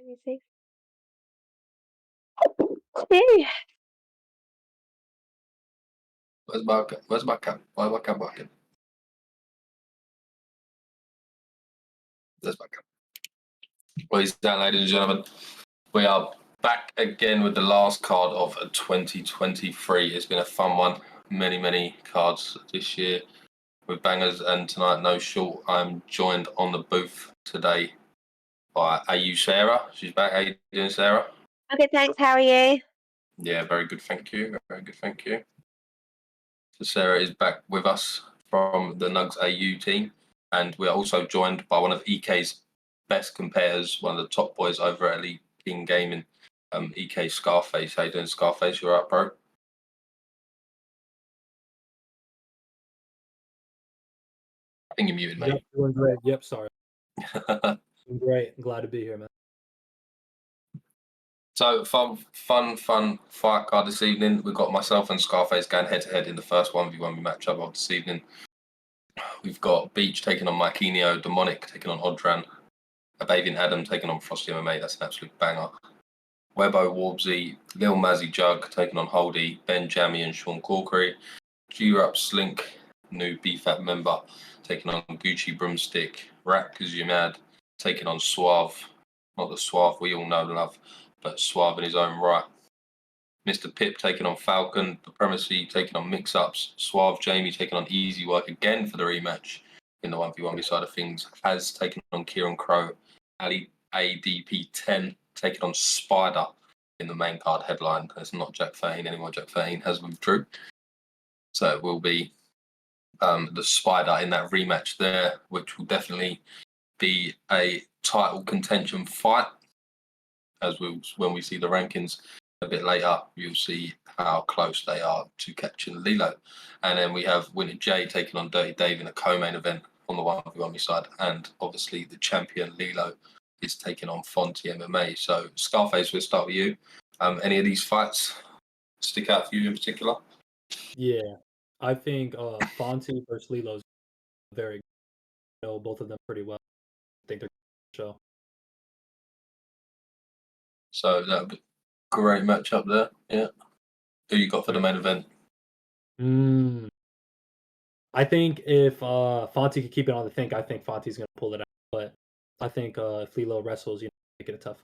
me see. Phew. Where's my cap? Where's my cap? Why is my cap working? There's my cap. Ladies and gentlemen, we are back again with the last card of 2023. It's been a fun one. Many cards this year with bangers, and tonight, no short. I'm joined on the booth today by AU Sarah. She's back. How you doing, Sarah? Okay, thanks. How are you? Yeah, very good. Thank you. Very good. Thank you. So Sarah is back with us from the NUGS AU team, and we're also joined by one of EK's best competitors, one of the top boys over at Elite King Gaming, EK Scarface. How you doing, Scarface? You alright, bro? I think you're muted, mate. Yep, doing great. Yep, sorry. Doing great. I'm glad to be here, man. So fun fight card this evening. We've got myself and Scarface going head to head in the first 1v1 matchup of this evening. We've got Beach taking on Mykenio, Demonic taking on Odran, Abavian Adam taking on Frosty MMA. That's an absolute banger. Webbo, Warbsy, Lil Mazzy Jug taking on Holdy, Ben Jammy and Sean Corkery, G-Rup Slink, new BFAT member, taking on Gucci Broomstick, Rat Kazumad taking on Suave, not the Suave we all know and love, but Suave in his own right. Mr. Pip taking on Falcon, the Primacy taking on Mix-Ups, Suave Jamie taking on Easy Work again for the rematch in the 1v1 side of things, Has taking on Kieran Crow, Ali ADP 10 taking on Spider in the main card headline. It's not Jack 13 anymore. Jack 13 has withdrew. So it will be the Spider in that rematch there, which will definitely be a title contention fight. When we see the rankings a bit later, you'll see how close they are to catching LELOH. And then we have Winner J taking on Dirty Dave in a co-main event on the 1v1 side. And obviously the champion LELOH is taking on FONTYMMA. So Scarface, we'll start with you. Any of these fights stick out for you in particular? Yeah, I think Fonty versus Lilo's very good. I know both of them pretty well. I think they're show. So that'd be a great matchup there. Yeah. Who you got for the main event? I think if Fonty could keep it on the think, I think Fonty's gonna pull it out. But I think if Lilo wrestles, make it a tough.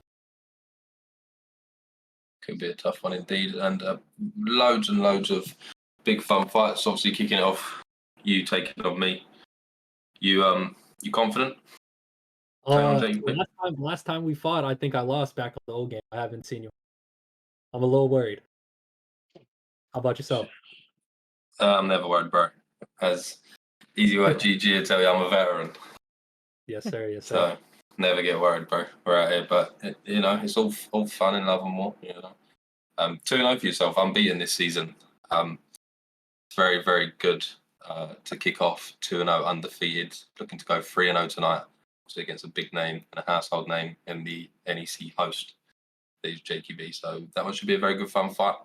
Could be a tough one indeed, and loads and loads of big fun fights. Obviously, kicking it off, you taking on me. You confident? Last time we fought, I think I lost back on the old game. I haven't seen you. I'm a little worried. How about yourself? I'm never worried, bro. As Easy Work GG will tell you, I'm a veteran. Yes, sir. Yes, sir. So never get worried, bro. We're out here, but it's all fun and love and more. 2-0 for yourself, unbeaten this season. Very good to kick off. 2-0 undefeated. Looking to go 3-0 tonight. So against a big name and a household name in the NEC host, that is JQB. So that one should be a very good fun fight.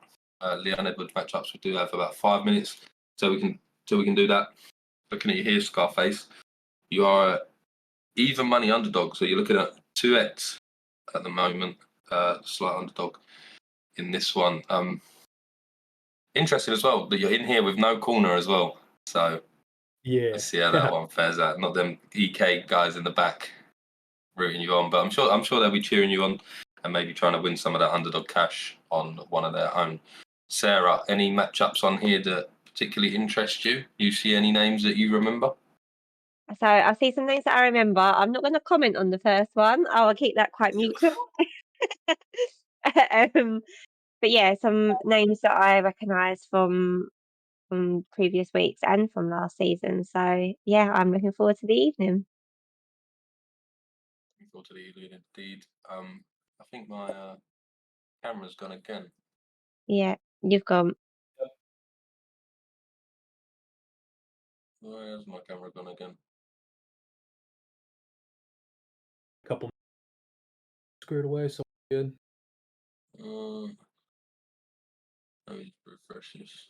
Leon Edward matchups. We do have about 5 minutes, so we can do that. Looking at you here, Scarface. You are even money underdog, so you're looking at 2x at the moment. Slight underdog in this one. Interesting as well that you're in here with no corner as well. So yeah, let's see how that one fares out. Not them EK guys in the back rooting you on, but I'm sure they'll be cheering you on and maybe trying to win some of that underdog cash on one of their own. Sarah, any matchups on here that particularly interest you? You see any names that you remember? So I see some names that I remember. I'm not going to comment on the first one. I'll keep that quite neutral. But yeah, some names that I recognise from previous weeks and from last season. So yeah, I'm looking forward to the evening. Looking forward to the evening indeed. I think my camera's gone again. Yeah, you've gone. Where's my camera gone again? a couple screwed away, so good. Let me refresh this.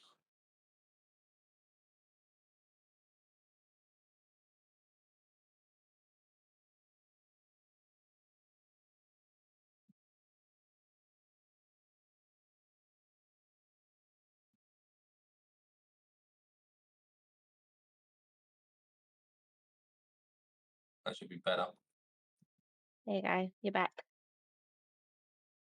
That should be better. There you go. You're back.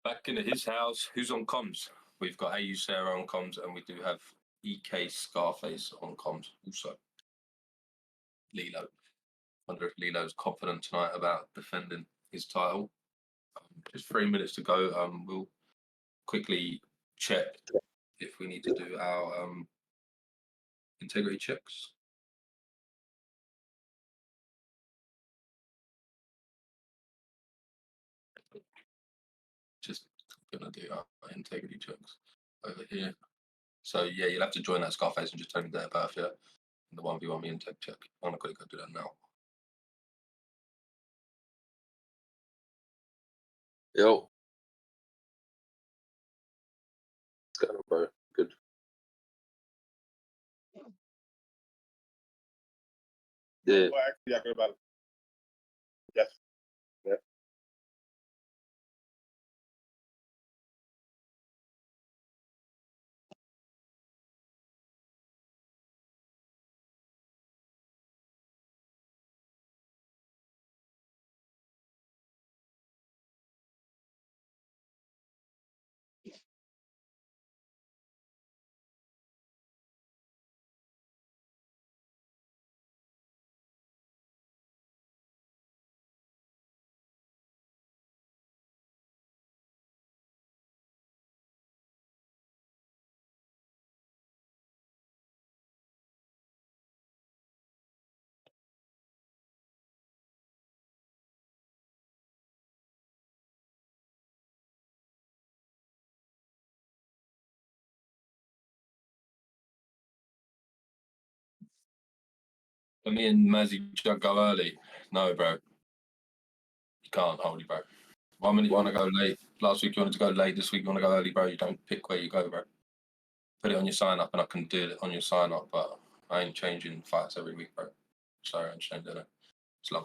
Back into his house. Who's on comms? We've got AU Sarah on comms, and we do have EK Scarface on comms also. LELOH. Wonder if LELOH's confident tonight about defending his title. Just 3 minutes to go. We'll quickly check if we need to do our integrity checks. Just gonna do our integrity checks over here. So yeah, you'll have to join that Scarface and just tell me their birth, yeah? In the 1v1 me integ check. I'm gonna quickly go do that now. Yo. What's going on, bro? Good. Yeah. Well, actually, I could about it. Yes. Yeah. But me and Mazzy Jug go early. No, bro. You can't, holy bro. 1 minute you want to go late. Last week you wanted to go late. This week you want to go early, bro. You don't pick where you go, bro. Put it on your sign up and I can do it on your sign up, but I ain't changing fights every week, bro. Sorry, I'm just doing it. It's long.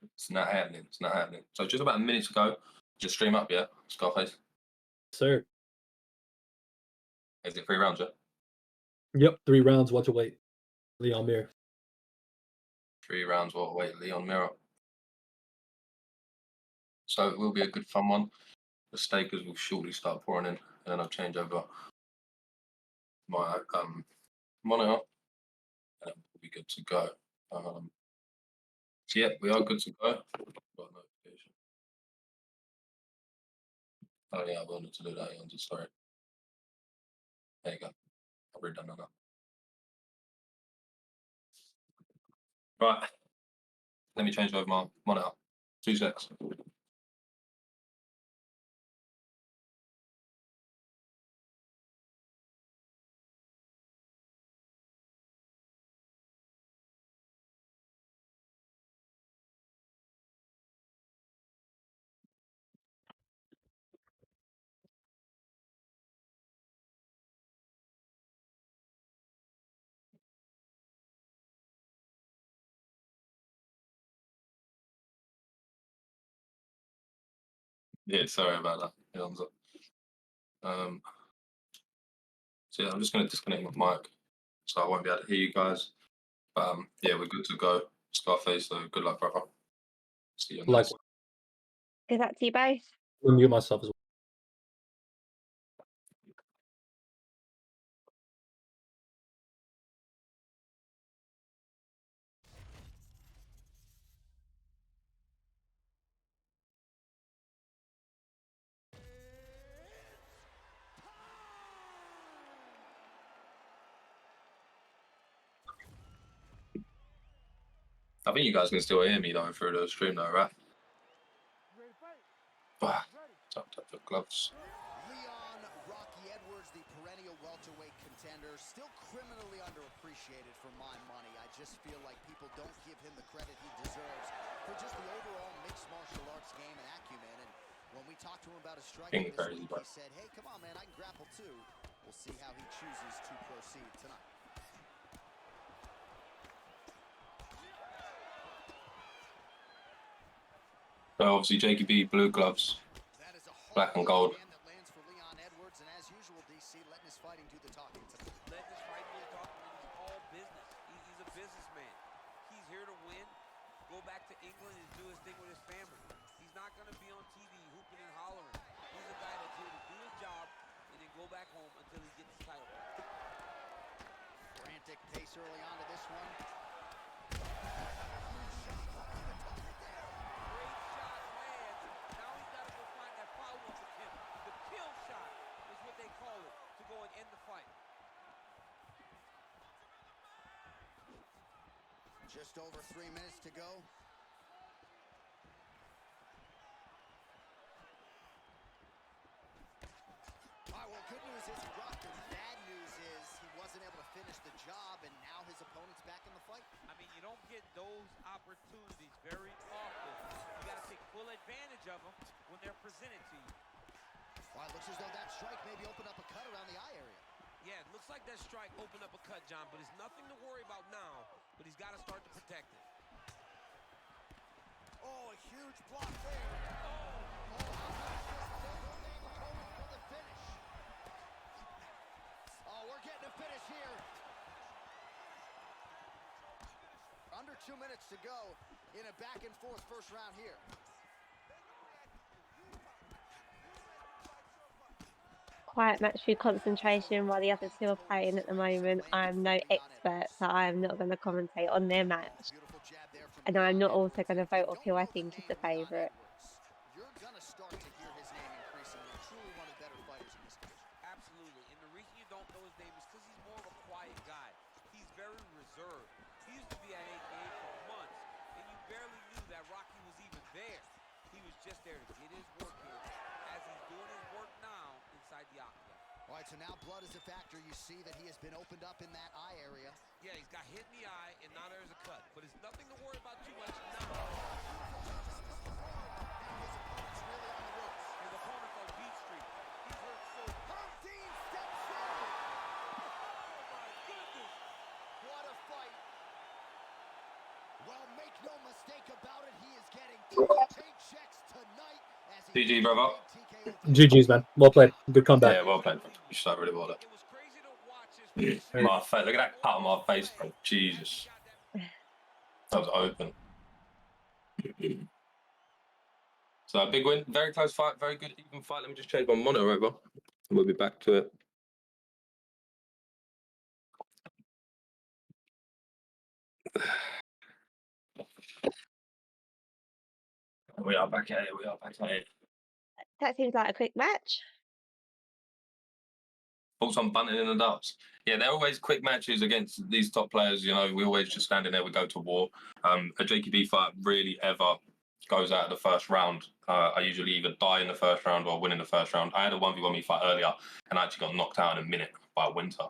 It's not happening. It's not happening. So just about a minute to go. Just stream up, yeah? Scarface. Sir. Is it 3 rounds, yeah? Yep, 3 rounds, welterweight. Leon Mir. 3 rounds, welterweight, Leon Mirror. So it will be a good fun one. The stakers will shortly start pouring in, and then I'll change over my monitor, and we'll be good to go. So yeah, we are good to go. Got a notification. Oh yeah, I wanted to do that. I'm just sorry. There you go. I've redone that now. Right. Let me change over my monitor. 2 secs. Yeah, sorry about that. It ends up. So yeah, I'm just going to disconnect my mic, so I won't be able to hear you guys. But yeah, we're good to go. Scarface, so good luck, brother. See you next. Good luck to you both. I'll mute myself as well. I think you guys can still hear me though through the stream though, right? Tucked up the gloves. Leon Rocky Edwards, the perennial welterweight contender, still criminally underappreciated for my money. I just feel like people don't give him the credit he deserves for just the overall mixed martial arts game and acumen. And when we talked to him about his striking this week, he said, hey, come on, man, I can grapple too. We'll see how he chooses to proceed tonight. So obviously JKB blue gloves, black and gold. Edwards, and as usual, DC letting his fighting do the talking tonight. Letting his fighting do the talking. It's all business. He's a businessman. He's here to win. Go back England and do his thing with his family. He's not going to be on TV hooping and hollering. He's a guy that's here to do his job and then go back home until he gets his title back. Frantic pace early on to this one. Great shot lands. Now he's got to go find that follow-up attempt. The kill shot is what they call it to go and end the fight. Just over 3 minutes to go. All right, well, good news is he rocked him. Bad news is he wasn't able to finish the job, and now his opponent's back in the fight. I mean, you don't get those opportunities very often. You got to take full advantage of them when they're presented to you. All right, looks as though that strike maybe opened up a cut around the eye area. Yeah, it looks like that strike opened up a cut, John, but it's nothing to worry about now, but he's got to start to protect it. Oh, a huge block there. Oh, going for the finish. Oh, we're getting a finish here. Under 2 minutes to go in a back-and-forth first round here. Quiet match through concentration while the other two are playing at the moment. I'm no expert, so I'm not going to commentate on their match. And I'm not also going to vote of who I think is the favourite. You're going to start to hear his name increasingly. Truly one of the better fighters in this division. Absolutely, and the reason you don't know his name is because he's more of a quiet guy. He's very reserved. He used to be at AKA for months, and you barely knew that Rocky was even there. He was just there to get his work in, as he's doing his work now inside the octagon. All right, so now blood is a factor. You see that he has been opened up in that eye area. Yeah, he's got hit in the eye, and now there's a cut. But it's nothing to worry about too much now. His opponent's on beat street. He's hurt so Herb Dean steps in. Oh, my goodness. What a fight. Well, make no mistake about it. He is getting two paychecks tonight. GG, brother. GG's, man. Well played. Good comeback. Yeah, well played. You started really well there. It was crazy to watch his My face, look at that cut on my face, bro. Jesus. That was open. So a big win, very close fight, very good even fight. Let me just change my monitor over. We'll be back to it. We are back at it. We are back at it. That seems like a quick match. Thoughts on Bunting and the Ducks? Yeah, they're always quick matches against these top players. You know, we always just stand in there, we go to war. A JKB fight really ever goes out of the first round. I usually either die in the first round or win in the first round. I had a 1v1 me fight earlier and I actually got knocked out in a minute by Winter.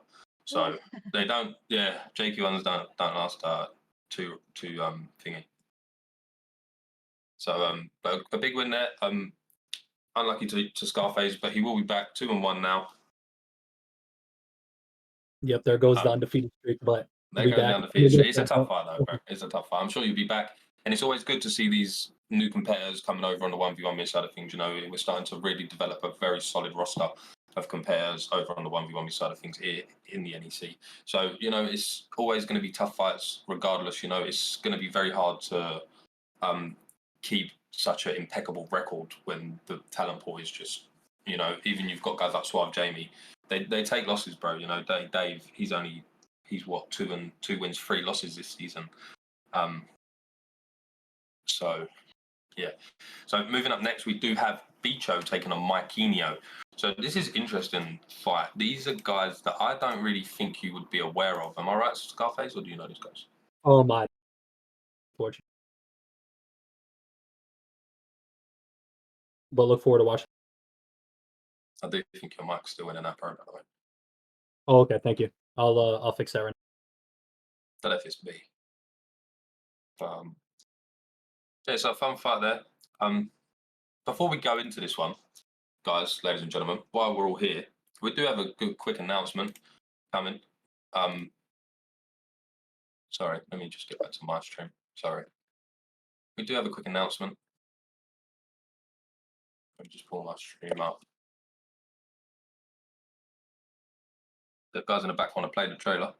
So they don't, yeah, JK ones don't last too thingy. So but a big win there. Unlucky to Scarface, but he will be back 2-1 now. Yep, there goes the undefeated streak, but there goes the undefeated streak. It's a tough fight though, bro. It's a tough fight. I'm sure you'll be back. And it's always good to see these new competitors coming over on the 1v1 mid side of things. You know, we're starting to really develop a very solid roster of competitors over on the 1v1 mid side of things here in the NEC. So, you know, it's always going to be tough fights regardless. You know, it's going to be very hard to keep such an impeccable record when the talent pool is just, you know, even you've got guys like Suave Jamie, they take losses, bro. You know, Dave, he's what, 2 wins, 3 losses this season. So yeah. So moving up next, we do have Bicho taking on Maikinho. So this is interesting fight. These are guys that I don't really think you would be aware of. Am I right, Scarface, or do you know these guys? Oh my. Fortunate. But look forward to watching. I do think your mic's still in an app, by the way. Oh, okay, thank you. I'll fix that right Don't know if it's me. Yeah, so a fun fight there. Before we go into this one, guys, ladies and gentlemen, while we're all here, we do have a good quick announcement coming. Sorry, let me just get back to my stream. Sorry. We do have a quick announcement. Let me just pull my stream up. The guys in the back want to play the trailer.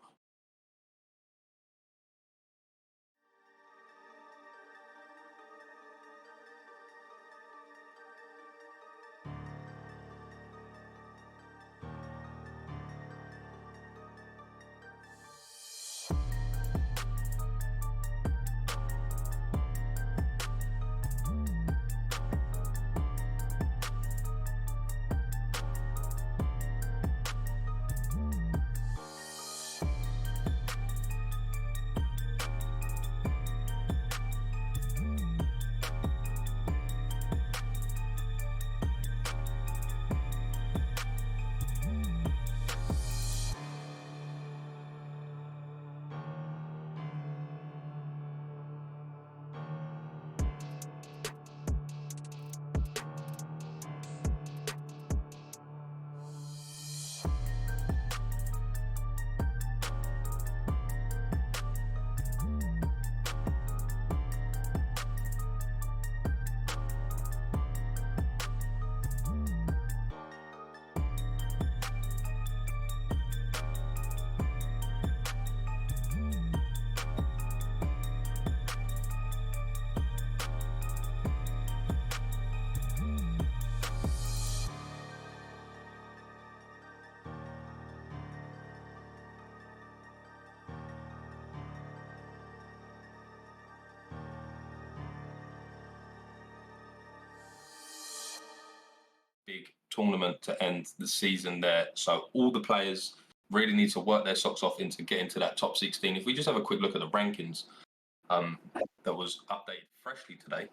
tournament to end the season there. So all the players really need to work their socks off into getting to that top 16. If we just have a quick look at the rankings that was updated freshly today.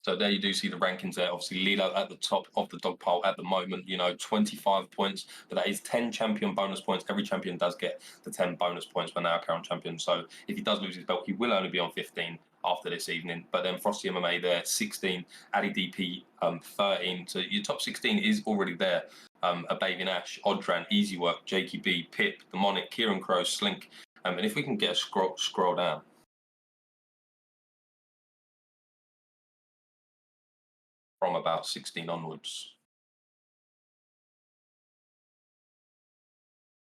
So there you do see the rankings there. Obviously, LELOH at the top of the dog pile at the moment, 25 points, but that is 10 champion bonus points. Every champion does get the 10 bonus points when they are current champion. So if he does lose his belt, he will only be on 15 after this evening. But then Frosty MMA there, 16, Addy DP 13. So your top 16 is already there. Abavin Ash, Odran, Easy Work, Jakey B, Pip, Demonic, Kieran Crow, Slink. And if we can get a scroll down. From about 16 onwards.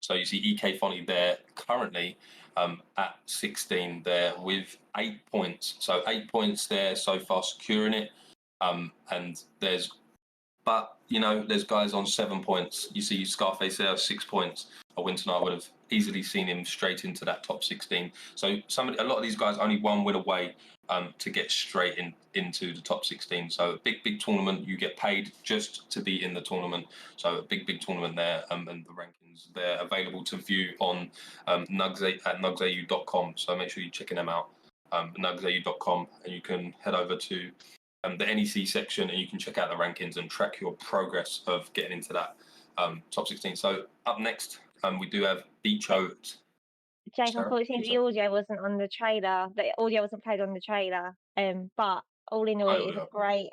So you see EK Fonty there currently at 16 there with 8 points. So 8 points there so far securing it. And there's guys on 7 points. You see Scarface there, 6 points. A win tonight would have easily seen him straight into that top 16. So a lot of these guys only one win away to get straight into the top 16. So a big tournament. You get paid just to be in the tournament. So a big tournament there, and the rankings they're available to view on NUGS at nugsau.com. So make sure you're checking them out. nugsau.com, and you can head over to the NEC section, and you can check out the rankings and track your progress of getting into that top 16. So up next, we do have Bicho. Jake, Sarah, unfortunately, the audio wasn't on the trailer. The audio wasn't played on the trailer. But all in all, it is a great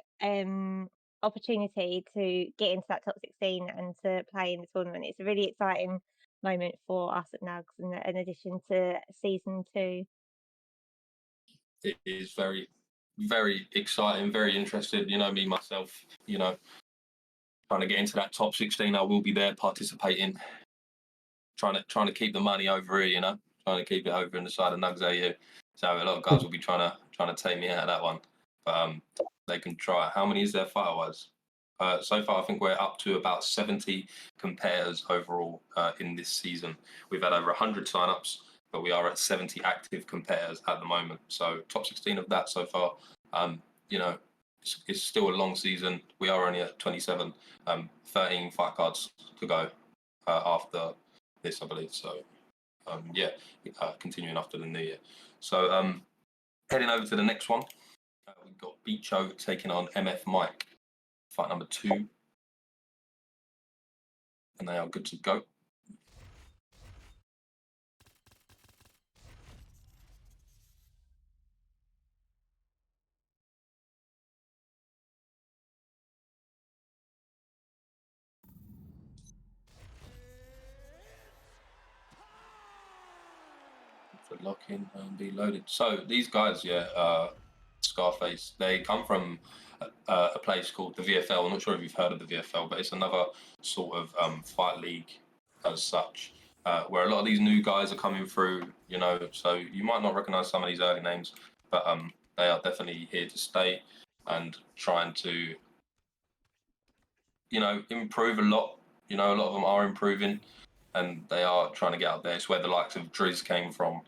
opportunity to get into that top 16 and to play in the tournament. It's a really exciting moment for us at NUGS, and in addition to season 2. It is very, very exciting, very interested. Me, myself, trying to get into that top 16. I will be there participating, trying to keep the money over here, trying to keep it over in the side of NUGS AU. So a lot of guys will be trying to take me out of that one, but they can try. How many is there fighter-wise? So far, I think we're up to about 70 compares overall in this season. We've had over 100 signups, but we are at 70 active compares at the moment. So top 16 of that so far. It's still a long season. We are only at 27, 13 fight cards to go after this, I believe. So continuing after the new year. So heading over to the next one, we've got Bicho taking on MF Mike. Fight number 2, and they are good to go. For locking and be loaded. So these guys, Scarface, they come from a place called the VFL. I'm not sure if you've heard of the VFL, but it's another sort of fight league as such, where a lot of these new guys are coming through, so you might not recognize some of these early names, but they are definitely here to stay and trying to, improve a lot. A lot of them are improving, and they are trying to get up there. It's where the likes of Driz came from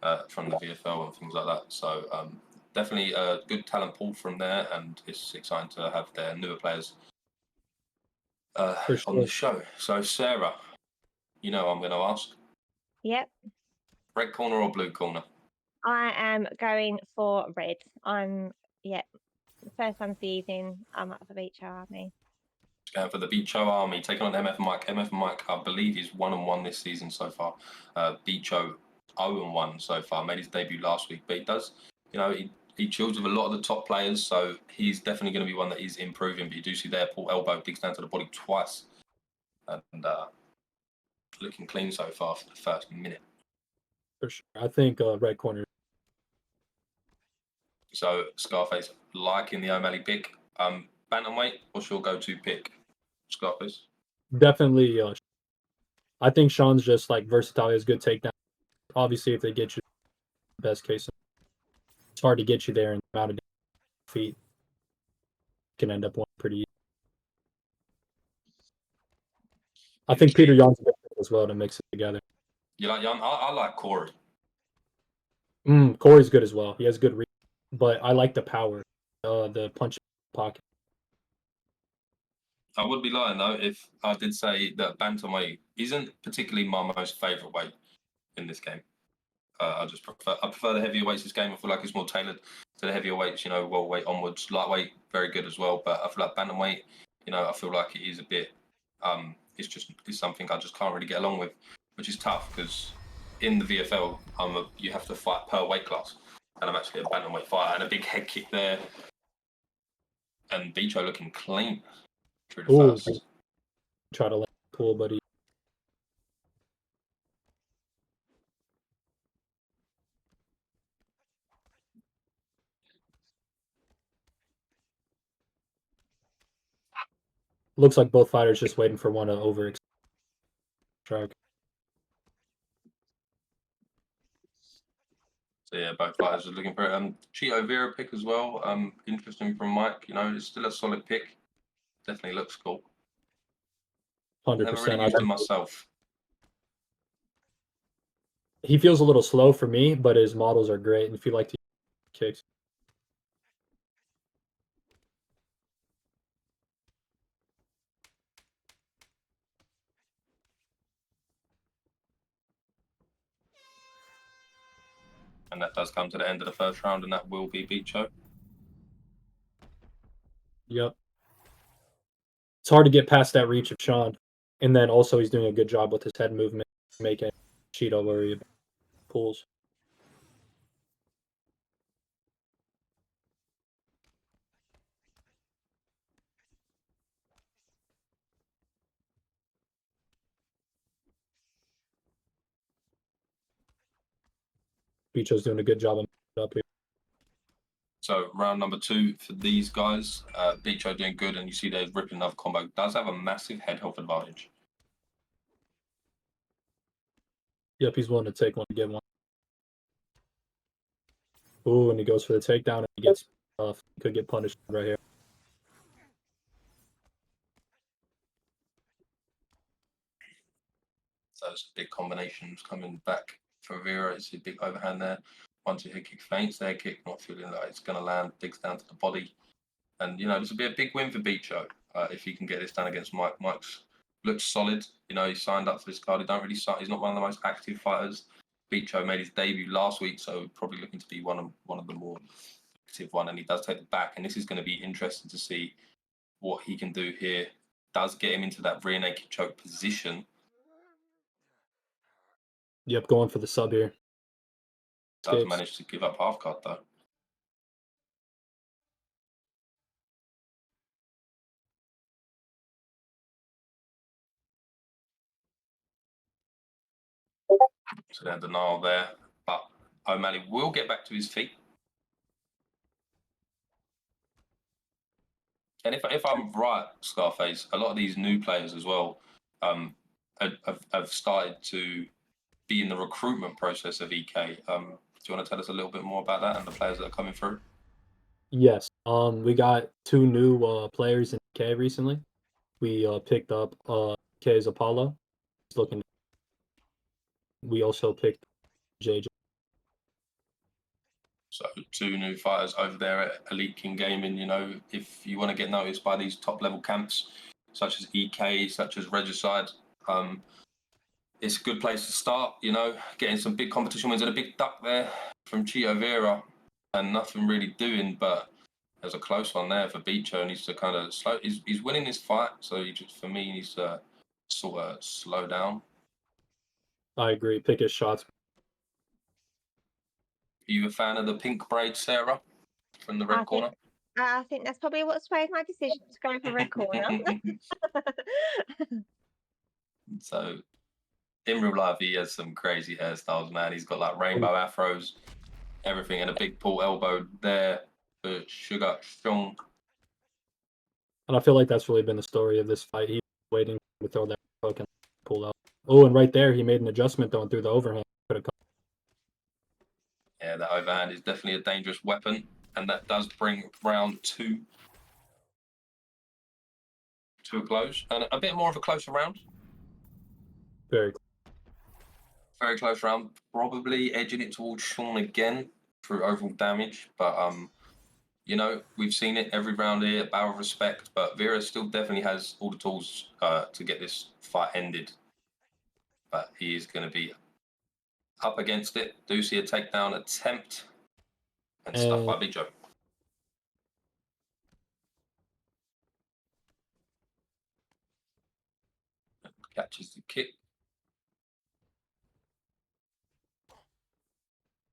the VFL and things like that. So definitely a good talent pool from there, and it's exciting to have their newer players on the show. So Sarah, I'm going to ask. Yep. Red corner or blue corner? I am going for red. First time for the evening. I'm up for Bicho Army. For the Bicho Army, taking on MF Mike. MF Mike, I believe, is 1-1 this season so far. Bicho 0-1 so far. Made his debut last week, but he does, he chills with a lot of the top players, so he's definitely going to be one that is improving. But you do see there, pull elbow, digs down to the body twice, and looking clean so far for the first minute. For sure. I think red corner. So Scarface liking the O'Malley pick. Bantamweight, what's your go-to pick, Scarface? Definitely. I think Sean's just like versatile. He has good takedown. Obviously, if they get you, best case, it's hard to get you there in the amount of feet. Can end up one pretty easy. I think Peter Jan's as well to mix it together. You like Jan? I like Corey. Corey's good as well. He has good reach. but I like the power, the punch pocket. I would be lying though if I did say that bantamweight isn't particularly my most favourite weight in this game. I prefer the heavier weights this game. I feel like it's more tailored to the heavier weights, you know, welterweight onwards. Lightweight, very good as well. But I feel like bantamweight, you know, I feel like it is a bit, it's something I just can't really get along with, which is tough because in the VFL, you have to fight per weight class. And I'm actually a bantamweight fighter and a big head kick there. And Bicho looking clean through the Ooh, first. try to let pull, but he looks like both fighters just waiting for one to over strike. So yeah, both fighters are looking for it. Chito Vera pick as well. Interesting from Mike. You know, it's still a solid pick. Definitely looks cool. 100%. Never really used him myself. He feels a little slow for me, but his models are great. And if you like to kicks, And that does come to the end of the first round, and that will be Bicho. yep. It's hard to get past that reach of Sean. And then also he's doing a good job with his head movement, making Cheeto worry about pulls. Bicho's doing a good job of up here. So round number 2 for these guys. Bicho doing good, and you see they're ripping another combo. Does have a massive head health advantage. Yep, he's willing to take one to get one. Ooh, and he goes for the takedown and he gets off. Could get punished right here. So it's big combinations coming back for Vera. It's a big overhand there. 1-2 head kick feints, the head kick, not feeling like it's going to land, digs down to the body. And, you know, this will be a big win for Bicho if he can get this done against Mike. Mike's looks solid. You know, he signed up for this card. He don't really sign, he's not one of the most active fighters. Bicho made his debut last week, so probably looking to be one of the more active one. And he does take the back. And this is going to be interesting to see what he can do here. Does get him into that rear naked choke position. Yep, going for the sub here. Does manage to give up half guard though. So they had denial there, but O'Malley will get back to his feet. And if I'm right, Scarface, a lot of these new players as well have started to be in the recruitment process of EK. Do you want to tell us a little bit more about that and the players that are coming through? Yes. We got 2 new players in K recently. We picked up K's Apollo. He's looking. We also picked JJ. So 2 new fighters over there at Elite King Gaming. You know, if you want to get noticed by these top level camps, such as EK, such as Regicide, it's a good place to start. You know, getting some big competition wins and a big duck there from Chito Vera, and nothing really doing. But there's a close one there for Bicho. Needs to kind of slow. He's winning this fight, so he just, for me, he needs to sort of slow down. I agree. Pick his shots. Are you a fan of the pink braid, Sarah, from the red corner? I think that's probably what swayed my decision to go for red corner. So, in real life, he has some crazy hairstyles, man. He's got like rainbow afros, everything, and a big pull elbow there for Sugar Sean. And I feel like that's really been the story of this fight. He's waiting to throw that hook and pull out. Oh, and right there, he made an adjustment though and threw the overhand. Yeah, that overhand is definitely a dangerous weapon, and that does bring round 2 to a close, and a bit more of a closer round. Very close round, probably edging it towards Sean again. through overall damage, but you know, we've seen it every round here, battle of respect, but Vera still definitely has all the tools to get this fight ended. But he is going to be up against it. Do see a takedown attempt and stuff by Big Joe. Catches the kick.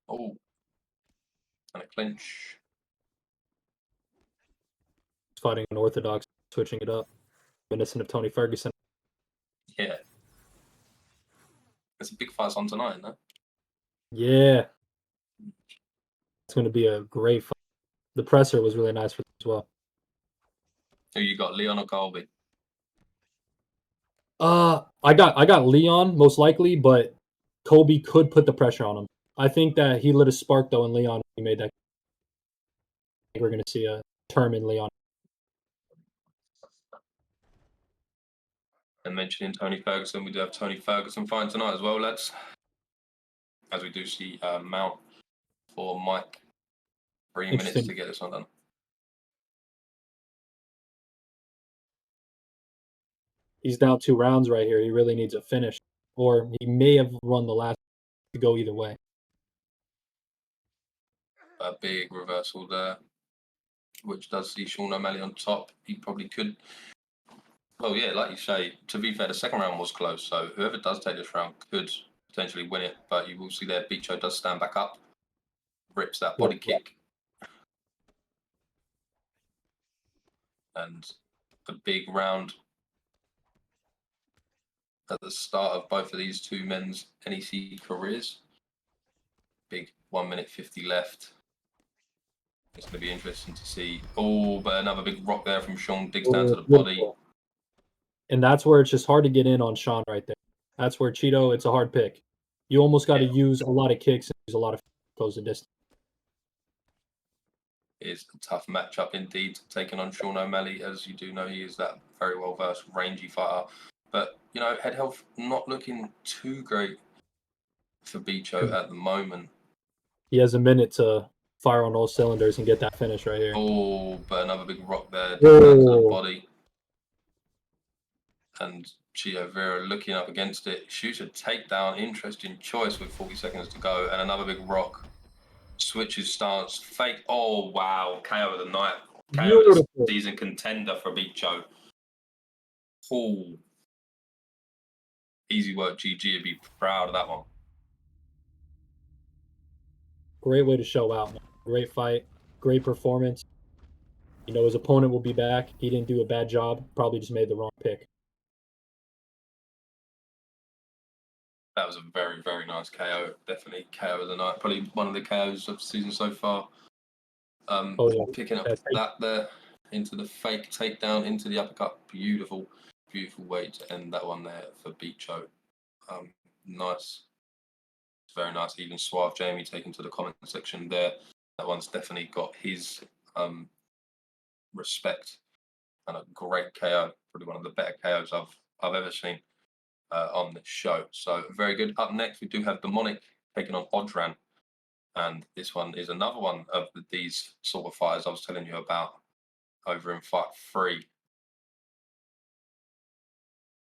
Oh, and a clinch. He's fighting an orthodox, switching it up. Reminiscent of Tony Ferguson. Yeah. It's a big fight on tonight, no? Yeah. It's going to be a great fight. The presser was really nice for them as well. Who you got, Leon or Colby? I got Leon most likely, but Kobe could put the pressure on him. I think that he lit a spark though in Leon. He made that. I think we're going to see a term in Leon. And mentioning Tony Ferguson, we do have Tony Ferguson fighting tonight as well, lads. As we do see Mount for Mike. 3 minutes to get this one done. He's down 2 rounds right here. He really needs a finish, or he may have run the last to go either way. A big reversal there, which does see Sean O'Malley on top. He probably could. Well, yeah, like you say, to be fair, the second round was close, so whoever does take this round could potentially win it, but you will see there, Bicho does stand back up, rips that body kick, and a big round at the start of both of these two men's NEC careers. Big 1 minute 50 left. It's going to be interesting to see. Oh, but another big rock there from Sean, digs down to the body. And that's where it's just hard to get in on Sean right there. That's where Cheeto, it's a hard pick. You almost got to use a lot of kicks and use a lot of close the distance. Is a tough matchup indeed, taking on Sean O'Malley. As you do know, he is that very well-versed, rangy fighter. But, you know, head health not looking too great for Bicho at the moment. He has a minute to fire on all cylinders and get that finish right here. Oh, but another big rock there, down to the body. And Chio Vera looking up against it, shoots a takedown, interesting choice with 40 seconds to go, and another big rock. Switches stance, fake. Oh, wow. KO of the night. KO of the season contender for Bicho. Oh. Easy work, GG. Would be proud of that one. Great way to show out, man. Great fight. Great performance. You know, his opponent will be back. He didn't do a bad job. Probably just made the wrong pick. That was a very, very nice KO. Definitely KO of the night. Probably one of the KOs of the season so far. Picking up that there into the fake takedown, into the uppercut. Beautiful, beautiful way to end that one there for Bicho. Nice. Very nice. Even Suave Jamie taken to the comment section there. That one's definitely got his respect and a great KO. Probably one of the better KOs I've ever seen on this show. So very good. Up next, we do have Demonic taking on Odran. And this one is another one of these sort of fighters I was telling you about over in Fight 3.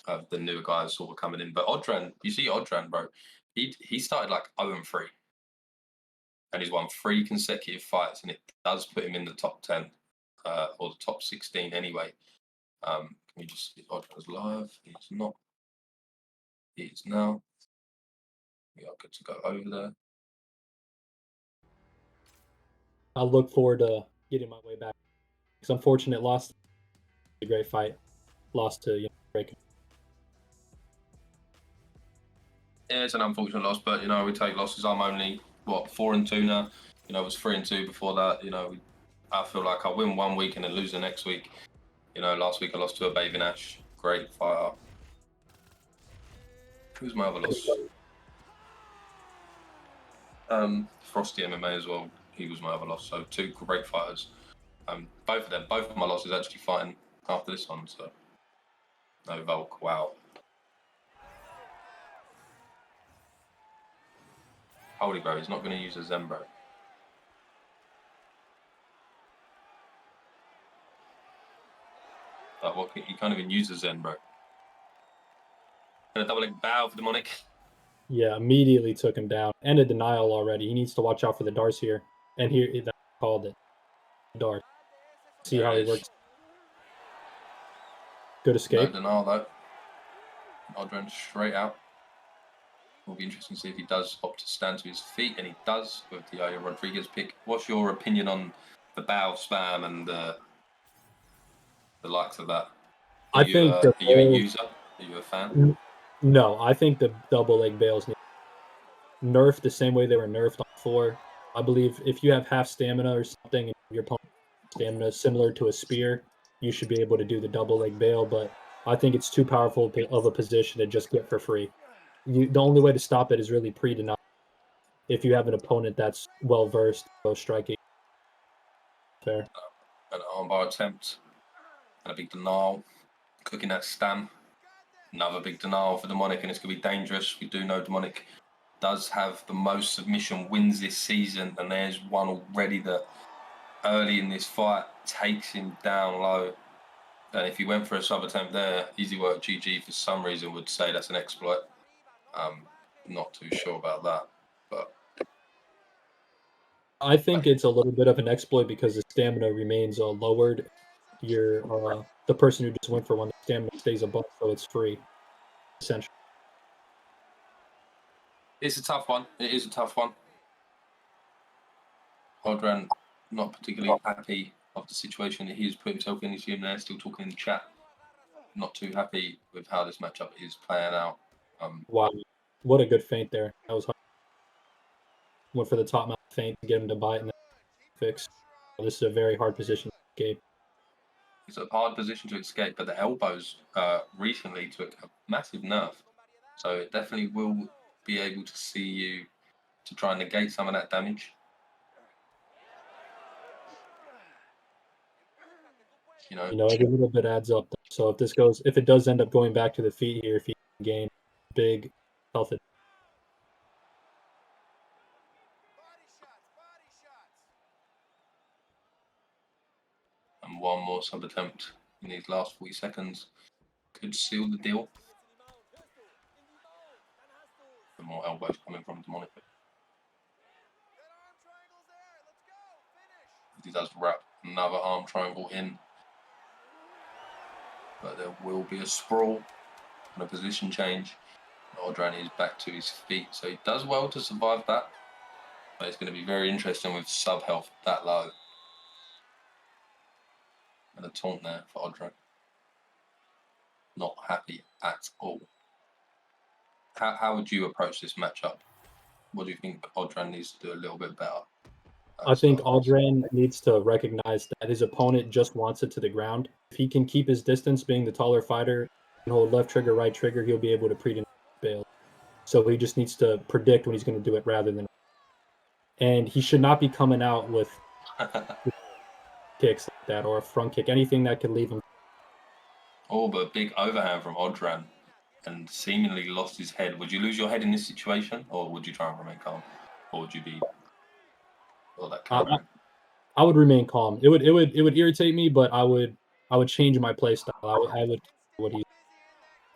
Of the newer guys sort of coming in. But Odran, you see Odran, bro, he started like 0-3. And he's won 3 consecutive fights, and it does put him in the top 10 or the top 16 anyway. Can we just see Odran's live? He's not. He is now. We are good to go over there. I look forward to getting my way back. It's unfortunate loss. A great fight. Lost to break. Yeah, it's an unfortunate loss, but you know we take losses. I'm only 4-2 now. You know, I was 3-2 before that. You know, I feel like I win one week and then lose the next week. You know, last week I lost to a Baby Nash. Great fighter. Who's my other loss? Frosty MMA as well. He was my other loss. So 2 great fighters. Both of my losses actually fighting after this one. So no Volk. Wow. Holy bro, he's not going to use a Zen, bro. Like, what you can't even use the Zen, bro. And a double leg bow for Demonic. Yeah, immediately took him down. And a denial already. He needs to watch out for the darts here. And here, that called it. Dart. See There how it he is. works. Good No escape. denial, though. Odran straight out. Will be interesting to see if he does opt to stand to his feet, and he does with the Yayo Rodriguez pick. What's your opinion on the bow spam and the likes of that? I think the Are you a balls- user? Are you a fan? No, I think the double leg bails need nerfed the same way they were nerfed on 4. I believe if you have half stamina or something, and your opponent's stamina similar to a spear, you should be able to do the double leg bail. But I think it's too powerful of a position to just get for free. The only way to stop it is really pre-denial. If you have an opponent that's well versed, both striking. Fair. An armbar attempt and a big denial. Cooking that stam. Another big denial for Demonic, and it's going to be dangerous. We do know Demonic does have the most submission wins this season, and there's one already that early in this fight takes him down low. And if he went for a sub attempt there, easy work GG for some reason would say that's an exploit. Not too sure about that, but I think it's a little bit of an exploit because the stamina remains lowered. You're the person who just went for one, the stamina stays above, so it's free, essentially. it's a tough one. It is a tough one. Odran not particularly happy of the situation that he's put himself in. His gym there, still talking in the chat. Not too happy with how this matchup is playing out. Wow, what a good feint there. That was hard. Went for the top mount feint to get him to bite and then fix. This is a very hard position to escape. It's a hard position to escape, but the elbows recently took a massive nerf. So it definitely will be able to see you to try and negate some of that damage. You know, Every little bit adds up. So if it does end up going back to the feet here, if he can gain big health. and one more sub attempt in these last 40 seconds could seal the deal. The more elbows coming from Demonic. He does wrap another arm triangle in. But there will be a sprawl and a position change. Odran is back to his feet, so he does well to survive that. But it's going to be very interesting with sub health that low. And a taunt there for Odran. Not happy at all. How would you approach this matchup? What do you think Odran needs to do a little bit better? I think Aldrin needs to recognize that his opponent just wants it to the ground. If he can keep his distance, being the taller fighter, and hold left trigger, right trigger, he'll be able to bail. So he just needs to predict when he's going to do it rather than. And he should not be coming out with kicks like that or a front kick, anything that could leave him. Oh, but big overhand from Odran and seemingly lost his head. Would you lose your head in this situation, or would you try and remain calm? Or would you be that counter? I would remain calm. It would irritate me, but I would change my play style.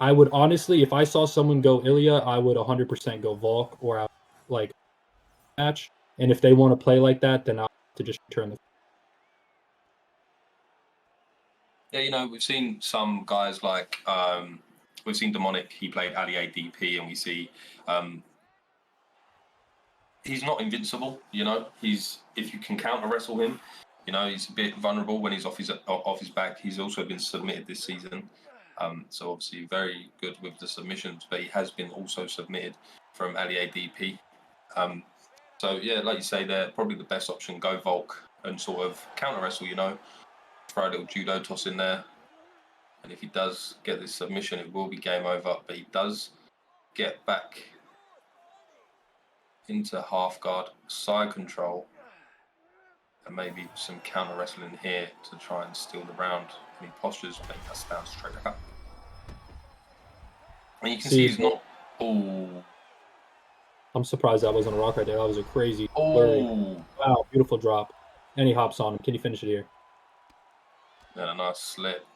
I would honestly, if I saw someone go Ilya, I would 100% go Volk or I like match. And if they want to play like that, then I'll have to just return the. Yeah, we've seen some guys like we've seen Demonic. He played Ali ADP, and we see he's not invincible. He's if you can counter wrestle him, he's a bit vulnerable when he's off his back. He's also been submitted this season, so obviously very good with the submissions. But he has been also submitted from Ali ADP. So yeah, like you say, they're probably the best option. Go Volk and sort of counter wrestle. Throw a little judo toss in there. And if he does get this submission, it will be game over. But he does get back into half guard, side control, and maybe some counter wrestling here to try and steal the round. And he postures, but he does down straight back up. And you can see he's not. Oh. I'm surprised that wasn't a rock right there. That was a crazy. Oh. Wow, beautiful drop. And he hops on him. Can you finish it here? And a nice slip.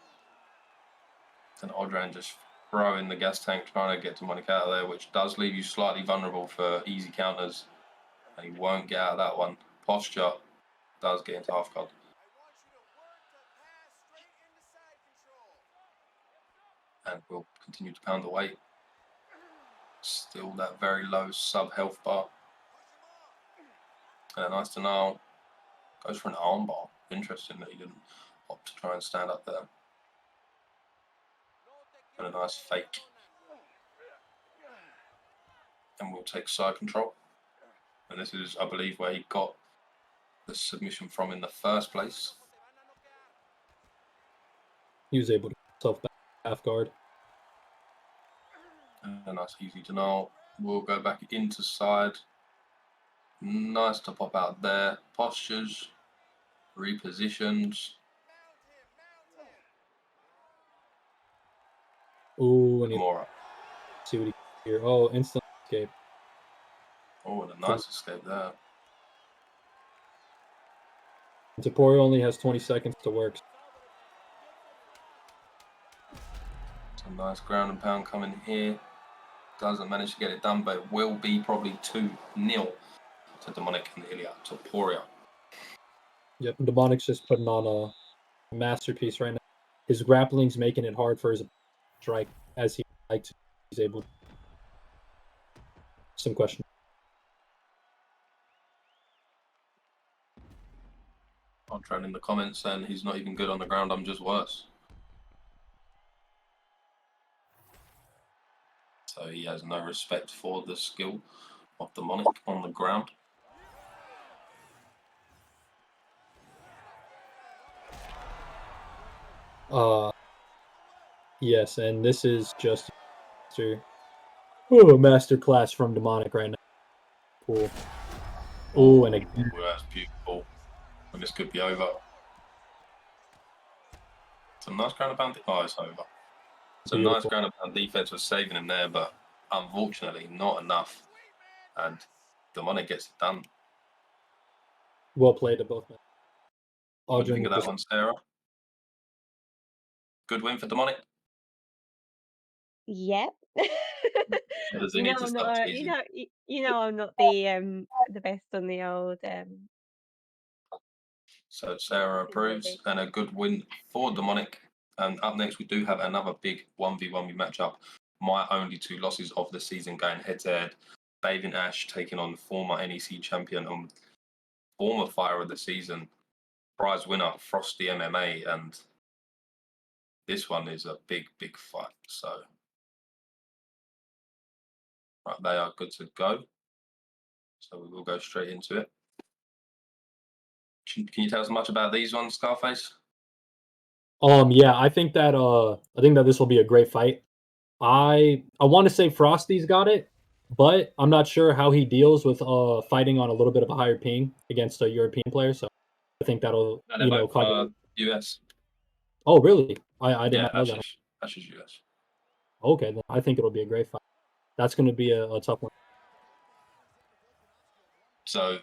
And Odran just throwing the gas tank, trying to get Demonic out of there, which does leave you slightly vulnerable for easy counters. And he won't get out of that one. Posture does get into half guard. And we'll continue to pound the weight. Still that very low sub health bar. And a nice denial. Goes for an arm bar. Interesting that he didn't opt to try and stand up there. And a nice fake. And we'll take side control. And this is, I believe, where he got the submission from in the first place. He was able to self back half guard. And a nice easy denial. We'll go back into side. Nice to pop out there. Postures. Repositions. Ooh, and he Kimura. see what he here. Oh, instant escape. Oh, and a nice escape there. Taporio only has 20 seconds to work. Some nice ground and pound coming here. Doesn't manage to get it done, but it will be probably 2-0 to Demonic and Ilya Taporio. Yep, Demonic's just putting on a masterpiece right now. His grappling's making it hard for his strike as he likes. He's able. Some question. I'm trying in the comments saying he's not even good on the ground, I'm just worse. So he has no respect for the skill of Demonic on the ground. Yes, and this is just a master class from Demonic right now. Cool. Oh, and again. Ooh, that's beautiful. And this could be over. Some nice ground and pound. Oh, it's over. Some nice ground and pound defense was saving him there, but unfortunately not enough. And Demonic gets it done. Well played to both men. What do you think of that one, Sarah? Good win for Demonic? Yep. Does he need to I'm stop not, teasing? you know I'm not the best on the old So Sarah approves, and a good win for Demonic. And up next, we do have another big 1v1 matchup. My only 2 losses of the season going head-to-head. Bathing Ash taking on former NEC champion and former fighter of the season, prize winner, Frosty MMA. And this one is a big, big fight. So, right, they are good to go. So we will go straight into it. Can you tell us much about these ones, Scarface? Yeah, I think that this will be a great fight. I want to say Frosty's got it, but I'm not sure how he deals with fighting on a little bit of a higher ping against a European player. So I think that'll US. Oh, really? I did not know that. Ash is US. Okay, then I think it'll be a great fight. That's going to be a tough one. So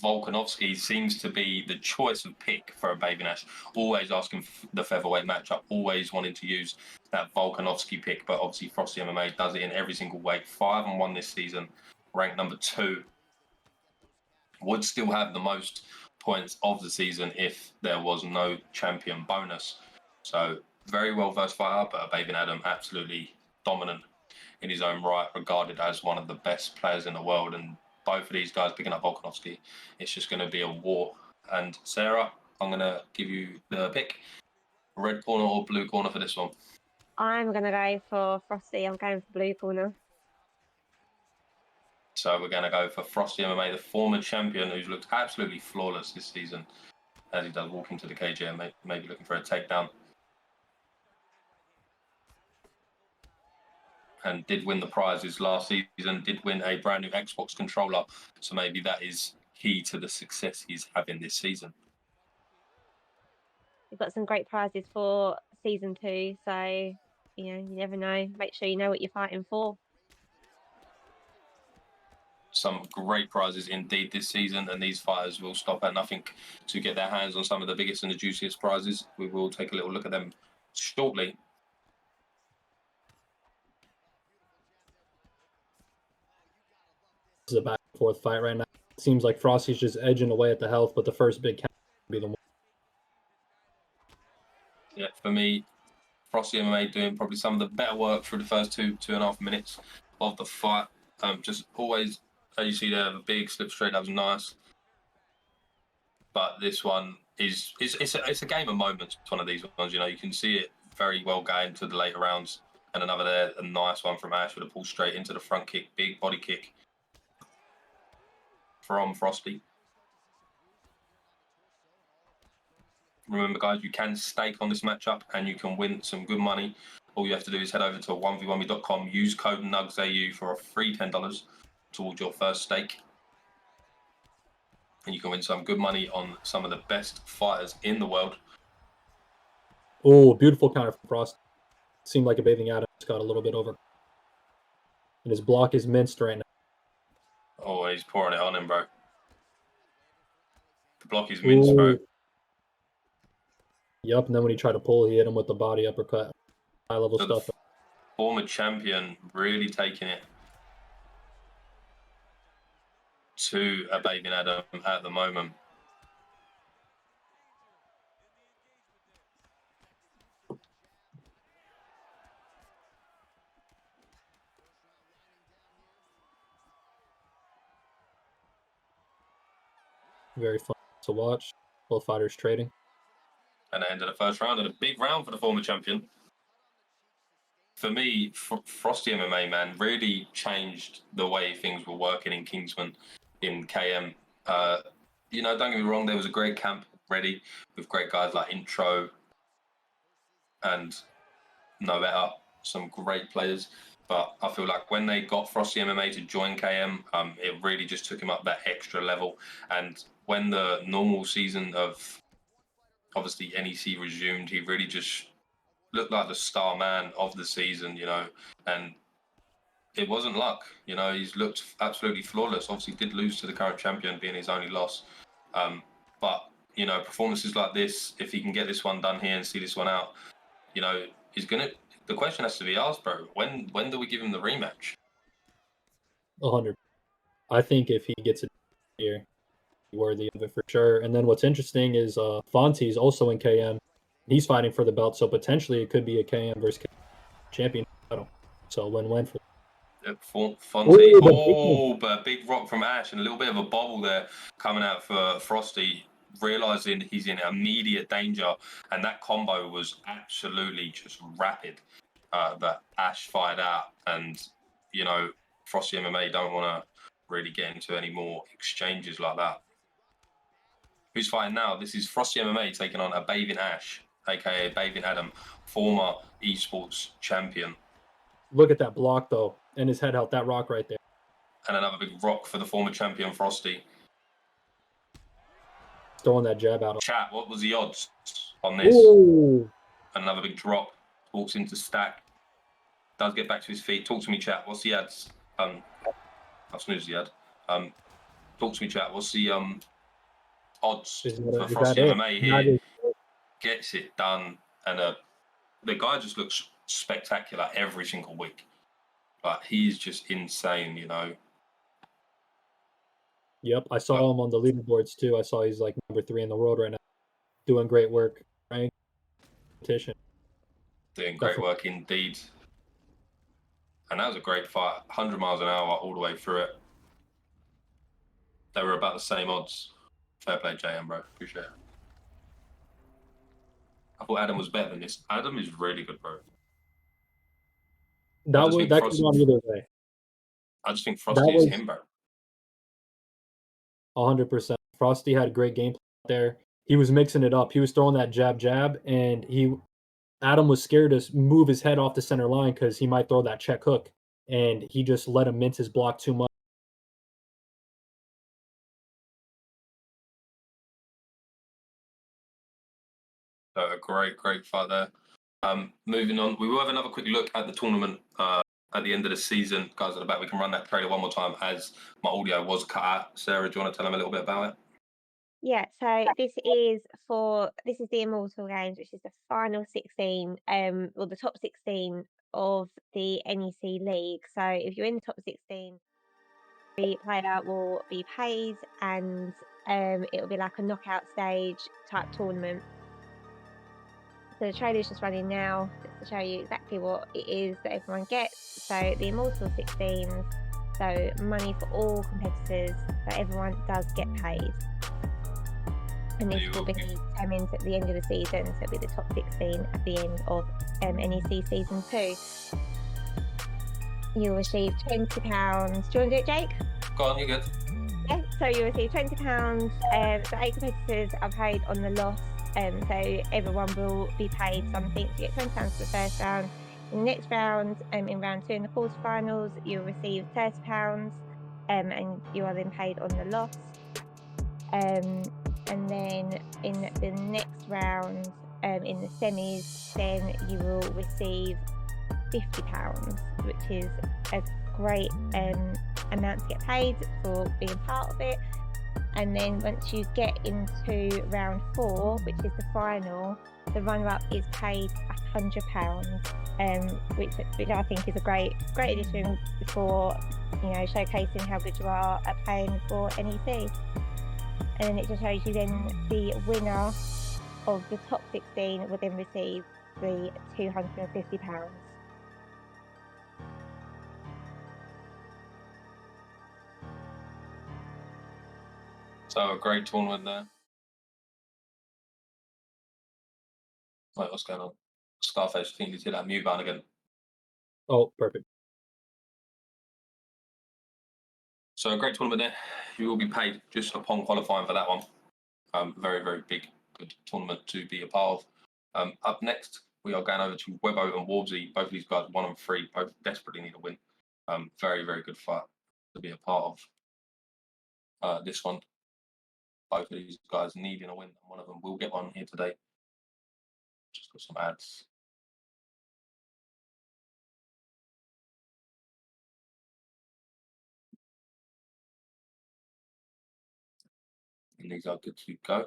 Volkanovski seems to be the choice of pick for a Bathing Ash. Always asking the featherweight matchup, always wanting to use that Volkanovski pick, but obviously Frosty MMA does it in every single weight. 5-1 this season, ranked number 2. Would still have the most points of the season if there was no champion bonus. So very well versed fighter, but Bathing Adam absolutely dominant in his own right, regarded as one of the best players in the world. And both of these guys picking up Volkanovski, it's just going to be a war. And Sarah, I'm going to give you the pick. Red corner or blue corner for this one? I'm going to go for Frosty. I'm going for blue corner. So we're going to go for Frosty MMA, the former champion who's looked absolutely flawless this season as he does walk into the cage and maybe looking for a takedown. And did win the prizes last season, did win a brand new Xbox controller. So maybe that is key to the success he's having this season. We've got some great prizes for season 2, so you never know. Make sure you know what you're fighting for. Some great prizes indeed this season, and these fighters will stop at nothing to get their hands on some of the biggest and the juiciest prizes. We will take a little look at them shortly. is a back and forth fight right now. It seems like Frosty's just edging away at the health, but the first big count will be the one. Yeah, for me, Frosty MMA doing probably some of the better work through the first 2.5 minutes of the fight. Just always, as you see there, the big slip straight, that was nice. But this one is it's a game of moments. It's one of these ones, you know, you can see it very well going to the later rounds. And another there, a nice one from Ash with a pull straight into the front kick, big body kick from Frosty. Remember, guys, you can stake on this matchup and you can win some good money. All you have to do is head over to 1v1me.com, use code NUGSAU for a free $10 towards your first stake. And you can win some good money on some of the best fighters in the world. Oh, beautiful counter from Frost. Seemed like a bathing Adams got a little bit over. And his block is minced right now. Oh, he's pouring it on him, bro. The block is minced, bro. Yep, and then when he tried to pull, he hit him with the body uppercut. High-level So stuff. the former champion really taking it to a bathing Adam at the moment. Very fun to watch. Both fighters trading. And the end of the first round, and a big round for the former champion. For me, Frosty MMA, man, really changed the way things were working in Kingsman, in KM. You know, don't get me wrong, there was a great camp ready with great guys like Intro and Noetta, some great players. But I feel like when they got Frosty MMA to join KM, it really just took him up that extra level. And when the normal season of obviously NEC resumed, he really just looked like the star man of the season, you know, and it wasn't luck, you know, he's looked absolutely flawless. Obviously did lose to the current champion being his only loss. But, you know, performances like this, if he can get this one done here and see this one out, you know, the question has to be asked, bro, when do we give him the rematch? 100. I think if he gets it here, worthy of it for sure. And then what's interesting is Fonty's also in KM. He's fighting for the belt, so potentially it could be a KM versus KM champion battle. So win-win for Fonty, but a big rock from Ash and a little bit of a bobble there coming out for Frosty, realizing he's in immediate danger, and that combo was absolutely just rapid that Ash fired out. And you know, Frosty MMA don't want to really get into any more exchanges like that. Who's fighting now? This is Frosty MMA taking on a Bathing Ash, aka Bathing Adam, former esports champion. Look at that block though, and his head out that rock right there. And another big rock for the former champion Frosty. Throwing that jab out. Chat, what was the odds on this? Ooh. Another big drop. Walks into stack. Does get back to his feet. Talk to me, chat. What's the odds? I'll snooze the ad. Talk to me, chat. What's the odds for Frosty MMA here? Gets it done, and the guy just looks spectacular every single week. But he's just insane, you know. Yep, I saw him on the leaderboards too. I saw he's like number 3 in the world right now, doing great work. Right? Competition. Doing great work indeed. And that was a great fight. 100 miles an hour all the way through it. They were about the same odds. Fair play, JM, bro. Appreciate it. I thought Adam was better than this. Adam is really good, bro. That could go on either way. I just think Frosty is him, bro. 100%. Frosty had a great game there. He was mixing it up. He was throwing that jab, and Adam was scared to move his head off the center line because he might throw that check hook, and he just let him mince his block too much. A great fight there. Moving on, we will have another quick look at the tournament at the end of the season. Guys at the back, we can run that trailer one more time as my audio was cut out. Sarah, do you want to tell them a little bit about it? Yeah, so this is the Immortal Games, which is the final 16, or the top 16 of the NEC League. So if you're in the top 16, the player will be paid, and it'll be like a knockout stage type tournament. So the trailer's just running now, just to show you exactly what it is that everyone gets. So the Immortal 16s, so money for all competitors, so everyone does get paid. And this will be determined at the end of the season, so it'll be the top 16 at the end of NEC Season 2. You'll receive £20. Do you want to do it, Jake? Go on, you're good. Yeah, so you'll receive £20. So 8 competitors are paid on the loss. So everyone will be paid something. So you get £20 for the first round. In the next round, in round 2 in the quarterfinals, you'll receive £30, and you are then paid on the loss. And then in the next round, in the semis, then you will receive £50, which is a great amount to get paid for being part of it. And then once you get into round 4, which is the final, the runner-up is paid £100, which I think is a great addition for, you know, showcasing how good you are at playing for NEC. And then it just shows you then the winner of the top 16 will then receive the £250. So a great tournament there. Wait, what's going on? Scarface, I think you did that mute button again. Oh, perfect. So a great tournament there. You will be paid just upon qualifying for that one. Very, very big, good tournament to be a part of. Up next, we are going over to Webbo and Warbsy. Both of these guys, 1 and 3, both desperately need a win. Very, very good fight to be a part of. This one, both of these guys needing a win. And one of them will get one here today. Just got some ads. And these are good to go.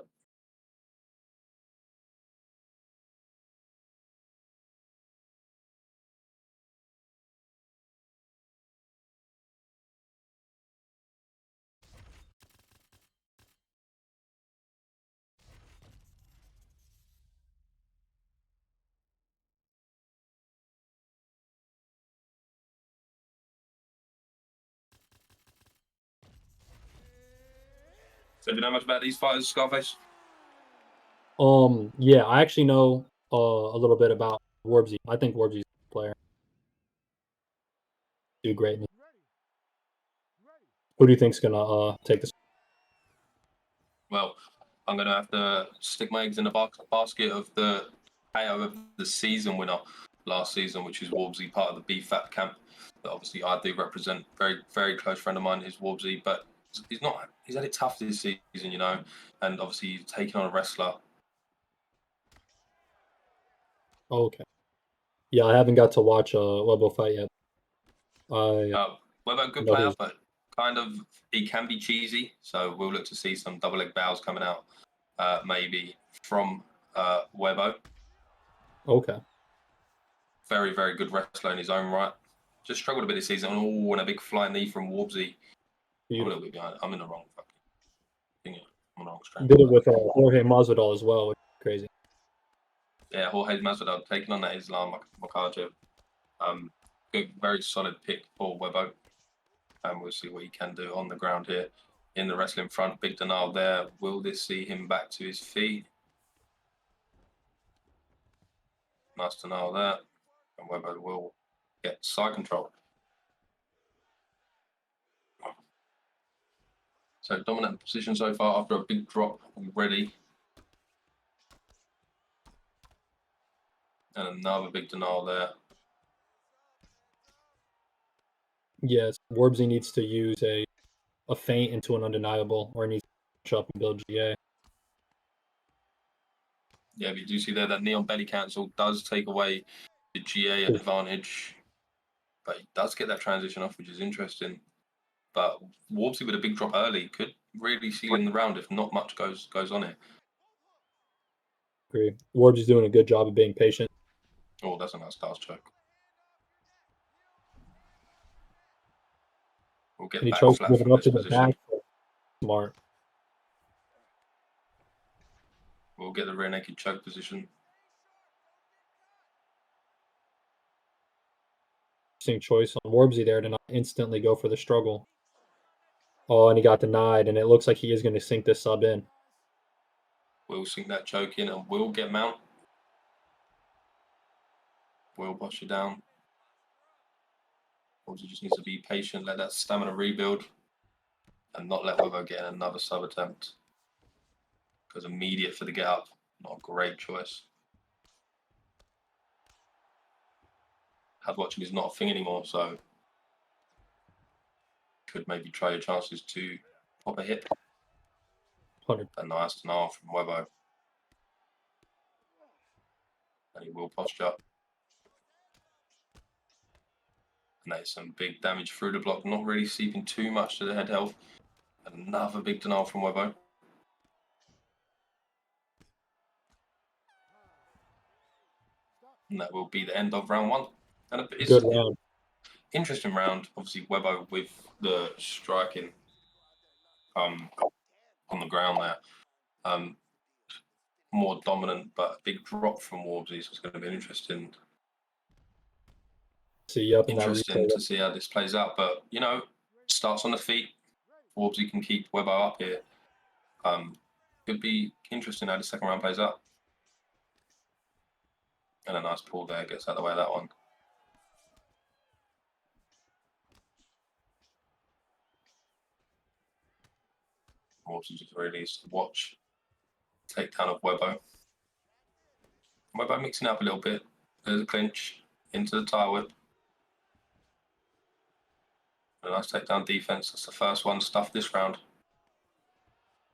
So do you know much about these fighters, Scarface? Yeah, I actually know a little bit about Warbsy. I think Warbsy's a player. Do great. Who do you think's gonna take this? Well, I'm going to have to stick my eggs in the basket of the KO of the season winner last season, which is Warbsy, part of the BFAP camp. That obviously I do represent. Very, very close friend of mine is Warbsy, but he's had it tough this season, you know, and obviously he's taken on a wrestler. Okay. Yeah, I haven't got to watch Webbo fight yet. Webbo, good know player, his- but kind of he can be cheesy. So we'll look to see some double leg bows coming out, maybe from Webbo. Okay. Very, very good wrestler in his own right. Just struggled a bit this season. Oh, and a big flying knee from Warbsy. I'm a little bit behind. I'm in the wrong fucking thing. I'm in the wrong stream. Did it with Jorge Masvidal as well, which is crazy. Yeah, Jorge Masvidal taking on that Islam Makhachev. Good, very solid pick for Webbo. And we'll see what he can do on the ground here in the wrestling front. Big denial there. Will this see him back to his feet? Nice denial there. And Webbo will get side control. So dominant position so far after a big drop already. And another big denial there. Yes, Warbsy needs to use a feint into an undeniable, or he needs to catch up and build GA. Yeah, but you do see there that Neon Belly Cancel does take away the GA advantage, but he does get that transition off, which is interesting. But Warbsy with a big drop early could really seal in the round if not much goes on it. Agree. Warbsy's doing a good job of being patient. Oh, that's a nice stars choke. We'll get And he back chose to flat give it from up this to the position. back. Smart. We'll get the rear naked choke position. Interesting choice on Warbsy there to not instantly go for the struggle. Oh, and he got denied, and it looks like he is going to sink this sub in. We'll sink that choke in and we'll get mount. We'll push it down. Warbsy just needs to be patient, let that stamina rebuild, and not let Webbo get another sub attempt. Because immediate for the get up, not a great choice. Head watching is not a thing anymore, so could maybe try your chances to pop a hip. 100. A nice denial from Webbo. And he will posture. And that is some big damage through the block, not really seeping too much to the head health. Another big denial from Webbo. And that will be the end of round one. And it's Good round. interesting round. Obviously, Webbo with the striking on the ground there. More dominant, but a big drop from Warbsy, so it's going to be interesting See you up in that interesting replay. to see how this plays out. But, you know, starts on the feet. Warbsy can keep Webbo up here. Could be interesting how the second round plays out. And a nice pull there, gets out of the way of that one. Warbsy just really needs to watch takedown of Webbo. Webbo mixing up a little bit. There's a clinch into the tire whip. A nice takedown defense. That's the first one stuffed this round.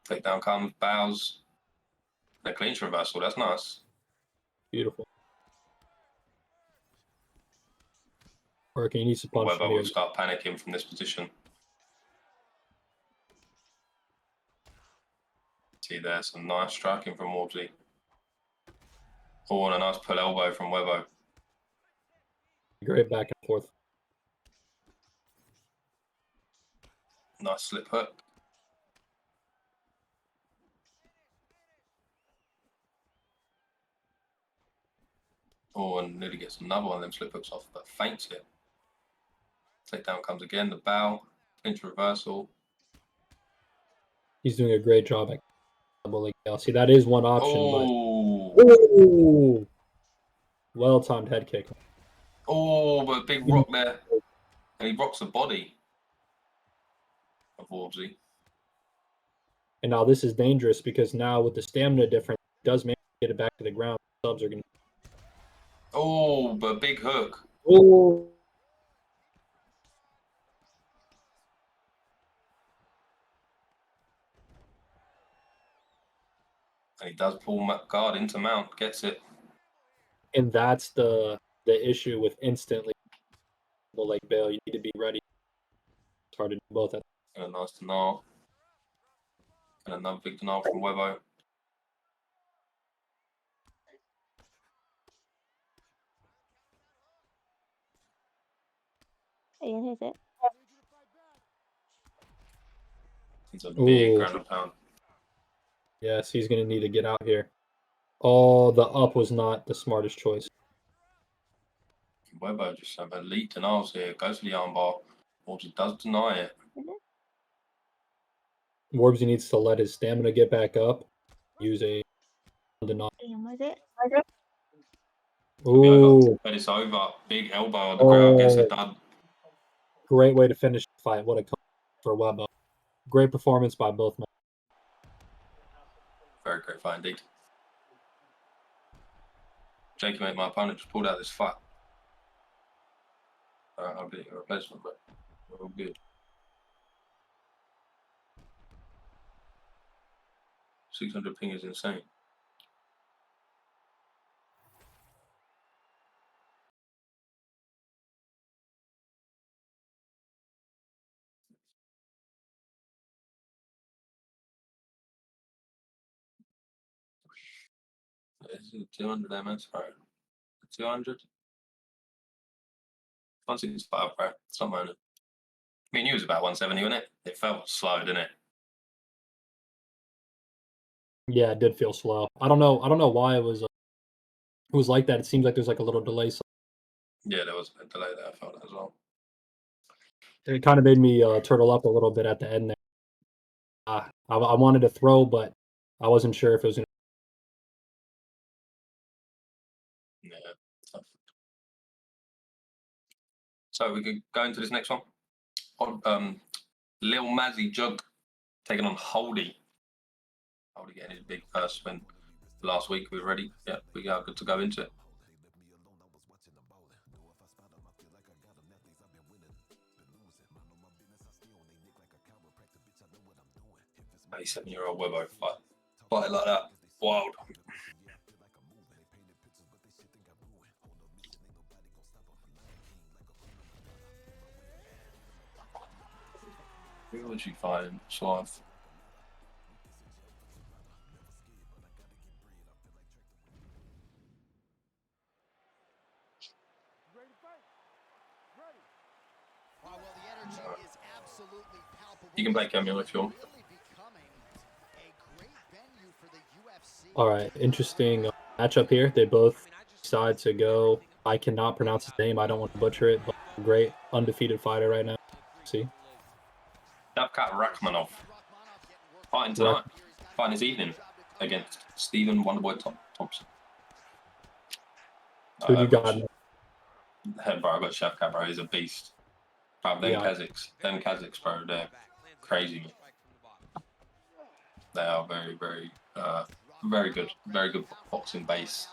Takedown comes, bows. A clinch reversal. That's nice. Beautiful. Working. He needs to punch Webbo here. will start panicking from this position. See there, some nice striking from Warbsy. Oh, and a nice pull elbow from Webbo. Great back and forth. Nice slip hook. Oh, and nearly gets another one of them slip hooks off, but feints it. Takedown comes again, the bow, clinch reversal. He's doing a great job at double leg tail. See, that is one option, Oh, but ooh, well-timed head kick. oh, but a big rock there. And he rocks the body of Warbsy. And now this is dangerous because now with the stamina difference, it does make get it back to the ground. Subs are going to. Oh, but a big hook. Oh, And he does pull guard into mount, gets it. and that's the issue with instantly double leg bail. You need to be ready. It's hard to do both. And a nice denial. And another big denial from Webbo. Ian, is it? It's a big Ooh. ground and pound. Yes, he's going to need to get out here. Oh, the up was not the smartest choice. Webbo just have elite denials here. Goes for the armbar. Warbsy does deny it. Warbsy needs to let his stamina get back up. Use a denial. Ian, was it? Ooh, But it's over. Big elbow on the ground gets it done. great way to finish the fight. What a comeback for Webbo. Great performance by both men. Very great fight indeed. Jakey, mate, my opponent just pulled out this fight. I'll get your replacement, but we're all good. 600 ping is insane. Is it 200 MS, right? 200? 165, right? Somewhere in it. mean, you was about 170, wasn't it? It felt slow, didn't it? Yeah, it did feel slow. I don't know why it was like that. It seems like there's like a little delay. So Yeah, there was a delay there. I felt that as well. it kind of made me turtle up a little bit at the end there. I wanted to throw, but I wasn't sure if it was gonna. Yeah, tough. So we could go into this next one. Lil Mazzy Jug taking on Holdy. Holdy getting his big first win last week. We're ready. Yeah, we are good to go into it. 87-year-old Webbo fight like that. Wild. Who was she fighting? Suave. You can play Camille if you want. All right, interesting matchup here. They both decide to go. I cannot pronounce his name. I don't want to butcher it, but great undefeated fighter right now. See, Shavkat Rakhmonov fighting tonight. Fighting this evening against Stephen Wonderboy Thompson. who do you got? Head bro, I got Shavkat, bro. He's a beast. Bro, them Yeah. Kazakhs, bro, they're crazy. They are very, very good boxing base,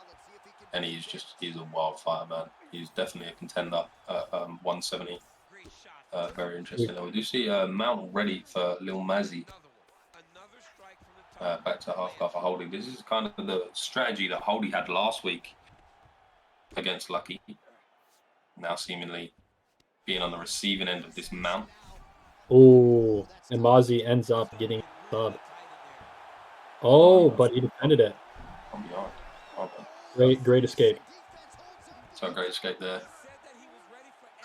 and he's a wildfire, man. He's definitely a contender at 170. Very interesting. And we do see Mount ready for Lil Mazzy. Back to half guard for Holdy. This is kind of the strategy that Holdy had last week against Lucky. Now seemingly being on the receiving end of this Mount. Oh, and Mazzy ends up getting a sub. Oh, but he defended it. I'm behind. Great escape. So a great escape there.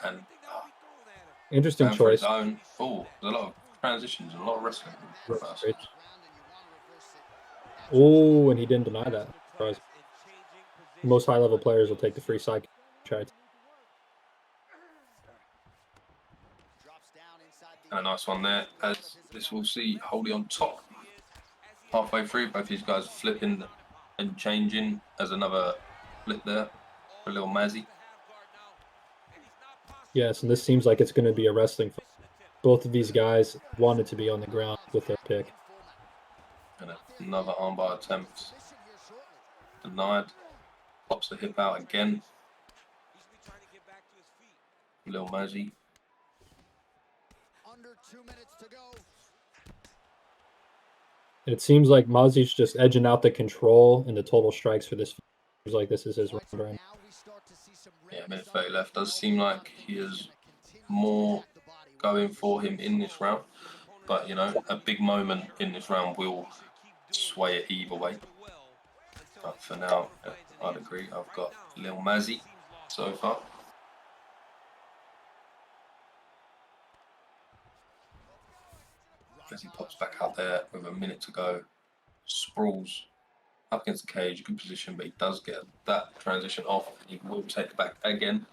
And interesting choice. Oh, there's a lot of transitions and a lot of wrestling. Oh, and he didn't deny that. Surprise. Most high-level players will take the free side. And a nice one there, as this we'll see Holdy on top. Halfway through, both these guys flipping and changing as another flip there for Lil Mazzy. Yes, and this seems like it's going to be a wrestling fight. Both of these guys wanted to be on the ground with their pick. And another armbar attempt. Denied. Pops the hip out again. Lil Mazzy. Under 2 minutes to go. It seems like Mazzy's just edging out the control and the total strikes for this. Seems like this is his round right now. Yeah, minute 30 left. Does seem like he is more going for him in this round. But, you know, a big moment in this round will sway it either way. But for now, I'd agree. I've got Lil Mazzy so far. As he pops back out there with a minute to go, sprawls up against the cage, good position, but he does get that transition off. He will take back again.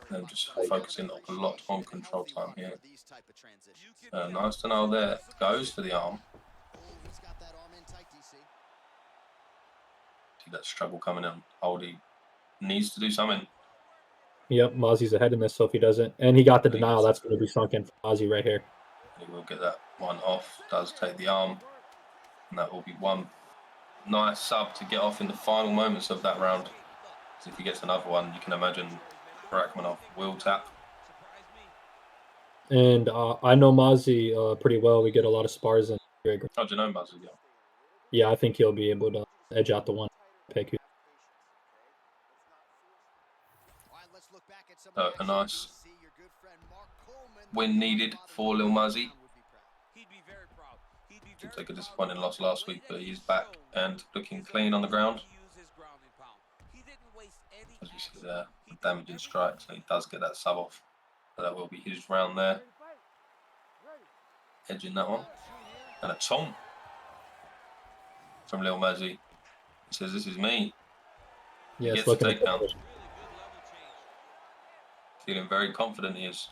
And just focusing a lot on control time here. Nice to know there. Goes for the arm. See that struggle coming in. Holdy needs to do something. Yep, Mazzy's ahead in this, so if he doesn't, and he got the denial, that's going to be sunk in for Mazzy right here. He will get that one off. Does take the arm, and that will be one nice sub to get off in the final moments of that round. So if he gets another one, you can imagine Rakhmonov will tap. And I know Mazzy pretty well. We get a lot of spars in. Oh, do you know Mazzy? Yeah. Yeah, I think he'll be able to edge out the one pick. A nice win needed for Lil Mazzy. He'll take a disappointing loss last week, but he's back and looking clean on the ground. As you see there, damaging strikes, and he does get that sub off. That will be his round there. Edging that one. And a taunt from Lil Mazzy. He says, this is me. He Yes, gets a looking at takedown. the Feeling very confident he is.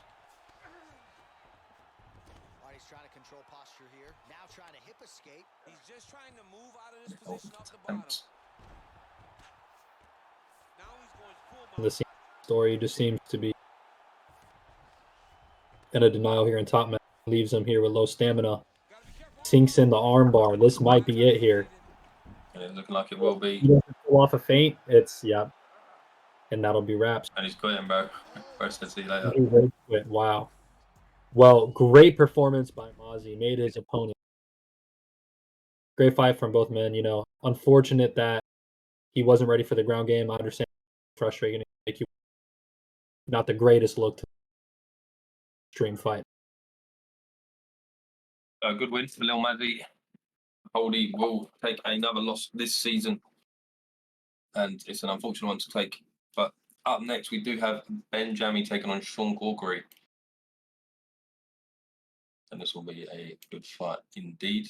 He's trying to control posture here. Now trying to hip escape. He's just trying to move out of this Oh, position off the bottom. attempts. Now he's going full the mount. story. Just seems to be in a denial here in top man. Leaves him here with low stamina. Sinks in the arm bar. This might be it here. And it's looking like it will He be. doesn't pull off a feint. It's, yeah. And that'll be wraps. And he's quitting, bro. First, let's see you later. He rage quit. Wow. Well, great performance by Mozzie. Made his opponent. Great fight from both men. You know, unfortunate that he wasn't ready for the ground game. I understand. Frustrating. Like you, not the greatest look to stream fight. A good win for Lil Mazzy. Holdy will take another loss this season. And it's an unfortunate one to take. But up next, we do have Ben Jammy taking on Sean Corkery. And this will be a good fight indeed.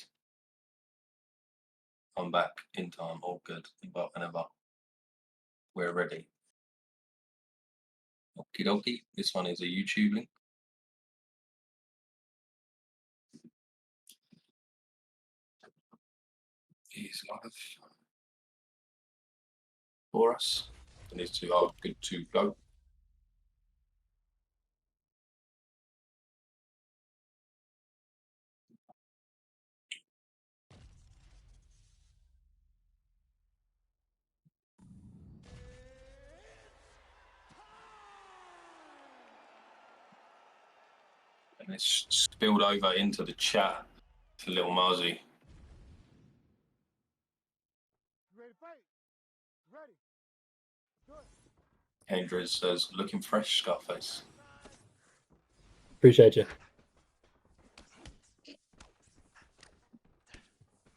I'm back in time, all good, but whenever we're ready. Okie dokie, this one is a YouTube link. He's live for us. And these two are good to go. And it's spilled over into the chat for Lil Marzi. Hendra says, looking fresh, Scarface. Appreciate you.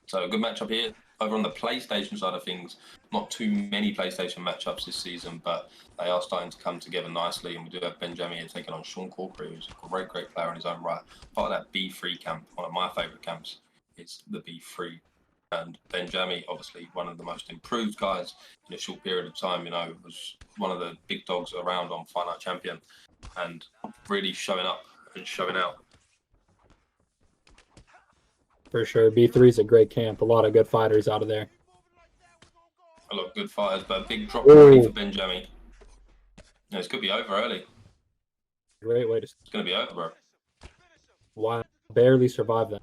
So a good matchup here. Over on the PlayStation side of things, not too many PlayStation matchups this season, but they are starting to come together nicely. And we do have Benjamin here taking on Sean Corkery, who's a great, great player in his own right. Part of that B3 camp, one of my favourite camps, is the B3. And Benjamin, obviously one of the most improved guys in a short period of time, you know, was one of the big dogs around on Fight Night Champion and really showing up and showing out. For sure. B3 is a great camp. A lot of good fighters out of there. A lot of good fighters, but a big drop already for Benjamin. Yeah, this could be over early. Great way to. It's going to be over, bro. Wow. Barely survived that.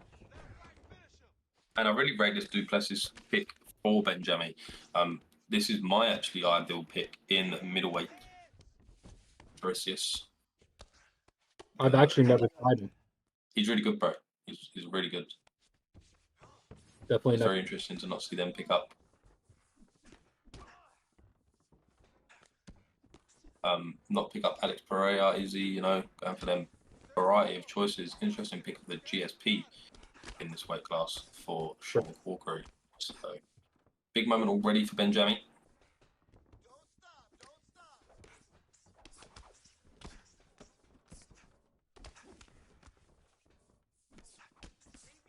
And I really rate this Duplessis pick for Benjamin. This is my actually ideal pick in middleweight. Perisius. I've actually never tried him. He's really good, bro. He's really good. Definitely It's never. very interesting to not see them pick up. Not pick up Alex Pereira, easy, you know, going for them variety of choices. Interesting pick of the GSP in this weight class for Sean Corkery. So, big moment already for Benjamin.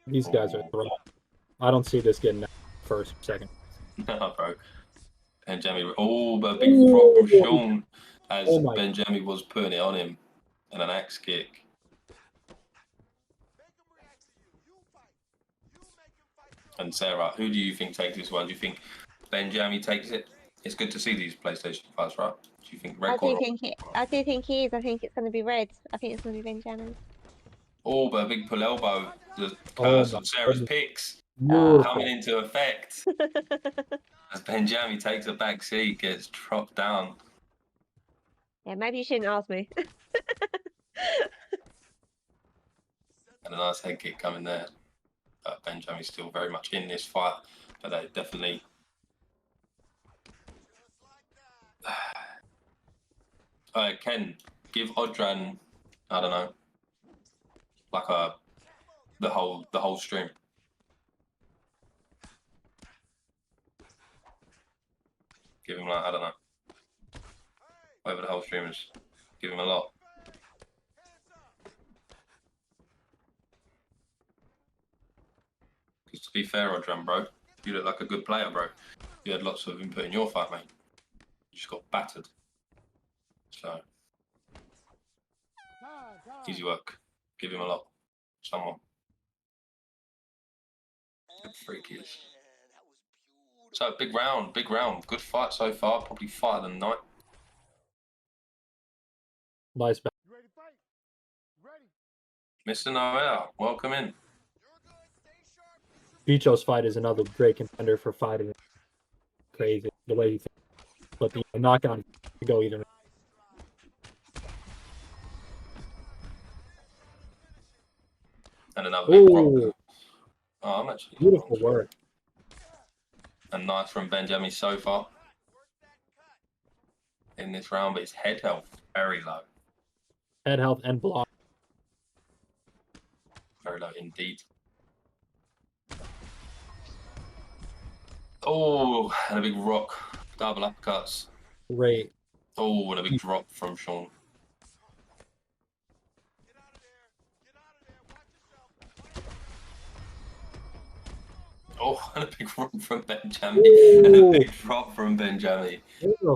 These guys are throwing. I don't see this getting first, second. No, bro. Benjamin. Oh, but a big rock from Sean as Benjamin was putting it on him. And an axe kick. And Sarah, who do you think takes this one? Do you think Benjamin takes it? It's good to see these PlayStation fights, right? Do you think red I corner? I do think he is. I think it's going to be red. I think it's going to be Benjamin. Oh, but a big pull elbow. The curse of Sarah's picks coming into effect. As Benjamin takes a back seat, gets dropped down. Yeah, maybe you shouldn't ask me. And a nice head kick coming there. Benjamin's still very much in this fight, but they definitely. Ken, give Odran, I don't know, like the whole stream. Give him like, I don't know, whatever the whole stream is. Give him a lot. be fair, Odran, bro, you look like a good player, bro. You had lots of input in your fight, mate. You just got battered. So, easy work. Give him a lot. Someone. Good freak he is. So, big round, big round. Good fight so far. Probably fight of the night. Nice back. Mr. Noel, welcome in. Bicho's fight is another great contender for fighting. Crazy the way he thinks. But the knockout can go either. And another big rock. Ooh, Oh, I'm actually beautiful work. And nice from Benjamin so far in this round, but his head health very low. Head health and block. Very low indeed. Oh, and a big rock. Double uppercuts. Great. Oh, and a big drop from Sean. Oh, and a big rock from Benjamin. And a big drop from Benjamin.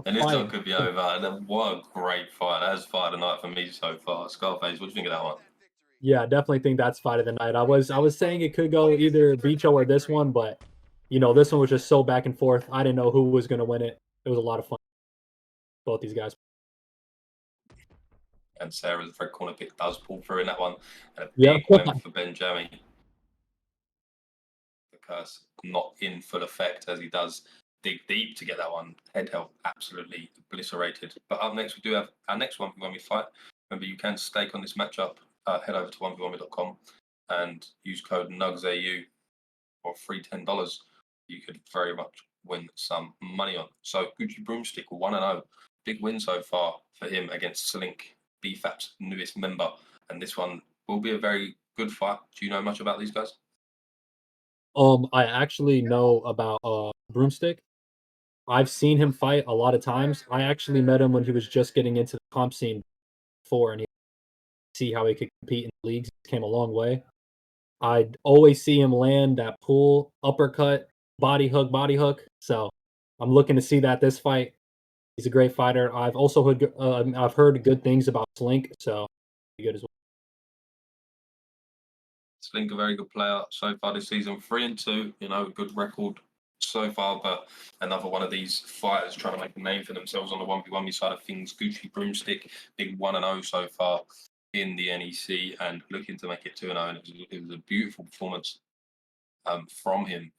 And this one could be over. And what a great fight. That's fight of the night for me so far. Scarface, what do you think of that one? Yeah, I definitely think that's fight of the night. I was saying it could go either Bicho or this one, but you know, this one was just so back and forth. I didn't know who was going to win it. It was a lot of fun. Both these guys. And Sarah's red corner pick does pull through in that one. And a Yeah. big win for Benjamin. Because not in full effect as he does dig deep to get that one. Head health absolutely obliterated. But up next, we do have our next 1v1 fight. Remember, you can stake on this matchup. Head over to 1v1.com and use code NUGSAU for free $10. You could very much win some money on. So Gucci Broomstick 1-0. Big win so far for him against Slink, BFAP's newest member. And this one will be a very good fight. Do you know much about these guys? I actually know about Broomstick. I've seen him fight a lot of times. I actually met him when he was just getting into the comp scene before, and he see how he could compete in the leagues. He came a long way. I'd always see him land that pull, uppercut, body hook. So I'm looking to see that this fight. He's a great fighter. I've also heard I've heard good things about Slink, so good as well. Slink, a very good player so far this season. 3-2, you know, good record so far, but another one of these fighters trying to make a name for themselves on the 1v1 side of things. Gucci Broomstick, big 1-0 so far in the NEC and looking to make it 2-0. And it was a beautiful performance from him.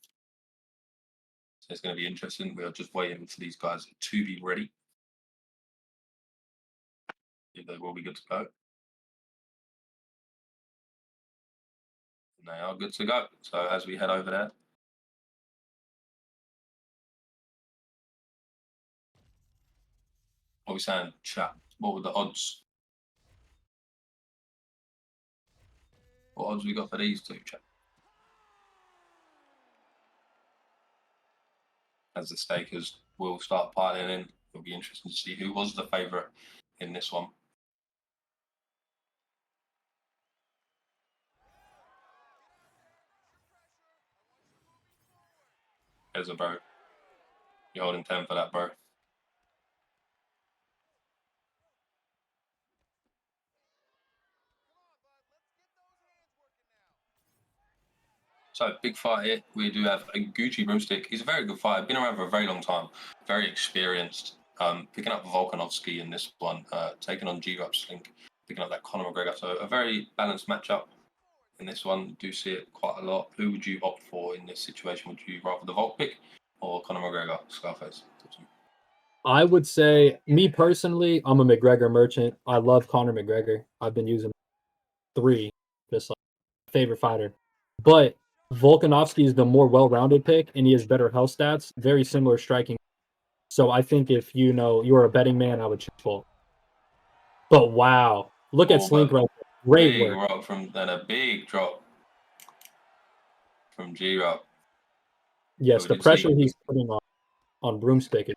So it's going to be interesting. We are just waiting for these guys to be ready. If they will be good to go. And they are good to go. So as we head over there. What are we saying, chat? What were the odds? What odds we got for these two, chat? As the stakers will start piling in, it'll be interesting to see who was the favourite in this one. There's a bro. You're holding 10 for that, bro. So, big fight here. We do have a Gucci Broomstick. He's a very good fighter. Been around for a very long time. Very experienced. Picking up Volkanovski in this one. Taking on G-Rap Slink. Picking up that Conor McGregor. So, a very balanced matchup in this one. Do see it quite a lot. Who would you opt for in this situation? Would you rather the Volk pick or Conor McGregor, Scarface? I would say, me personally, I'm a McGregor merchant. I love Conor McGregor. I've been using 3, just like favorite fighter. But Volkanovski is the more well-rounded pick, and he has better health stats, very similar striking. So I think if you know you're a betting man, I would choose Volk. But wow, look at Slink right there. Great big work. Rock from then a big drop from G-Rock. Yes, the pressure he's putting on Broomstick.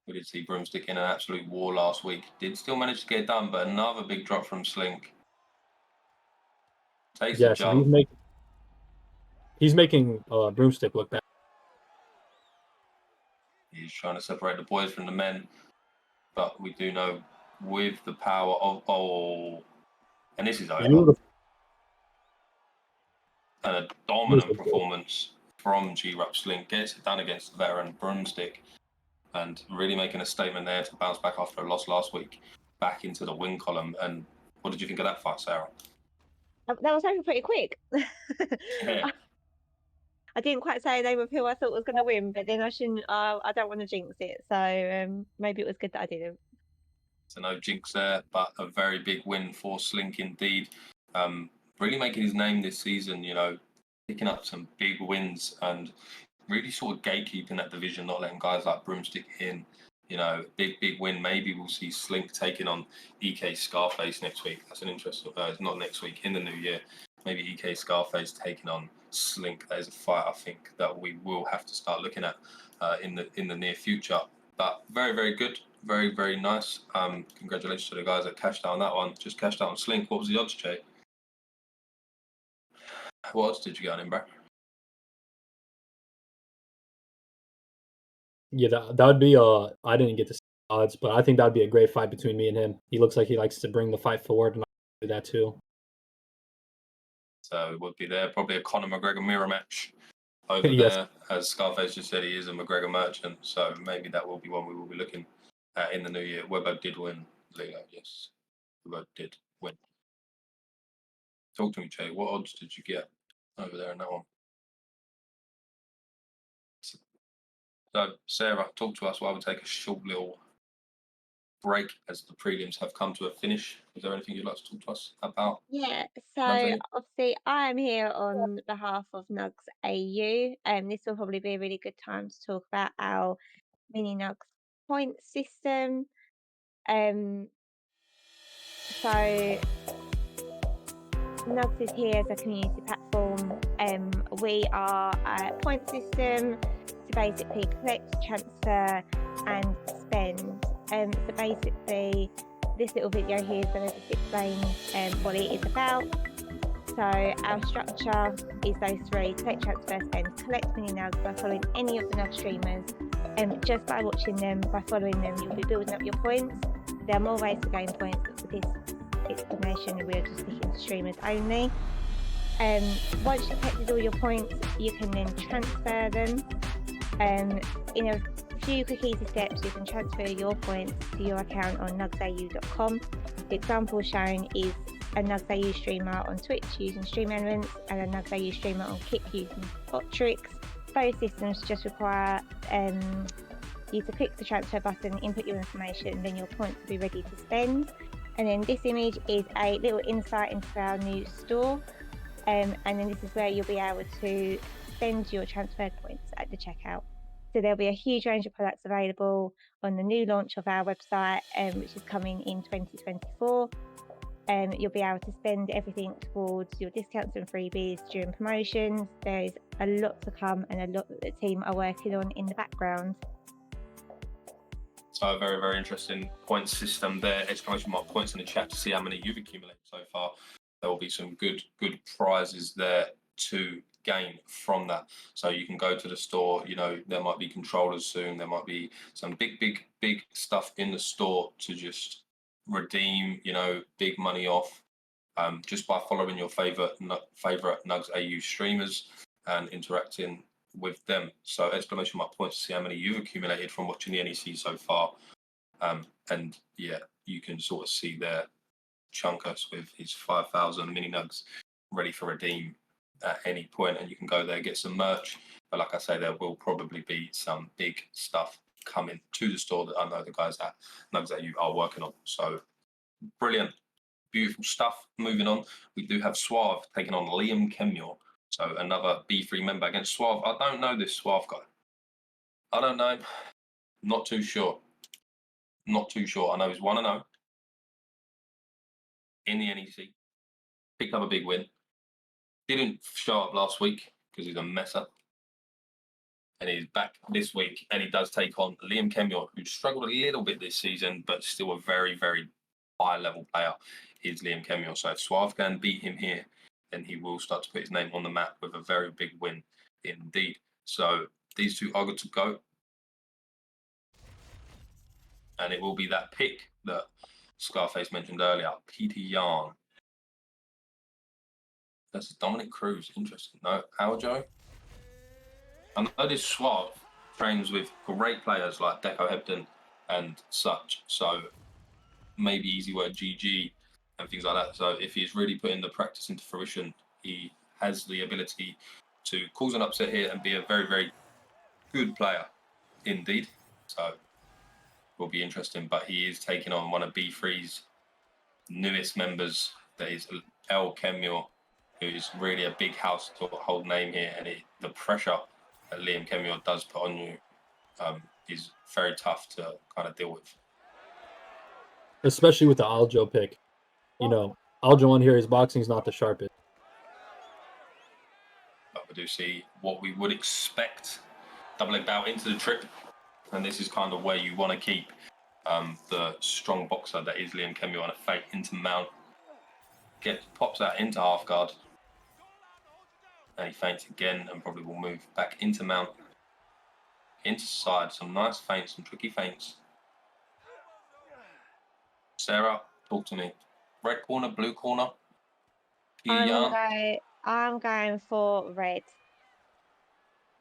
We did see Broomstick in an absolute war last week. Did still manage to get it done, but another big drop from Slink. Takes the jump. He's making Broomstick look bad. He's trying to separate the boys from the men, but we do know with the power of and this is over. Beautiful. And a dominant performance from G-Rup Slink gets it done against the veteran Broomstick, and really making a statement there to bounce back after a loss last week, back into the win column. And what did you think of that fight, Sarah? That was over pretty quick. Yeah. I didn't quite say a name of who I thought was going to win, but then I shouldn't. I don't want to jinx it, so maybe it was good that I didn't. So no jinx there, but a very big win for Slink indeed. Really making his name this season, you know, picking up some big wins and really sort of gatekeeping that division, not letting guys like Broomstick in. You know, big win. Maybe we'll see Slink taking on EK Scarface next week. That's an interesting. It's not next week, in the new year. Maybe EK Scarface taking on Slink. That is a fight I think that we will have to start looking at in the near future. But very good, very nice. Congratulations to the guys that cashed out on that one. Just cashed out on Slink. What was the odds, Jay? What odds did you get on him, bro? Yeah, that would be I didn't get to see odds, but I think that would be a great fight between me and him. He looks like he likes to bring the fight forward, and I do that too. So it would be there. Probably a Conor McGregor mirror match over Yes. there. As Scarface just said, he is a McGregor merchant. So maybe that will be one we will be looking at in the new year. Webber did win, LELOH, yes. Webber did win. Talk to me, Jay. What odds did you get over there in that one? So, Sarah, talk to us while we take a short little break as the prelims have come to a finish. Is there anything you'd like to talk to us about? Yeah, Nothing? so obviously I am here on behalf of NUGS AU, and this will probably be a really good time to talk about our mini NUGS point system. So NUGS is here as a community platform. We are a point system to basically collect, transfer, and spend. So basically, this little video here is going to just explain what it is about. So our structure is those three: collect, transfer, spend. Collect mini NUGS by following any of the NUGS streamers. Just by watching them, by following them, you'll be building up your points. There are more ways to gain points, but for this explanation, we're just sticking to streamers only. Once you've collected all your points, you can then transfer them. In a few quick easy steps, you can transfer your points to your account on nugsau.com. The example shown is a NUGS AU streamer on Twitch using Stream Elements and a NUGS AU streamer on Kick using Bottrix. Both systems just require you to click the transfer button, input your information, then your points will be ready to spend. And then this image is a little insight into our new store. And then this is where you'll be able to spend your transferred points at the checkout. So there'll be a huge range of products available on the new launch of our website, which is coming in 2024. You'll be able to spend everything towards your discounts and freebies during promotions. There's a lot to come and a lot that the team are working on in the background. So a very interesting point system there. Exclamation mark points in the chat to see how many you've accumulated so far. There will be some good prizes there to gain from that. So you can go to the store, you know, there might be controllers soon, there might be some big stuff in the store to just redeem, you know, big money off, just by following your favorite NUGS AU streamers and interacting with them. So exclamation mark points to see how many you've accumulated from watching the NEC so far. And yeah, you can sort of see there Chunkus with his 5,000 mini NUGs ready for redeem at any point, and you can go there, get some merch. But like I say, there will probably be some big stuff coming to the store that I know the guys at NUGS AU are working on. So brilliant, beautiful stuff. Moving on, we do have Suave taking on Liam Kemure. So another B3 member against Suave. I don't know this Suave guy. I don't know. Not too sure. Not too sure. I know he's 1-0 in the NEC. Picked up a big win. Didn't show up last week because he's a messer. And he's back this week. And he does take on Liam Kemure, who struggled a little bit this season, but still a very high level player is Liam Kemure. So if Suave can beat him here, then he will start to put his name on the map with a very big win indeed. So these two are good to go. And it will be that pick that Scarface mentioned earlier, Peter Yarn. That's Dominic Cruz. Interesting. No, Aljo. I know this Suave trains with great players like Deco Hebden and such. So maybe easy word GG and things like that. So if he's really putting the practice into fruition, he has the ability to cause an upset here and be a very, very good player indeed. So will be interesting. But he is taking on one of B3's newest members, that is El Kemur, who is really a big household name here. And the pressure that Liam Kemur does put on you is very tough to kind of deal with. Especially with the Aljo pick. You know, Aljo on here, his boxing is not the sharpest. But we do see what we would expect. Double leg bout into the trip. And this is kind of where you want to keep the strong boxer that is Liam Kemur on a fake into mount. Pops out into half guard. And he feints again and probably will move back into mount. Into side. Some nice feints, some tricky feints. Sarah, talk to me. Red corner, blue corner. I'm going for red.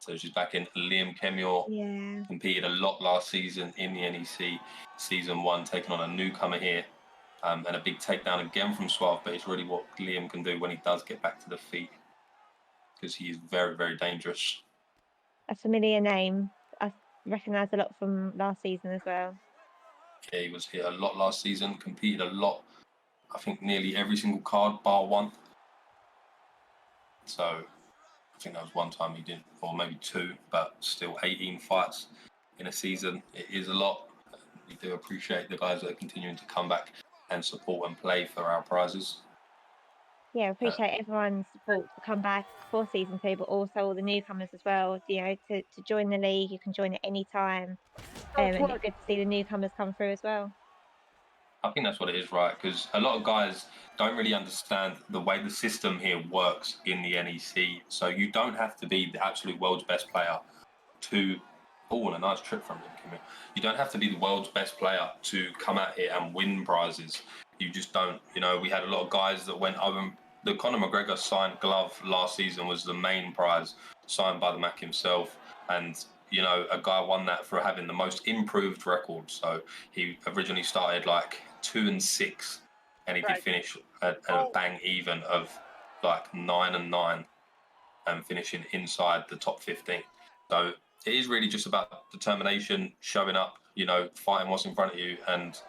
So she's back in. Liam Kemur Yeah. competed a lot last season in the NEC Season 1, taking on a newcomer here. And a big takedown again from Suave, but it's really what Liam can do when he does get back to the feet, because he is very, very dangerous. A familiar name. I recognise a lot from last season as well. Yeah, he was here a lot last season, competed a lot. I think nearly every single card, bar one. So I think that was one time he didn't, or maybe two, but still 18 fights in a season. It is a lot. We do appreciate the guys that are continuing to come back and support and play for our prizes. Yeah, appreciate everyone's support to come back for season 2, but also all the newcomers as well. You know, to join the league, you can join at any time. And it's good to see the newcomers come through as well. I think that's what it is, right? Because a lot of guys don't really understand the way the system here works in the NEC. So you don't have to be the absolute world's best player to... Oh, and a nice trip from him, Kimmy. You don't have to be the world's best player to come out here and win prizes. You just don't. You know, we had a lot of guys that went over... The Conor McGregor signed glove last season was the main prize, signed by the Mac himself. And, you know, a guy won that for having the most improved record. So he originally started like 2-6, and he did finish at a bang even of like 9-9 and finishing inside the top 15. So it is really just about determination, showing up, you know, fighting what's in front of you, and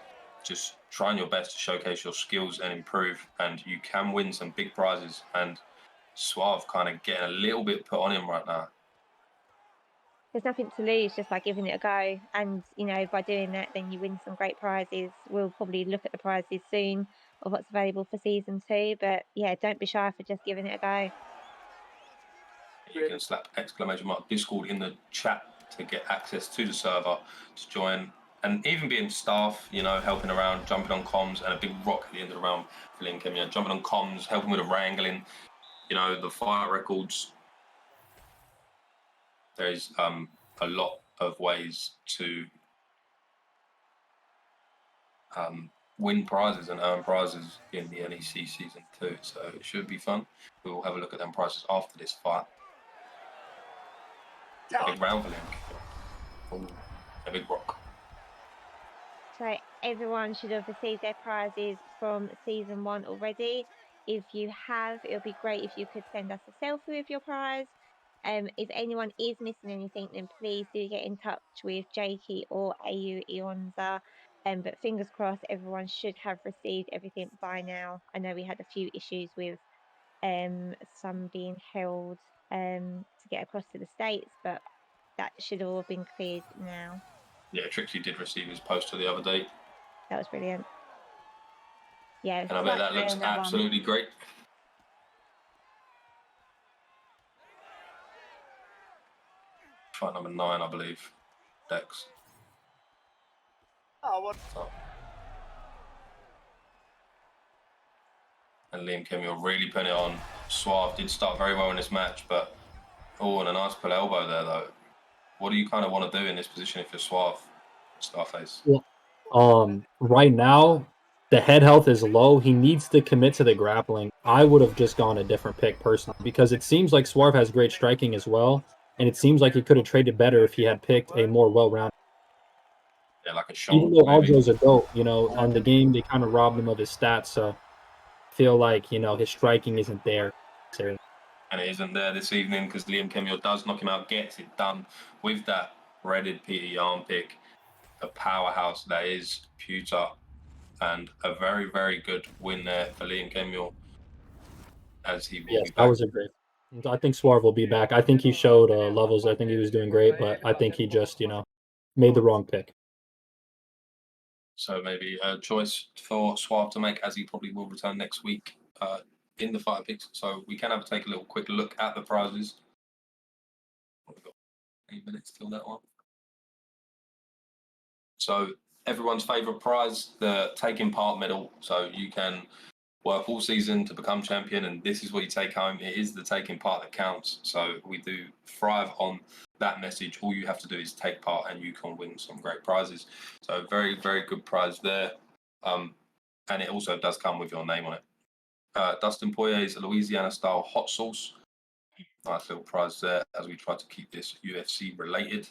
just trying your best to showcase your skills and improve. And you can win some big prizes. And Suave kind of getting a little bit put on him right now. There's nothing to lose just by giving it a go. And, you know, by doing that, then you win some great prizes. We'll probably look at the prizes soon of what's available for season 2. But yeah, don't be shy for just giving it a go. You can slap exclamation mark Discord in the chat to get access to the server, to join, and even being staff, you know, helping around, jumping on comms, and a big rock at the end of the round for Liam Kemur, jumping on comms, helping with the wrangling, you know, the fire records. There's a lot of ways to win prizes and earn prizes in the NEC Season 2, so it should be fun. We will have a look at them prizes after this fight. A big round for Liam. A big rock. So everyone should have received their prizes from season 1 already. If you have, it would be great if you could send us a selfie with your prize. If anyone is missing anything, then please do get in touch with Jakey or AU Ionza. But fingers crossed, everyone should have received everything by now. I know we had a few issues with some being held to get across to the States, but that should all have been cleared now. Yeah, Trixie did receive his poster the other day. That was brilliant. Yeah, And I bet that looks absolutely great. Fight number 9, I believe. Dex. Oh, what? So. And Liam Kemio really putting it on. Suave did start very well in this match, but and a nice pull elbow there though. What do you kind of want to do in this position if you're Suave, Scarface? Right now, the head health is low. He needs to commit to the grappling. I would have just gone a different pick personally because it seems like Suave has great striking as well, and it seems like he could have traded better if he had picked a more well-rounded. Yeah, like a Even Sean, though maybe. Aljo's a GOAT, on the game they kind of robbed him of his stats, so I feel like his striking isn't there. And it isn't there this evening because Liam Kemio does knock him out, gets it done with that breaded Peter Yarn pick. A powerhouse that is Pewter, and a very, very good win there for Liam Kemio, as he will be That back. was a great. I think Suave will be back. I think he showed levels. I think he was doing great, but I think he just made the wrong pick. So maybe a choice for Suave to make, as he probably will return next week in the fighter picks. So we can take a little quick look at the prizes. We've got 8 minutes till that one. So everyone's favourite prize, the taking part medal. So you can work all season to become champion, and this is what you take home. It is the taking part that counts. So we do thrive on that message. All you have to do is take part, and you can win some great prizes. So very, very good prize there. And it also does come with your name on it. Dustin Poirier's Louisiana-style hot sauce. Nice little prize there as we try to keep this UFC related.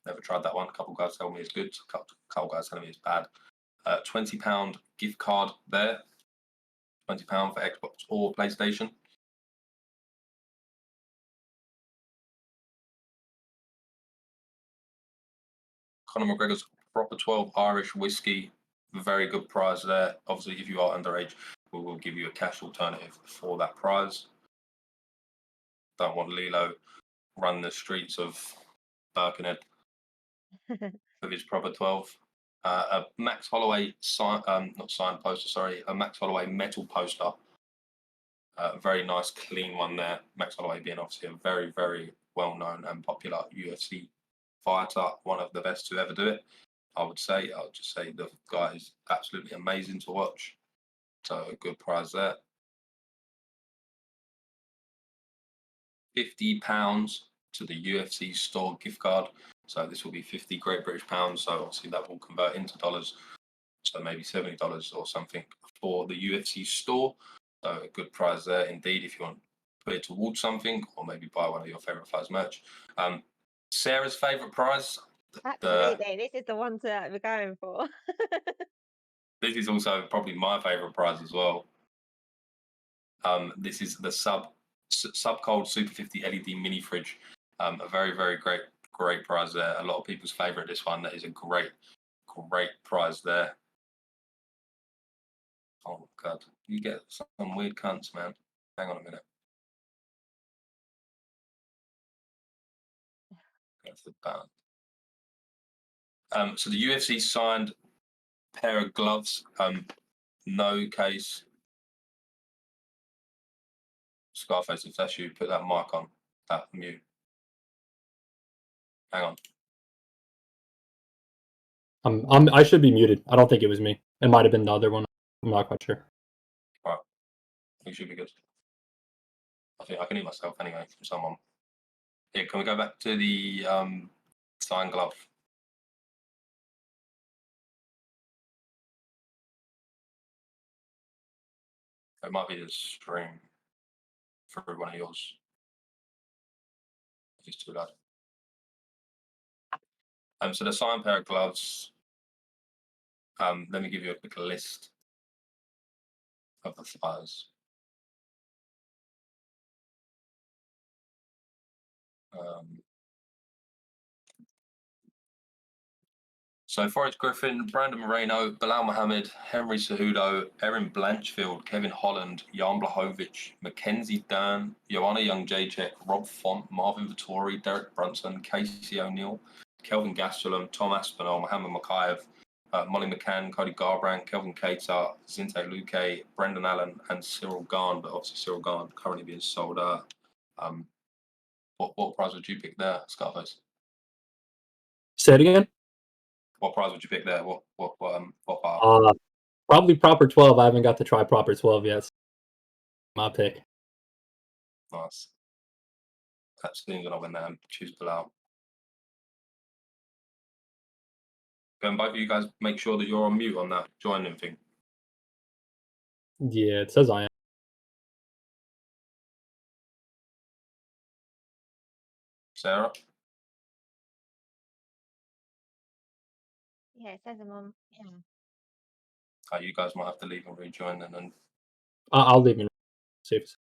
Never tried that one. A couple guys tell me it's good. A couple guys tell me it's bad. £20 gift card there. £20 for Xbox or PlayStation. Conor McGregor's Proper 12 Irish whiskey. Very good prize there. Obviously, if you are underage, we will give you a cash alternative for that prize. Don't want LELOH run the streets of Birkenhead with his Proper 12. A Max Holloway not signed poster, sorry, a Max Holloway metal poster. Very nice, clean one there. Max Holloway being obviously a very, very well-known and popular UFC fighter, one of the best to ever do it. I would just say the guy is absolutely amazing to watch. So a good prize there. £50 to the UFC store gift card. So this will be 50 Great British pounds. So obviously that will convert into dollars. So maybe $70 or something for the UFC store. So a good prize there indeed if you want to put it towards something or maybe buy one of your favorite fighters merch. Sarah's favorite prize. Absolutely, this is the one that we're going for. This is also probably my favorite prize as well. This is the Sub Cold Super 50 LED mini fridge. A very, very great prize there. A lot of people's favorite, this one. That is a great prize there. Oh my God, you get some weird cunts, man. Hang on a minute. That's the band. So the UFC signed pair of gloves. No case. Scarface, if that's you, put that mic on. That mute. Hang on. I should be muted. I don't think it was me. It might have been the other one. I'm not quite sure. Right. You should be good. I think I can hear myself anyway from someone. Here, can we go back to the signed glove? It might be the stream for one of yours. It's too loud. So the signed pair of gloves. Let me give you a quick list of the fighters. So Forrest Griffin, Brandon Moreno, Bilal Muhammad, Henry Cejudo, Erin Blanchfield, Kevin Holland, Jan Blachowicz, Mackenzie Dern, Joanna Young-Jacek, Rob Font, Marvin Vittori, Derek Brunson, Casey O'Neill, Kelvin Gastelum, Tom Aspinall, Mohammed Makayev, Molly McCann, Cody Garbrandt, Kelvin Cater, Zinte Luque, Brendan Allen, and Cyril Garn. But obviously Cyril Garn currently being sold out. What prize would you pick there, Scarface? Say it again. What prize would you pick there? What bar? Probably proper 12. I haven't got to try proper 12 yet. So my pick. Nice. Absolutely gonna win that and choose Bilal. Can both of you guys make sure that you're on mute on that joining thing? Yeah, it says I am. Sarah? Yeah, it says I'm on. Yeah. Oh, you guys might have to leave and rejoin and then I'll leave and see if it's...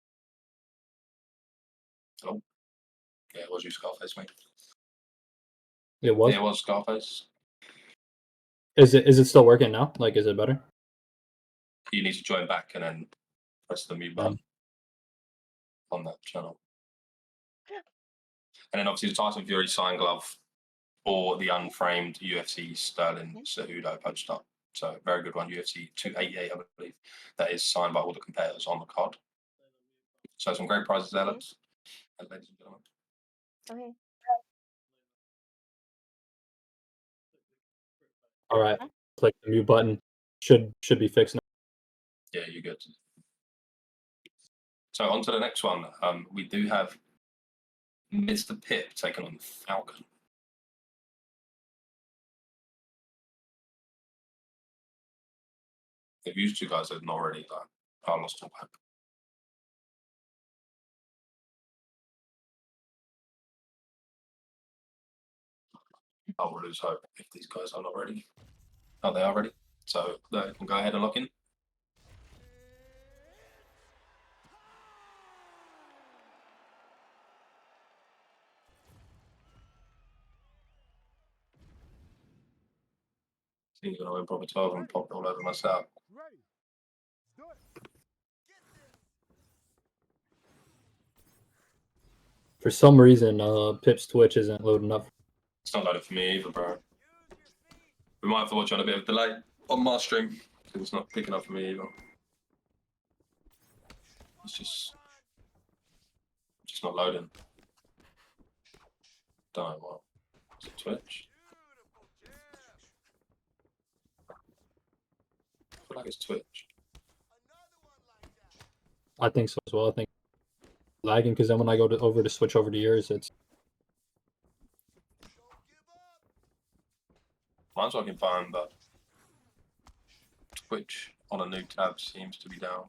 yeah, it was you Scarface, mate. It was. Yeah, it was Scarface. Is it still working now? Like, is it better? You need to join back and then press the mute button on that channel. And then obviously the Tyson Fury sign glove or the unframed UFC Sterling Cejudo punched up. So very good one, UFC 288, I believe. That is signed by all the competitors on the card. So some great prizes there, lads and ladies and gentlemen. Okay. All right. Click the mute button. Should be fixed now. Yeah, you're good. So on to the next one. We do have Mr. Pip taking on the Falcon. If you two guys had not already, I lost all hope. I will lose hope if these guys are not ready. Oh, they are ready. So they can go ahead and lock in. He's going to win proper 12 and pop all over myself. For some reason, Pip's Twitch isn't loading up. It's not loaded for me either, bro. We might have to watch on a bit of delay on my stream because it's not picking up for me either. It's just not loading. Don't know what. Is it Twitch? I feel like it's Twitch. I think so as well. I think lagging because then when I go to switch over to yours, it's... Mine's working fine, but Twitch on a new tab seems to be down.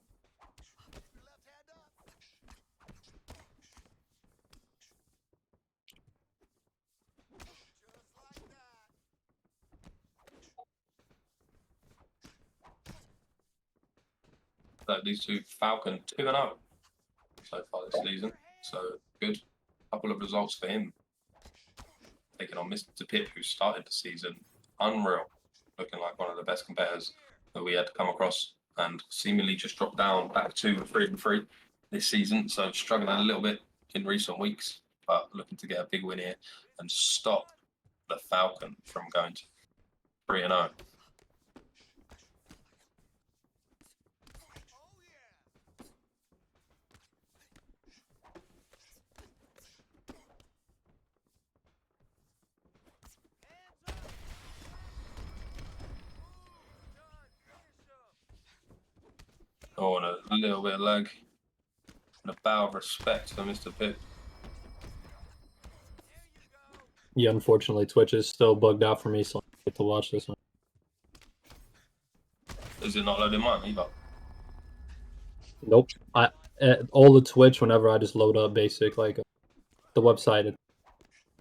So these two Falcon 2-0 so far this season. So good. Couple of results for him. Taking on Mr. Pip, who started the season unreal, looking like one of the best competitors that we had to come across, and seemingly just dropped down back to 3-3 this season. So struggling a little bit in recent weeks, but looking to get a big win here and stop the Falcon from going to 3-0. Oh, and a little bit of lag. And a bow of respect for Mr. Pip. Yeah, unfortunately, Twitch is still bugged out for me, so I get to watch this one. Is it not loading mine either? Nope. All the Twitch, whenever I just load up basic, like the website, it's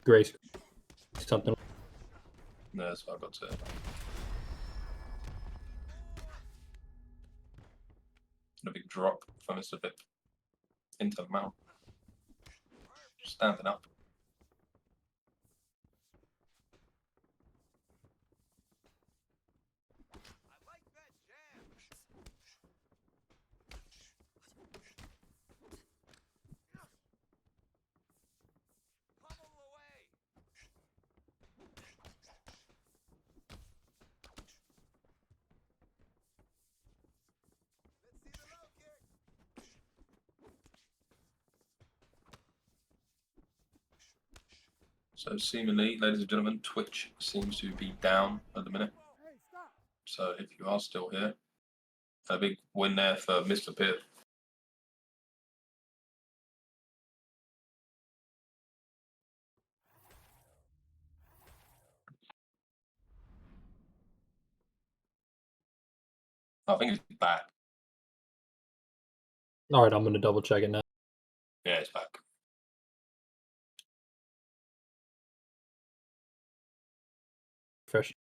Grace something. No, that's what I got to. A big drop for Mr. Pip into the mount. Standing up. So seemingly, ladies and gentlemen, Twitch seems to be down at the minute. So if you are still here, A big win there for Mr. Pitt. I think it's back. All right, I'm going to double check it now. Yeah, it's back. Fresh.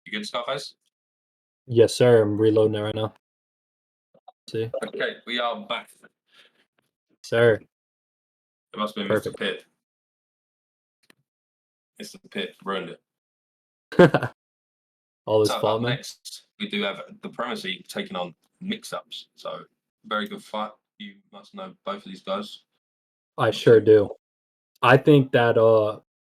You good, Scarface? Yes, sir. I'm reloading it right now. See, Okay, we are back. sir. It must be Perfect. Mr. Pitt. Mr. Pitt ruined it. All his So fault, up man. next, we do have the Primacy taking on Mix-Ups. So very good fight. You must know both of these guys. I sure do. I think that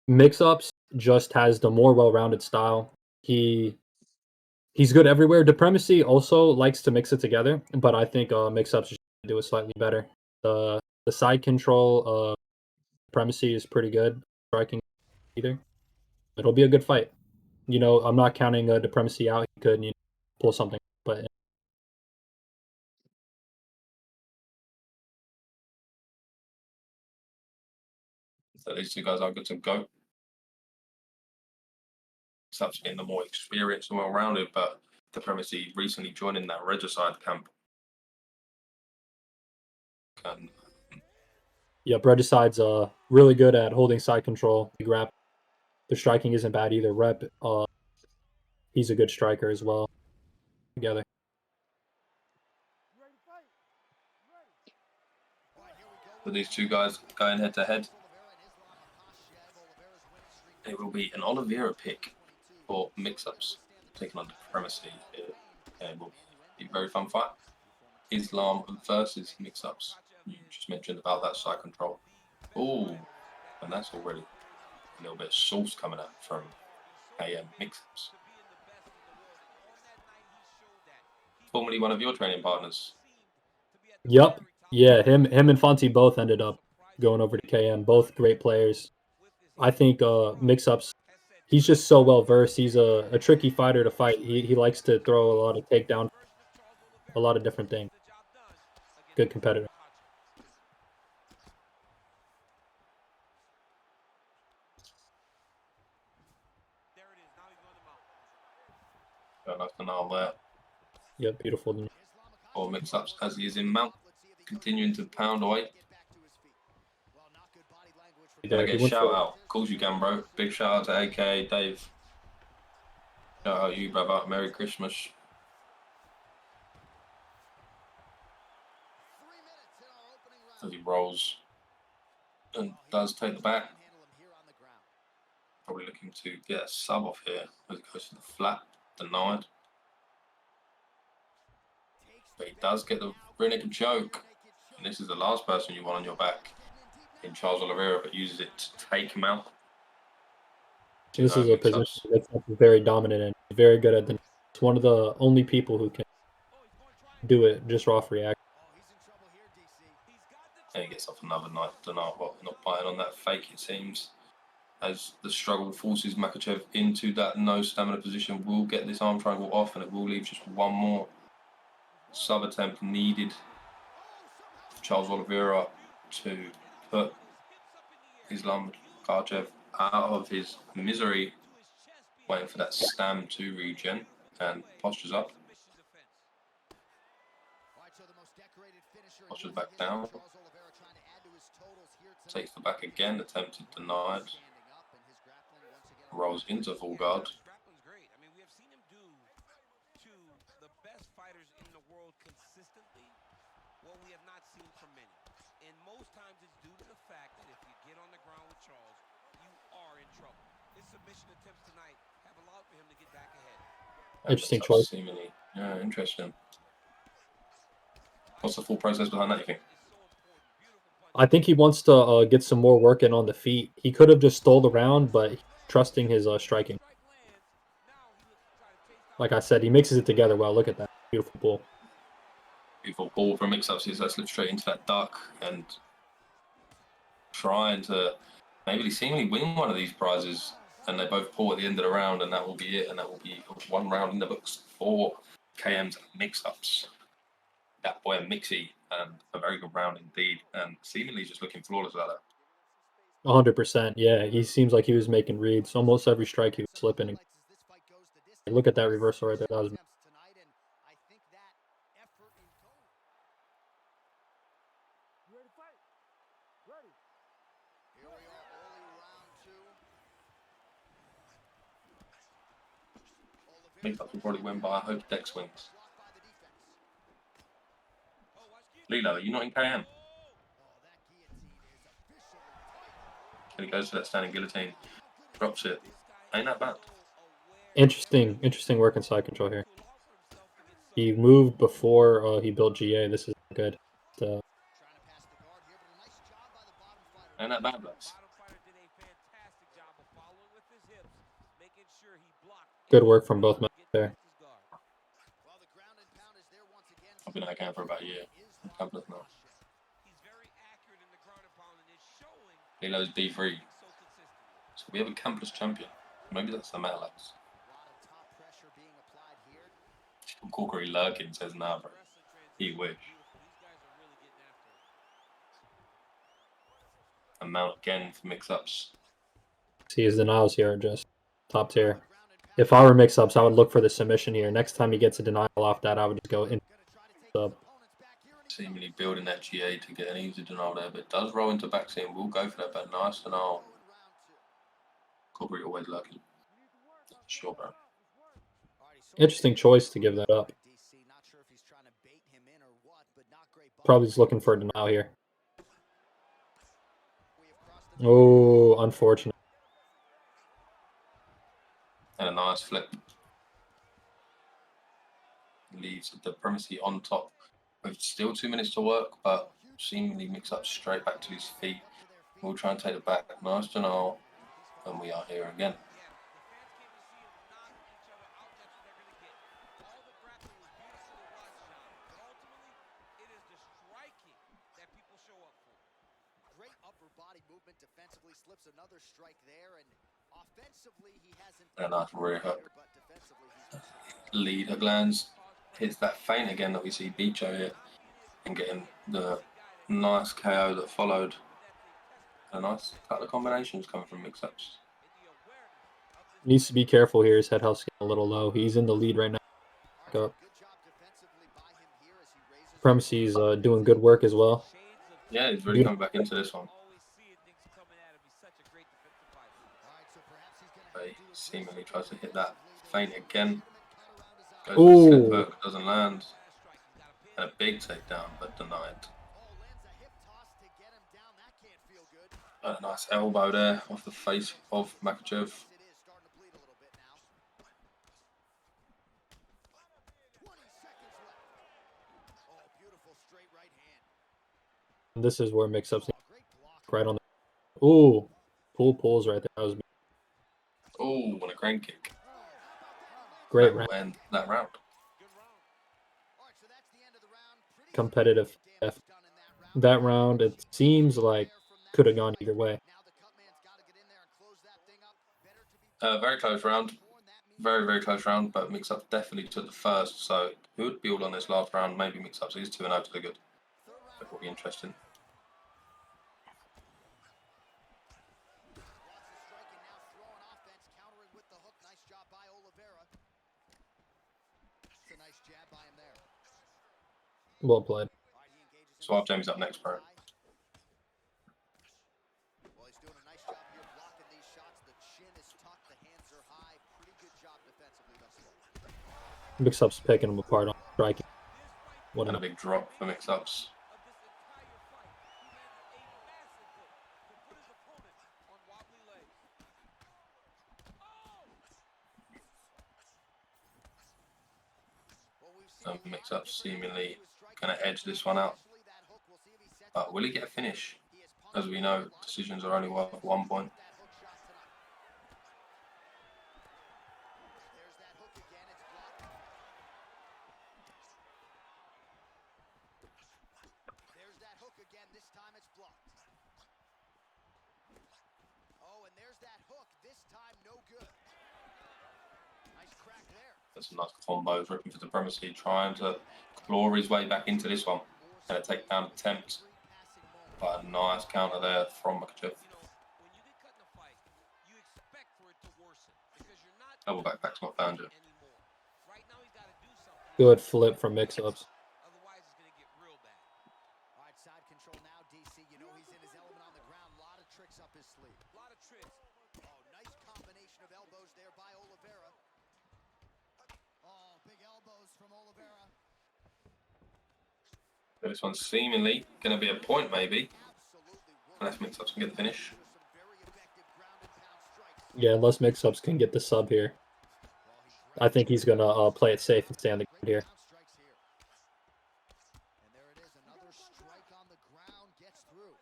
Mix-Ups just has the more well-rounded style. He's good everywhere. Supremacy also likes to mix it together, but I think Mix-Ups should do it slightly better. The side control Supremacy is pretty good. Striking either. It'll be a good fight. You know, I'm not counting Supremacy out. He could pull something, but So these two guys are good to go. Mix-Ups being the more experienced and well-rounded, but the Primacy recently joining that Regicide camp. And yeah, Regicide's really good at holding side control. The grab, the striking isn't bad either. Rep, he's a good striker as well. Together. with these two guys going head-to-head, it will be an Oliveira pick for Mix-Ups taking on the Primacy here. And it will be a very fun fight. Islam versus Mix-Ups. You just mentioned about that side control. Oh, and that's already a little bit of sauce coming out from AM Mix-Ups. Formerly one of your training partners. Yep. Yeah, him and Fonty both ended up going over to KM. Both great players. I think Mix-Ups, he's just so well versed. He's a tricky fighter to fight. He likes to throw a lot of takedown, a lot of different things. Good competitor. Got enough to know there. Yep, beautiful. Or Mix-Ups as he is in mount, continuing to pound away. Can I get a shout out? Of course you can, bro. Big shout out to AK, Dave. Shout out you, brother. Merry Christmas. As he rolls and does take the back. Probably looking to get a sub off here as it goes to the flat, denied. But he does get the rear naked choke. And this is the last person you want on your back in Charles Oliveira, but uses it to take him out. This is a position that's very dominant and very good at the. It's one of the only people who can do it just off reaction. And he gets off another night denial. Well, not biting on that fake, it seems. As the struggle forces Makhachev into that no stamina position, will get this arm triangle off, and it will leave just one more sub attempt needed for Charles Oliveira to put Islam Makhachev out of his misery. Waiting for that stam to regen, and postures up. Postures back down. Takes the back again, attempted denied. Rolls into full guard. I mean, we have seen him do to the best fighters in the world consistently what we have not seen from many. And most times it's due to the fact that if you get on the ground with Charles, you are in trouble. His submission attempts tonight have allowed for him to get back ahead. Interesting choice. Seemingly. Yeah, interesting. What's the full process behind that, you think? I think he wants to get some more work in on the feet. He could have just stole the round, but trusting his striking. Like I said, he mixes it together well. Look at that. Beautiful pull. Beautiful ball from Mix-Ups. He's slip straight into that duck and trying to maybe seemingly win one of these prizes. And they both pull at the end of the round, and that will be it. And that will be one round in the books for KM's mix-ups. That boy Mixie, and a very good round indeed, and seemingly just looking flawless out there. 100%. Yeah, he seems like he was making reads. Almost every strike he was slipping. And look at that reversal right there. That was Mix-ups will probably win, but I hope Dex wins. LELOH, are you not in KM? And he goes for that standing guillotine, drops it. Ain't that bad. interesting work in side control here. He moved before he built GA. This is good. Ain't that bad, Lex. Good work from both men there. I've been at KM for about a year. Campus now. LELOH's B3. So we have a campus champion. Maybe that's the meta, Lex. Corkery Lurkin says nah, bro. He wish. And Mount again for mix-ups. See his denials here are just top tier. If I were mix-ups, I would look for the submission here. Next time he gets a denial off that, I would just go in sub. Seemingly building that GA to get an easy denial there, but it does roll into backseat and we'll go for that, but nice denial. Corkery always lucky. Sure, bro. Interesting choice to give that up. Probably just looking for a denial here. Oh, unfortunate. And a nice flip. Leaves the Primacy on top with still 2 minutes to work, but seemingly mix up straight back to his feet. We'll try and take it back. Nice denial. And we are here again. Great upper body movement defensively, slips another strike there, and offensively he hasn't And a nice rear hook. but defensively he's Lead her glands. Hits that feint again that we see Bicho hit. And getting the nice KO that followed. A nice couple of combinations coming from mix-ups. Needs to be careful here. His head health's getting a little low. He's in the lead right now. Up. Premises doing good work as well. Yeah, he's really coming back into this one. He seemingly tries to hit that feint again. Goes for the slip hook, doesn't land. And a big takedown, but denied. A nice elbow there off the face of Makachev. This is where mix-ups right on the... Ooh, pulls right there. That was... Oh, and a crane kick. Great round. End that round. Competitive. That round, it seems like could have gone either way. Very close round. Very, very close round, but mix-ups definitely took the first. So who would build on this last round? Maybe mix-ups. He's 2-0 to the good. That will be interesting. Well played. Swap James up next, bro. Mix-ups picking him apart on striking. What a big drop for mix-ups. Mix-ups seemingly going to edge this one out. But will he get a finish? As we know, decisions are only worth 1 point. There's that hook again. This time it's blocked. Oh, and there's that hook. This time no good. Nice crack there. There's some nice combos, ripping for supremacy, trying to claw his way back into this one. And a takedown attempt. But a nice counter there from Makachev. When you get cut in a fight, you expect for it to worsen because you're not Double back to my founder. anymore. Right now, he's got to do something. Good flip from mix-ups. Otherwise, it's going to get real bad. All right, side control now, DC. You know he's in his element on the ground. A lot of tricks up his sleeve. A lot of tricks. Oh, nice combination of elbows there by Oliveira. Oh, big elbows from Oliveira. This one's seemingly going to be a point, maybe. Absolutely Unless mix-ups can get the finish. with some very effective ground and pound strikes. Yeah, unless mix-ups can get the sub here. I think he's going to play it safe and stay on the ground here. Ground strikes here. And there it is, another strike on the ground gets through.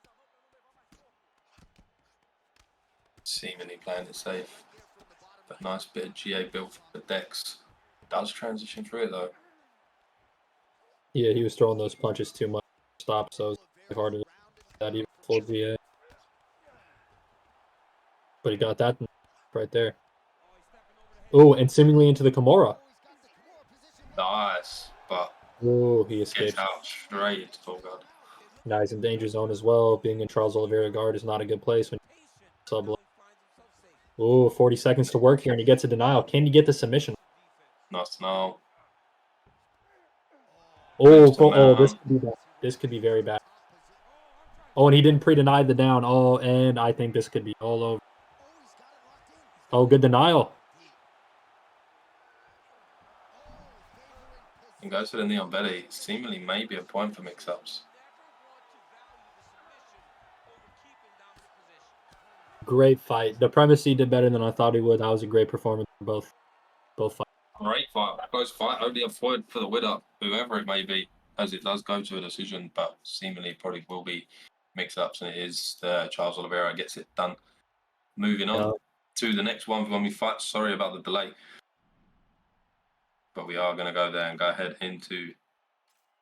Seemingly playing it safe. But nice bit of GA built for Dex. Does transition through it though. Yeah, he was throwing those punches too much to stop, so it was hard to do that even full GA. But he got that right there. Oh, and seemingly into the Kimura. Nice. But Oh, he gets escapes. out straight into full guard. Now he's in danger zone as well. Being in Charles Oliveira guard is not a good place when sub. Oh, 40 seconds to work here, and he gets a denial. Can he get the submission? Nice to know. Oh, to this mount. could be bad. This could be very bad. Oh, and he didn't pre-deny the down. Oh, and I think this could be all over. Oh, good denial. And goes for the Neon Belly. Seemingly maybe a point for mix-ups. Great fight. The Primacy did better than I thought he would. That was a great performance for both fights. Great fight. Close fight. Only a point for the winner, whoever it may be, as it does go to a decision, but seemingly probably will be mix-ups, and it is Charles Oliveira gets it done. Moving on to the next one when we fight. Sorry about the delay. But we are going to go there and go ahead into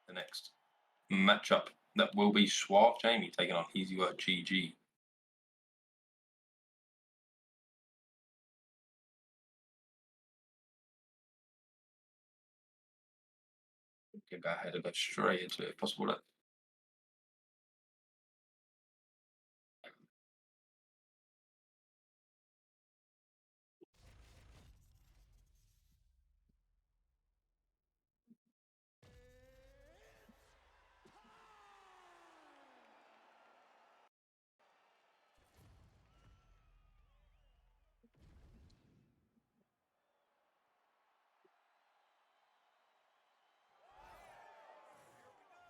the next matchup. That will be Suave Jamie taking on Easy Work GG. We can go ahead and go straight into it if possible.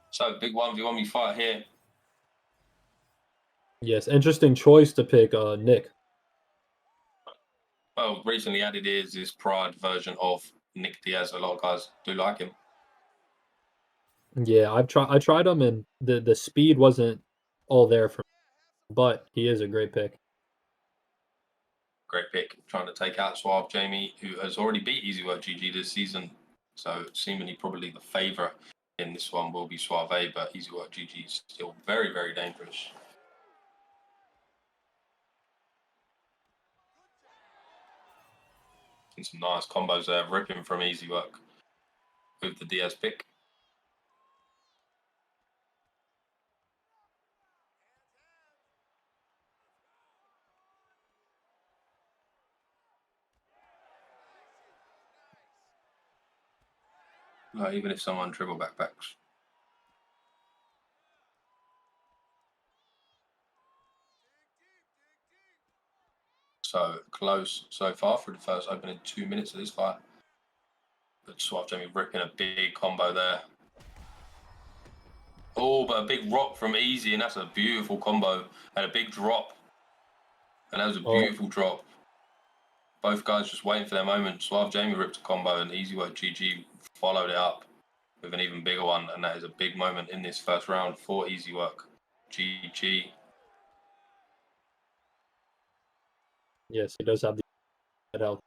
So big 1v1 fight here. Yes, interesting choice to pick Nick. Well, recently added is his Pride version of Nick Diaz. A lot of guys do like him. Yeah, I tried him, and the speed wasn't all there for me, but he is a great pick. Great pick. Trying to take out Suave Jamie, who has already beat Easy Work GG this season. So seemingly probably the favourite in this one will be Suave, but Easy Work GG is still very, very dangerous. And some nice combos there, ripping from Easy Work with the Diaz pick. Even if someone triple backpacks. So close so far for the first opening 2 minutes of this fight. But Suave Jamie ripping a big combo there. Oh, but a big rock from Easy, and that's a beautiful combo. And a big drop. And that was a beautiful drop. Both guys just waiting for their moment. Suave Jamie ripped a combo, and Easy Work GG followed it up with an even bigger one. And that is a big moment in this first round for Easy Work GG. Yes, he does have the health.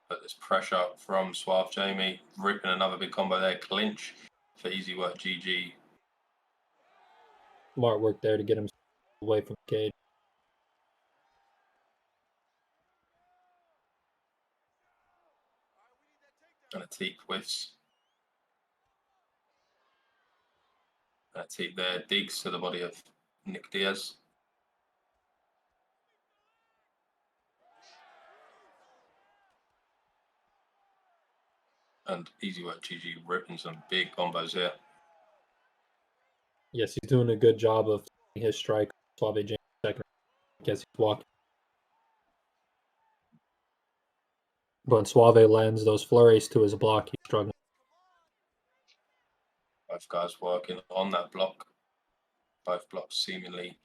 But there's pressure from Suave Jamie, ripping another big combo there. Clinch for Easy Work GG. Smart work there to get him away from the cage. And a teep whiffs. And a teep there digs to the body of Nick Diaz. And easy work, GG ripping some big combos here. Yes, he's doing a good job of his strike. Suave James second as he's walking. But Suave lends those flurries to his block. He's struggling. Both guys working on that block. Both blocks seemingly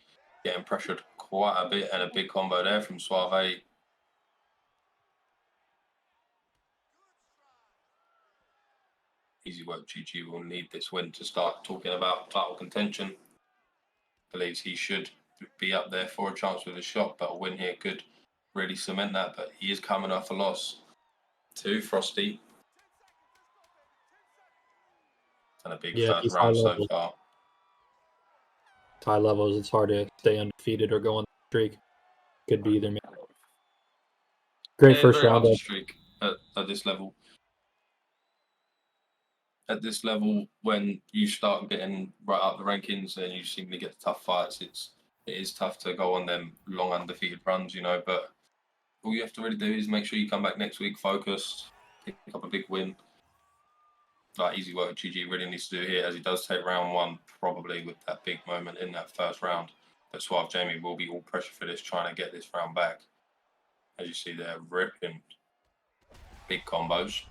getting pressured quite a bit, and a big combo there from Suave. Easy work, GG will need this win to start talking about title contention. Believes he should be up there for a chance with a shot, but a win here could really cement that. But he is coming off a loss to Frosty. And a big first he's round high so levels. far. High levels, it's hard to stay undefeated or go on the streak. Could be either. Great Yeah, first very hard round. to streak at this level. At this level, when you start getting right up the rankings and you seem to get the tough fights, it is tough to go on them long undefeated runs, you know. But all you have to really do is make sure you come back next week focused, pick up a big win. Like easy work, GG really needs to do here, as he does take round one, probably with that big moment in that first round. But Suave Jamie will be all pressure for this, trying to get this round back. As you see there, ripping big combos.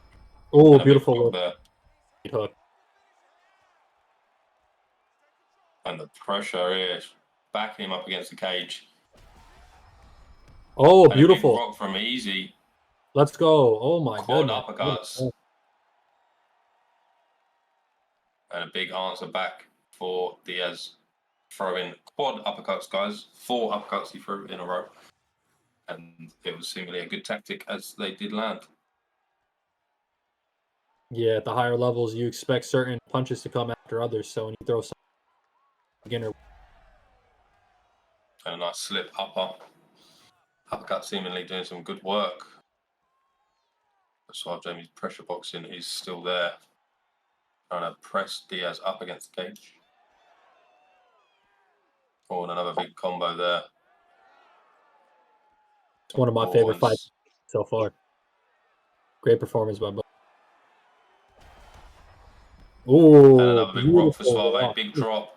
Oh, beautiful look. There. Hook. And the pressure is backing him up against the cage. Oh, and beautiful. A big rock from easy. Let's go. Oh, my Quad goodness. uppercuts. And a big answer back for Diaz. Throwing quad uppercuts, guys. 4 uppercuts he threw in a row. And it was seemingly a good tactic as they did land. Yeah, at the higher levels, you expect certain punches to come after others. So when you throw some beginner. And a nice slip upper. Uppercut seemingly doing some good work. But Suave Jamie's pressure boxing is still there. Trying to press Diaz up against the cage. Oh, and another big combo there. It's one of my favorite fights so far. Great performance by both. Oh, and another big rock for Suave. Big drop.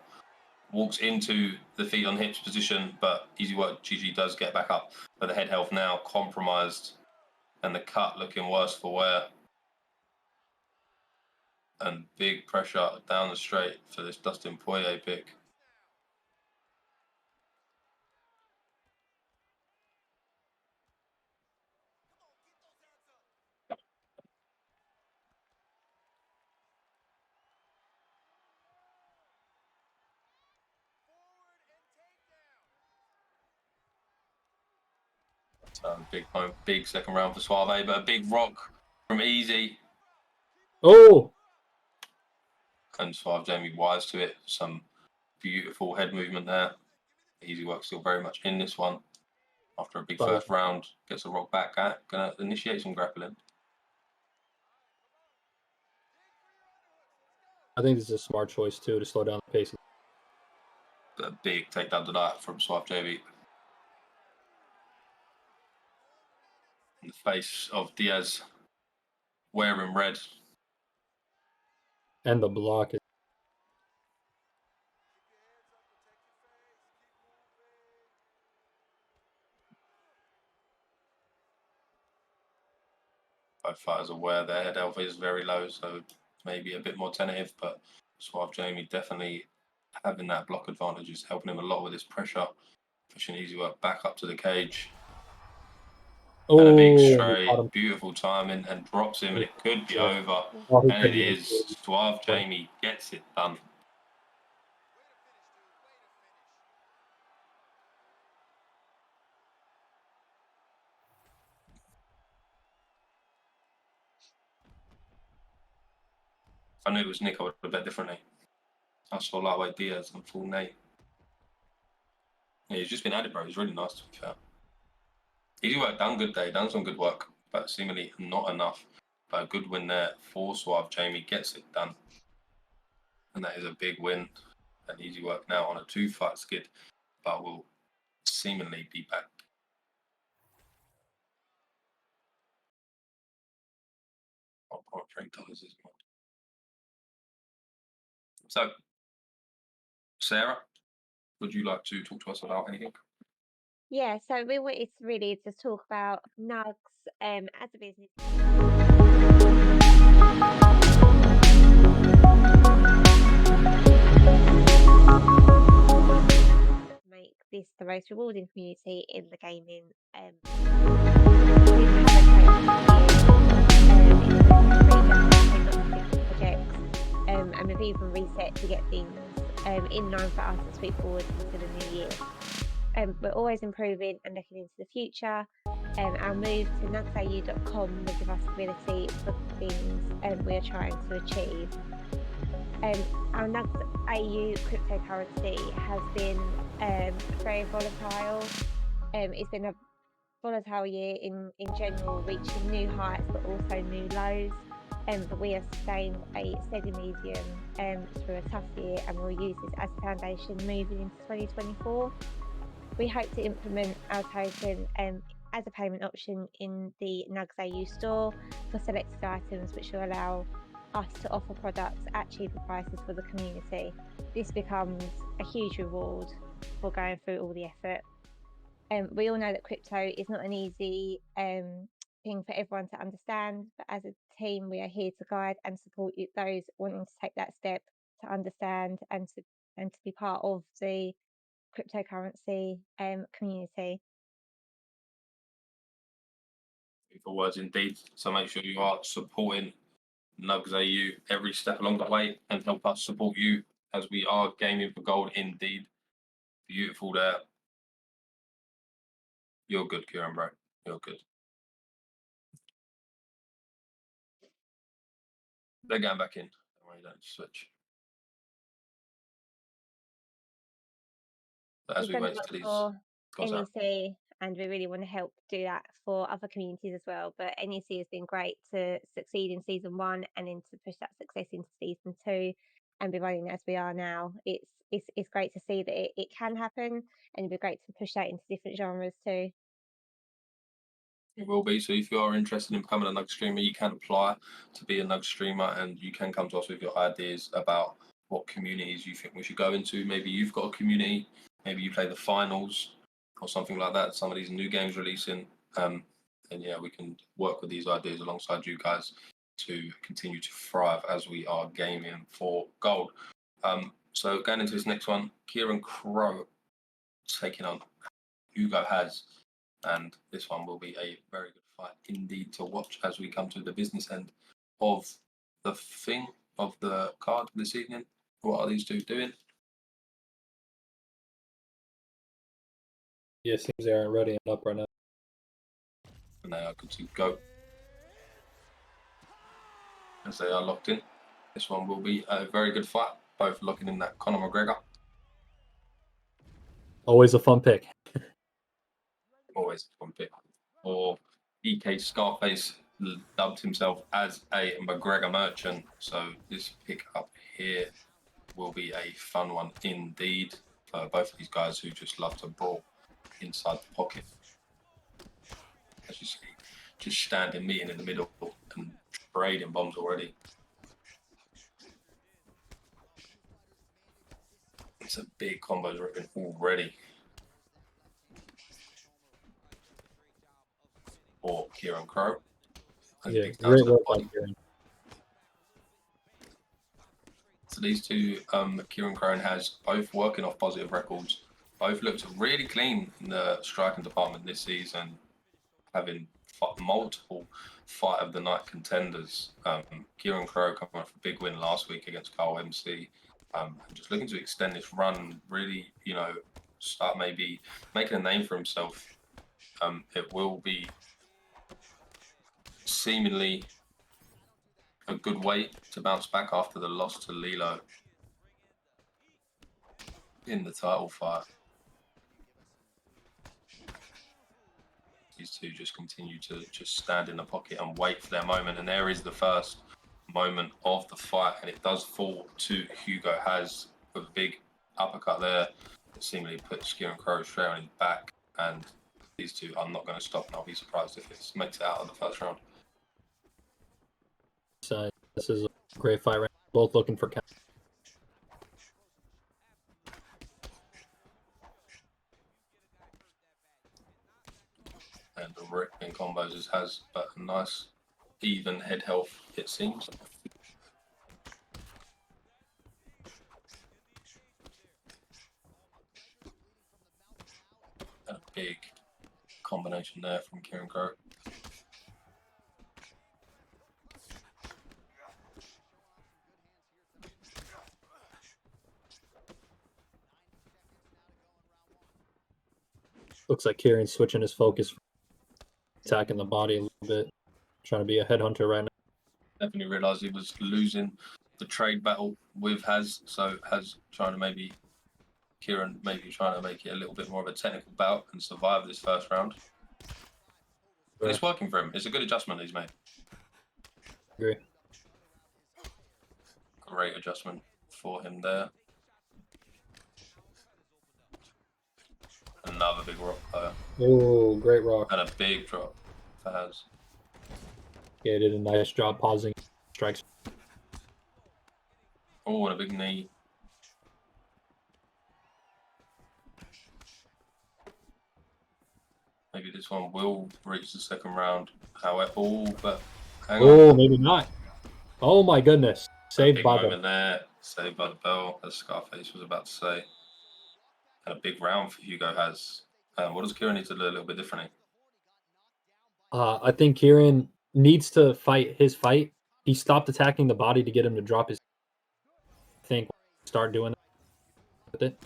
Walks into the feet on hips position, but easy work. GG does get back up. But the head health now compromised, and the cut looking worse for wear. And big pressure down the straight for this Dustin Poirier pick. So big second round for Suave, but a big rock from Easy. Oh! And Suave Jamie wise to it. Some beautiful head movement there. Easy work still very much in this one. After a big first round, gets a rock back at, gonna initiate some grappling. I think this is a smart choice too to slow down the pace. A big takedown to that from Suave Jamie. In the face of Diaz, wearing red. And the block is. Both fighters aware their head health is very low, so maybe a bit more tentative, but Suave Jamie definitely having that block advantage is helping him a lot with his pressure. Pushing easy work back up to the cage. And a big straight, beautiful timing, and drops him, and it could be over. And it is. Suave Jamie gets it done. If I knew it was Nick, I would have bet differently. I saw lightweight Diaz and full Nate. Yeah, he's just been at it, bro. He's really nice, to be fair. Easy work, done good day, done some good work, but seemingly not enough But a good win there for Suave. Jamie gets it done. And that is a big win. And easy work now on a 2-fight skid, but will seemingly be back. $1.3 is more. So, Sarah, would you like to talk to us about anything? Yeah, so we wanted to really just talk about NUGS as a business. Make this the most rewarding community in the gaming. And we've even reset to get things in line for us to sweep forward into the new year. We're always improving and looking into the future. Our move to nugsau.com will give us stability for things we are trying to achieve. Our NUGS AU cryptocurrency has been very volatile. It's been a volatile year in general, reaching new heights but also new lows. But we have sustained a steady medium through a tough year, and we'll use this as a foundation moving into 2024. We hope to implement our token as a payment option in the NUGS AU store for selected items, which will allow us to offer products at cheaper prices for the community. This becomes a huge reward for going through all the effort. We all know that crypto is not an easy thing for everyone to understand, but as a team, we are here to guide and support you, those wanting to take that step to understand and to be part of the cryptocurrency community. For words indeed. So make sure you are supporting NUGS AU every step along the way and help us support you as we are gaming for gold indeed. Beautiful there. You're good, Kieran, bro. You're good. They're going back in. Don't worry, don't switch. But as we We've done wait a lot for these, for goes out. NEC, and we really want to help do that for other communities as well. But NEC has been great to succeed in season 1 and then to push that success into season 2 and be running as we are now. It's great to see that it can happen, and it'd be great to push that into different genres too. It will be. So if you are interested in becoming a NUGS streamer, you can apply to be a NUGS streamer, and you can come to us with your ideas about what communities you think we should go into. Maybe you've got a community, maybe you play the finals or something like that. Some of these new games releasing, and yeah, we can work with these ideas alongside you guys to continue to thrive as we are gaming for gold. So going into this next one, Kieran Crow taking on Hugo Has. And this one will be a very good fight indeed to watch as we come to the business end of the card this evening. What are these two doing? Yeah, it seems they aren't ready and up right now. And they are good to go as they are locked in. This one will be a very good fight, both locking in that Conor McGregor. Always a fun pick. Always a fun pick. Or EK Scarface dubbed himself as a McGregor merchant. So this pick up here will be a fun one indeed for both of these guys who just love to brawl inside the pocket. As you see, just standing, meeting in the middle and trading bombs already. It's a big combo ripping already. Or Kieran Crow. Yeah, great work by Kieran. So these two, Kieran Crow and Has, both working off positive records. Both looked really clean in the striking department this season, having multiple fight of the night contenders. Kieran Crow coming off a big win last week against Carl MC. And just looking to extend this run, really, start maybe making a name for himself. It will be seemingly a good way to bounce back after the loss to LELOH in the title fight. these two just continue to just stand in the pocket and wait for their moment. And there is the first moment of the fight, and it does fall to Hugo Has with a big uppercut there that seemingly puts Kieran Crowe straight on his back. And these two are not going to stop, and I'll be surprised if it makes it out of the first round. So this is a great fight, right? Both looking for count. And the ripping combos has a nice even head health, it seems. And a big combination there from Kieran Crowe. Looks like Kieran's switching his focus, attacking the body a little bit, trying to be a headhunter right now. Definitely realised he was losing the trade battle with Has, so Has trying to maybe Kieran trying to make it a little bit more of a technical bout and survive this first round. But it's working for him. It's a good adjustment he's made. Agree. Great adjustment for him there. Another big rock player. Oh, great rock. And a big drop for Has. Yeah, did a nice job pausing strikes. Oh, and a big knee. Maybe this one will reach the second round. However, but hang Oh, on. maybe not. Oh my goodness. Saved Big by moment the there. Saved by the bell, as Scarface was about to say. And a big round for Hugo Has. What does Kieran need to do a little bit differently? I think Kieran needs to fight his fight. He stopped attacking the body to get him to drop his. I think start doing that with it.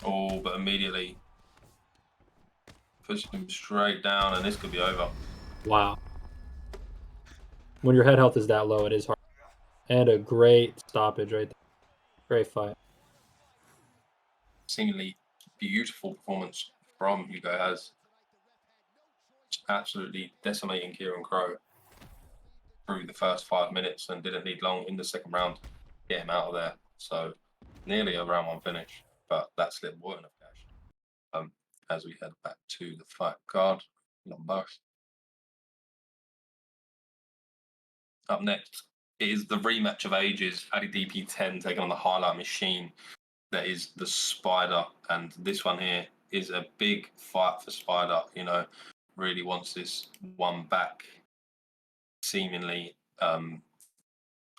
Oh, but immediately pushing him straight down, and this could be over. Wow. When your head health is that low, it is hard. And a great stoppage right there. Great fight. Seemingly beautiful performance from Hugo Has. Absolutely decimating Kieran Crowe through the first 5 minutes and didn't need long in the second round to get him out of there. So nearly a round one finish, but that slip wouldn't have cashed. As we head back to the fight card, Lombard. Up next is the rematch of ages, Adi DP10 taking on the highlight machine. That is the Spider, and this one here is a big fight for Spider. You know, really wants this one back. Seemingly, kind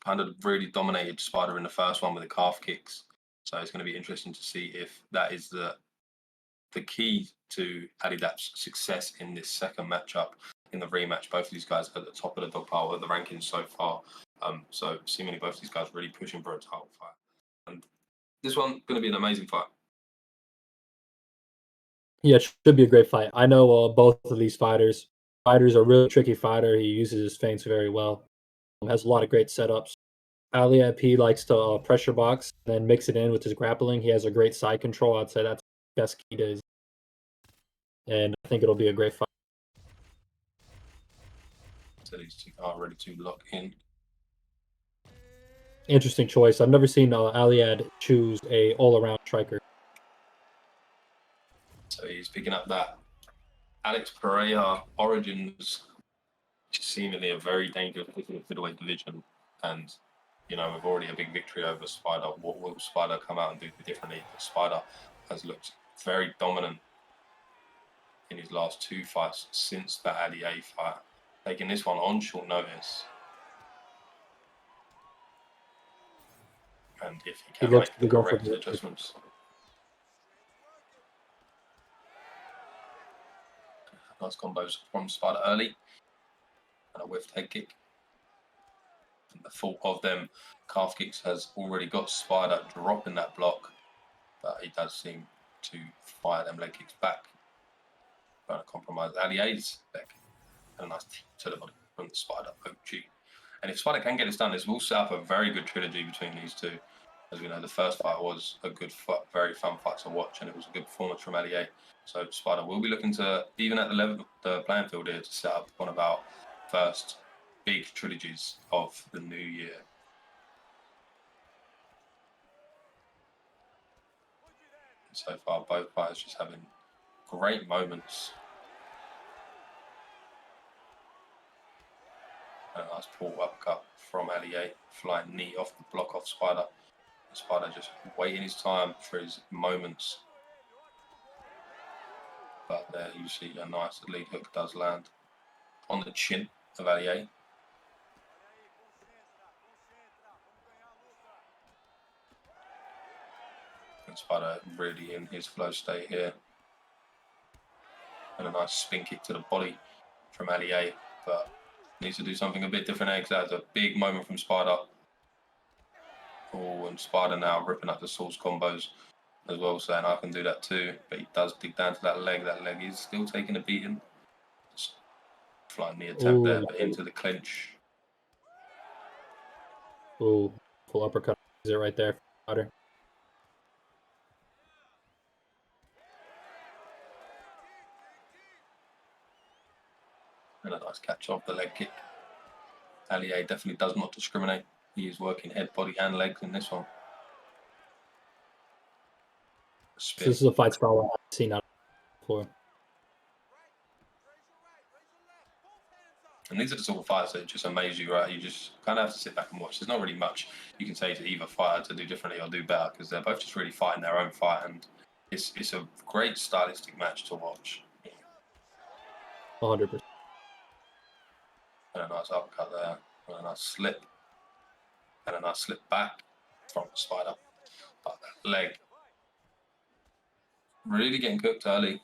of really dominated Spider in the first one with the calf kicks. So it's going to be interesting to see if that is the key to Adidap's success in this second matchup in the rematch. Both of these guys at the top of the dog pile of the rankings so far. So seemingly both of these guys really pushing for a title fight. And this one going to be an amazing fight. Yeah, it should be a great fight. I know both of these fighters. Fighter's a really tricky fighter. He uses his feints very well. Has a lot of great setups. Ali P likes to pressure box, then mix it in with his grappling. He has a great side control. I'd say that's the best key to his. And I think it'll be a great fight. So these two are ready to lock in. Interesting choice. I've never seen Aliad choose a all-around striker. So he's picking up that Alex Pereira Origins, seemingly a very dangerous middleweight division. And, you know, we've already a big victory over Spider. What will Spider come out and do differently? Spider has looked very dominant in his last two fights since the Adi A fight, taking this one on short notice. And if he can make the correct adjustments. Nice combos from Spider early. And a whiff head kick. And the fault of them calf kicks has already got Spider dropping that block. But he does seem to fire them leg kicks back. Trying to compromise Ali's leg. And a nice tip to the body from the Spider OG. And if Spider can get this done, this will set up a very good trilogy between these two. As we know, the first fight was a good fight, very fun fight to watch, and it was a good performance from LEA. So Spider will be looking to, even at the level, the playing field here, to set up one of our first big trilogies of the new year. And so far, both fighters just having great moments. And a nice pull uppercut from LEA, flying knee off the block off Spider. Spider just waiting his time for his moments. But there you see a nice lead hook does land on the chin of LEA. And Spider really in his flow state here. And a nice spin kick to the body from LEA, but needs to do something a bit different because that's a big moment from Spider. Oh, and Spider now ripping up the source combos as well, saying I can do that too. But he does dig down to that leg. That leg is still taking a beating. Just flying knee attack there, but into the clinch. Ooh, full uppercut. Is it right there, Spider? And a nice catch off the leg kick. LEA definitely does not discriminate. He is working head, body, and legs in this one. So this is a fight style I've seen out before. And these are the sort of fights that just amaze you, right? You just kind of have to sit back and watch. There's not really much you can say to either fighter to do differently or do better because they're both just really fighting their own fight, and it's a great stylistic match to watch. 100%. And a nice uppercut there, and a nice slip, and a nice slip back from Spider. But that leg really getting cooked early.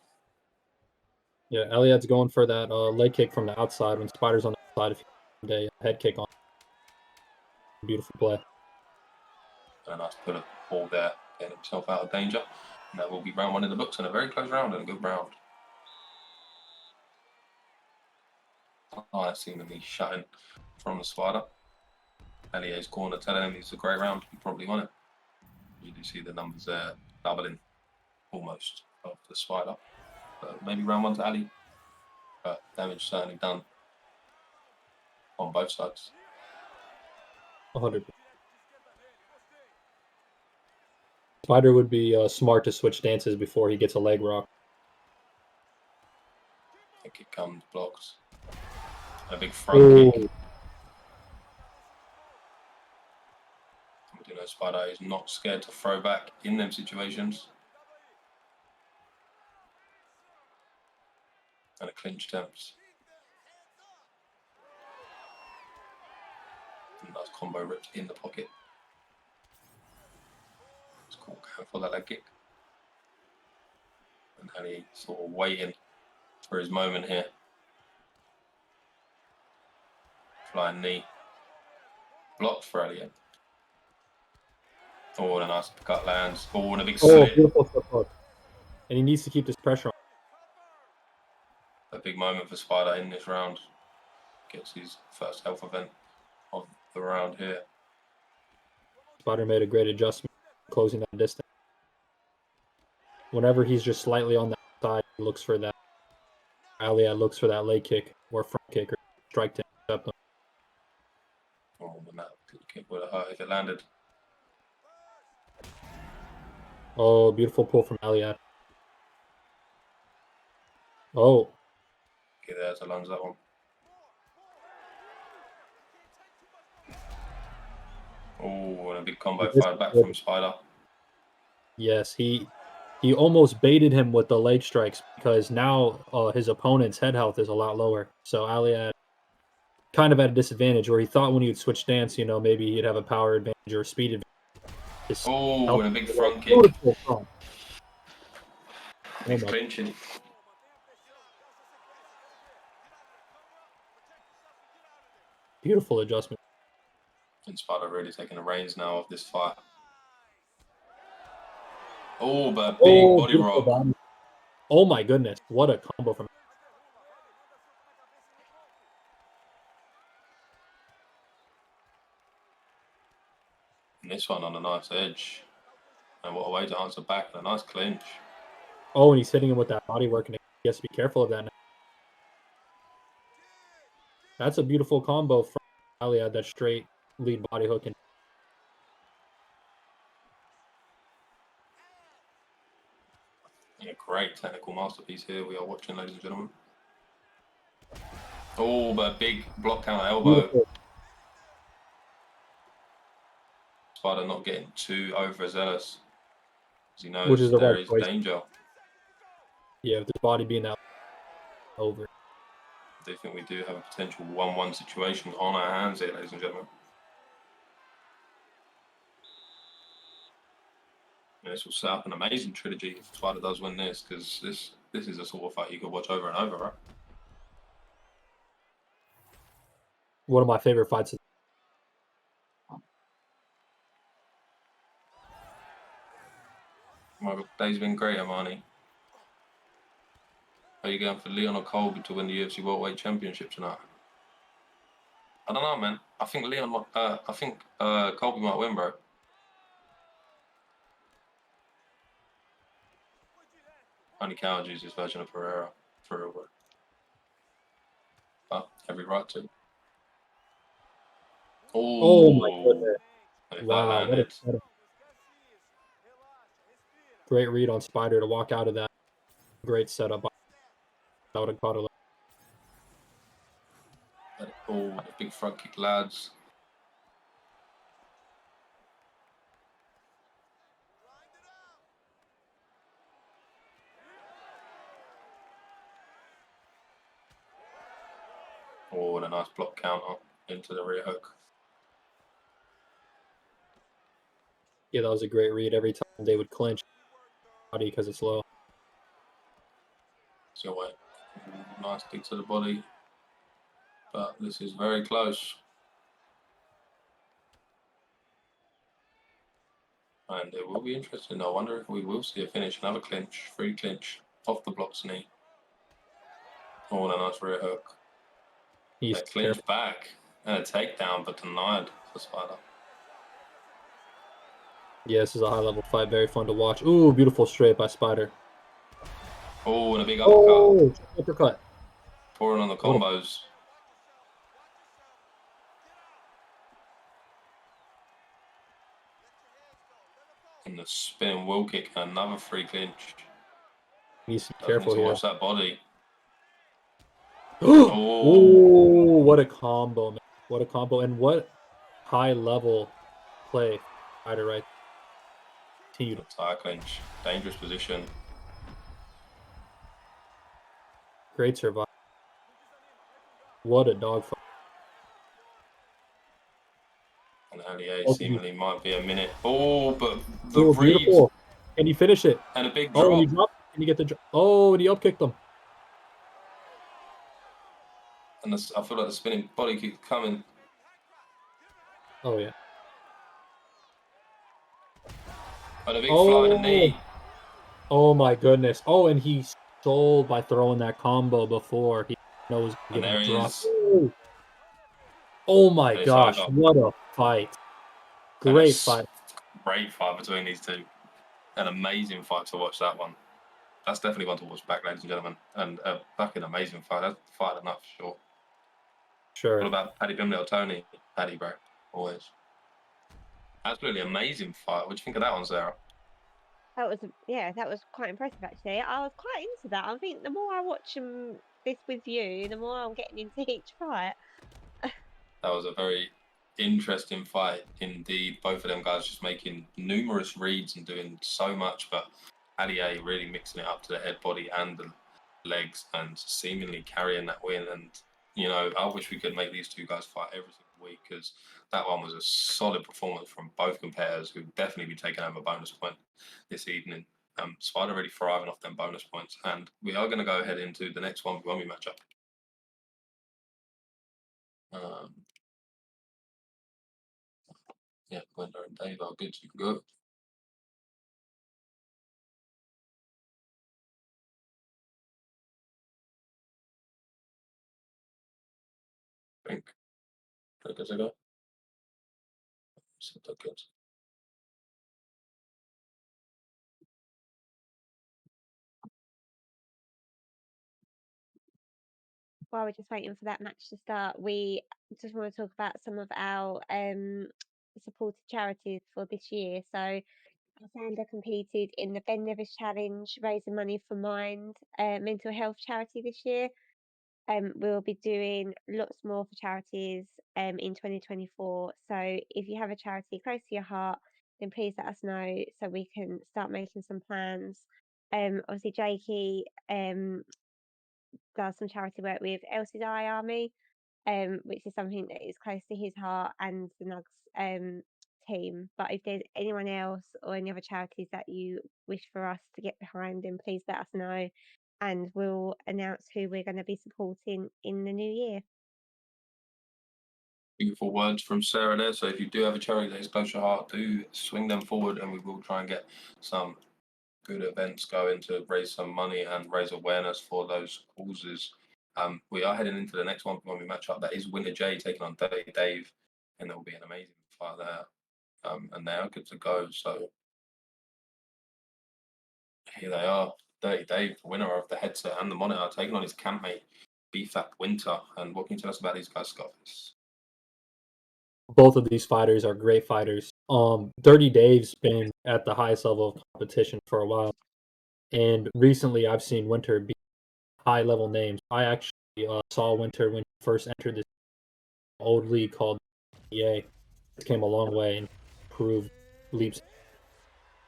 Yeah, Elliot's going for that leg kick from the outside when Spider's on the outside. If you a head kick on, beautiful play. And a nice pull ball there, getting himself out of danger. And that will be round one in the books, and a very close round and a good round. I seen him shutting from the Spider. LEA's corner telling him it's a great round. He probably won it. You do see the numbers there doubling almost of the Spider. Maybe round one to Ali. But damage certainly done on both sides. 100%. Spider would be smart to switch stances before he gets a leg rock. I think it comes blocked. A big front kick. You know, Spider is not scared to throw back in them situations. And a clinch attempts. And nice combo ripped in the pocket. It's cool going for that leg kick. And Ali sort of waiting for his moment here. Flying knee. Blocked for Elliot. Oh, and a nice cut lands. Oh, and a big slip. Beautiful flip hook. And he needs to keep this pressure on. A big moment for Spider in this round. Gets his first health event of the round here. Spider made a great adjustment, closing that distance. Whenever he's just slightly on that side, he looks for that. Alia looks for that leg kick or front kick or strike to intercept him. Oh, and that kick would have hurt if it landed. Oh, beautiful pull from Elliot. Oh. Okay, there's a lunge that one. Oh, and a big combo fired back from Spider. Yes, he almost baited him with the leg strikes because now his opponent's head health is a lot lower. So Elliot kind of at a disadvantage where he thought when he would switch stance, maybe he'd have a power advantage or a speed advantage. Oh, and a big front kick. He's clinching. Beautiful adjustment. And Spider really taking the reins now of this fight. Oh, but big body roll. Body. Oh my goodness, what a combo from. And This one on a nice edge. And what a way to answer back and a nice clinch. Oh, and he's hitting him with that body work, and he has to be careful of that now. That's a beautiful combo from Ali had that straight lead body hook. And yeah, great technical masterpiece here we are watching, ladies and gentlemen. Oh, but big block counter elbow. beautiful. Spider not getting too overzealous. Because he knows Which is the there right is choice. danger. Yeah, with his body being that over. I do think we do have a potential 1-1 situation on our hands here, ladies and gentlemen. And this will set up an amazing trilogy if Spider does win this, because this is a sort of fight you could watch over and over, right? One of my favorite fights. My day's been great, Armani. Are you going for Leon or Colby to win the UFC Welterweight Championship tonight? I don't know, man. I think Colby might win, bro. Only Coward uses his version of Pereira for real, bro. But every right to. Oh my goodness. If that Wow, what a landed. setup. Great read on Spider to walk out of that. Great setup. I would have caught it. Oh, the big front kick, lads. Oh, and a nice block counter into the rear hook. Yeah, that was a great read. Every time they would clinch body because it's low. So wait, nice kick to the body, but this is very close. And it will be interesting. I wonder if we will see a finish. Another clinch, free clinch off the block's knee. Oh, and a nice rear hook. He's A clinch careful. back and a takedown, but denied for Spider. Yeah, this is a high level fight. Very fun to watch. Ooh, beautiful straight by Spider. Oh, and a big uppercut. Oh, uppercut. Pouring on the combos. And the spinning wheel kick, another free clinch. Needs to be Doesn't need careful to here. watch that body. Oh, what a combo, man. What a combo. And what high level play. Spider right. Continue to Tire clinch. Dangerous position. great survival. What a dogfight. And LEA seemingly might be a minute. Oh, but the Oh, read beautiful. Can you finish it? and a big Oh, and he drop. dropped. Can you get the drop? Oh, and he up kicked him. And I feel like the spinning body kick coming. Oh, yeah. And a big flying knee. Oh, my goodness. Oh, and he sold by throwing that combo before. He knows And getting there a he drop. is. Oh, my And it's gosh. over. What a fight. And Great it's fight. great fight between these two. An amazing fight to watch that one. That's definitely one to watch back, ladies and gentlemen. And a fucking amazing fight. That's fight enough for sure. Sure. What about Paddy Bimley or Tony? Paddy, bro. Always. Absolutely amazing fight. What do you think of that one, Sarah? That was that was quite impressive actually. I was quite into that. I think the more I watch this with you, the more I'm getting into each fight. That was a very interesting fight indeed. Both of them guys just making numerous reads and doing so much, but Allier really mixing it up to the head, body, and the legs, and seemingly carrying that win. And you know, I wish we could make these two guys fight every single week, because that one was a solid performance from both competitors, who definitely be taking home a bonus point this evening. Spider already thriving off them bonus points, and we are going to go ahead into the next one when we match up. Yeah, Gwenda and Dave are good to go. I think. Good to go. So good. while we're just waiting for that match to start, we just want to talk about some of our supported charities for this year. So Alexander competed in the Ben Nevis Challenge, raising money for Mind mental health charity this year. We'll be doing lots more for charities in 2024. So if you have a charity close to your heart, then please let us know so we can start making some plans. Obviously, Jakey does some charity work with Elsie's Eye Army, which is something that is close to his heart and the NUGS team. But if there's anyone else or any other charities that you wish for us to get behind, then please let us know, and we'll announce who we're going to be supporting in the new year. Beautiful words from Sarah there. So if you do have a charity that is close to your heart, do swing them forward, and we will try and get some good events going to raise some money and raise awareness for those causes. We are heading into the next one when we match up. That is Winner J taking on Dirty Dave, and there will be an amazing fight there. And they are good to go. So here they are. Dirty Dave, the winner of the headset and the monitor, taking on his campmate, BFAP Winter. And what can you tell us about these guys, Scott? Both of these fighters are great fighters. Dirty Dave's been at the highest level of competition for a while, and recently I've seen Winter beat high level names. I actually saw Winter when he first entered this old league called EA. It came a long way and proved leaps.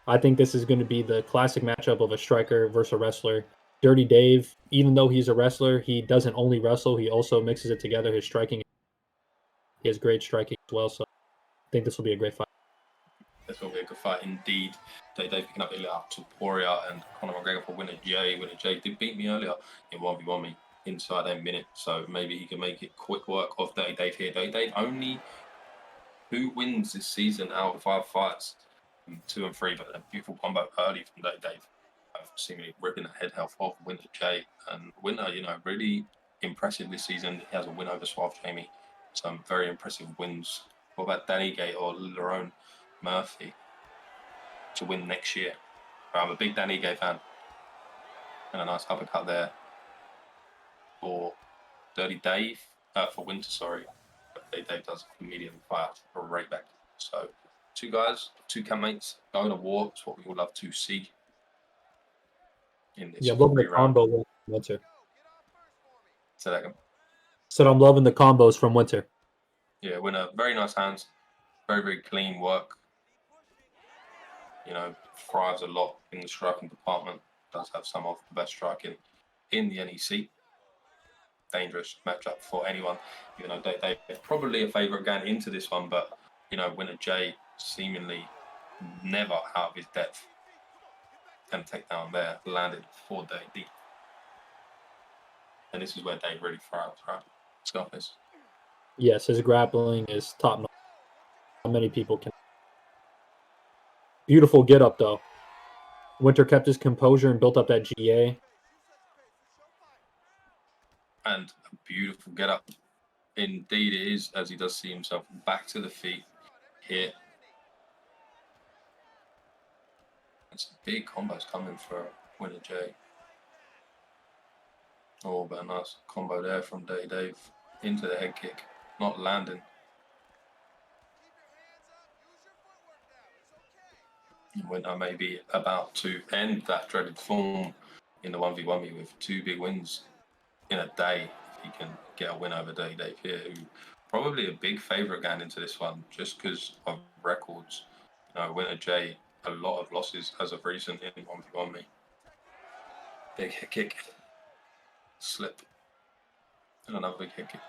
I think this is going to be the classic matchup of a striker versus a wrestler. Dirty Dave, even though he's a wrestler, he doesn't only wrestle, he also mixes it together. His striking, he has great striking as well. So I think this will be a great fight. This will be a good fight indeed. Dave picking up Ilya Topuria and Conor McGregor for Winner J. Winner J did beat me earlier in 1v1 me inside a minute, so maybe he can make it quick work of Dirty Dave here. Dirty Dave only 2 wins this season out of 5 fights, 2 and 3, but a beautiful combo early from Dirty Dave. Seemingly ripping the head health off Winner J. And Winner, really impressive this season. He has a win over Suave Jamie. Some very impressive wins. What about Danny Gate or Lerone Murphy to win next year? I'm a big Danny Gate fan. And a nice uppercut there for Dirty Dave, for Winter, sorry. But Dirty Dave does immediately fire right back. So 2 guys, 2 campmates going to war. It's what we would love to see in this I'm loving the 3-round. combo with Winter. Say that again. Said I'm loving the combos from Winter. Yeah, Winner, very nice hands, very, very clean work. Thrives a lot in the striking department. Does have some of the best striking in the NEC. Dangerous matchup for anyone. They're probably a favourite going into this one, but Winner J seemingly never out of his depth. And takedown there landed for Dave. And this is where Dave really thrives, right? Scarface. Yes, his grappling is top notch. Not many people can. Beautiful get up though. Winter kept his composure and built up that GA. And a beautiful get up. Indeed it is, as he does see himself back to the feet here. And some big combos coming for Winner J. Oh, but a nice combo there from Dirty Dave into the head kick, not landing. Winter may be about to end that dreaded form in the 1v1 me with 2 big wins in a day. If he can get a win over Dirty Dave here, who probably a big favourite going into this one just because of records. Winner J, a lot of losses as of recent in 1v1 me. Big head kick, slip, and another big head kick.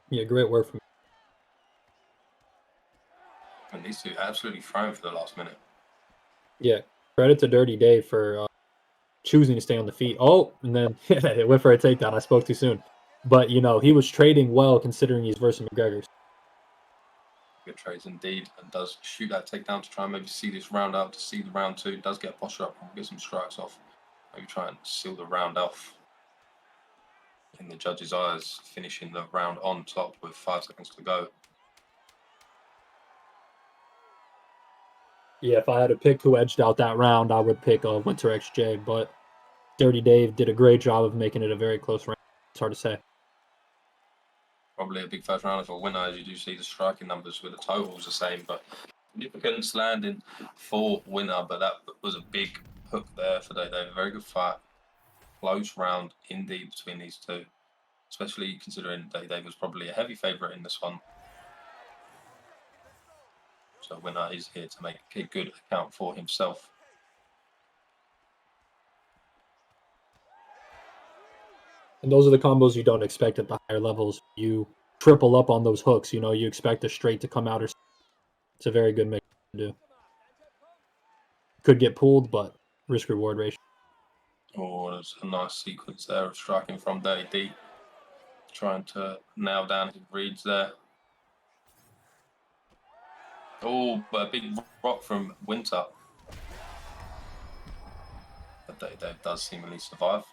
Yeah, great work from him. And these 2 absolutely thrown for the last minute. Yeah, credit to Dirty Dave for choosing to stay on the feet. Oh, and then it went for a takedown. I spoke too soon. But, he was trading well considering he's versus McGregor. Good trades indeed, and does shoot that takedown to try and maybe see this round out, to see the round 2. Does get a posture up, get some strikes off. Maybe try and seal the round off in the judge's eyes, finishing the round on top with 5 seconds to go. Yeah, if I had to pick who edged out that round, I would pick Winter XJ. But Dirty Dave did a great job of making it a very close round. It's hard to say. Probably a big first rounder for a winner, as you do see the striking numbers with the totals the same, but significance landing for winner. But that was a big hook there for Dave. A very good fight, close round indeed between these two, especially considering Dave was probably a heavy favourite in this one. So winner is here to make a good account for himself. And those are the combos you don't expect at the higher levels. You triple up on those hooks. You know, you expect a straight to come out, or it's a very good mix to do. Could get pulled, but risk reward ratio. Oh, there's a nice sequence there of striking from Dirty D, trying to nail down his reads there. Oh, but a big rock from Winter. But Dave does seemingly survive.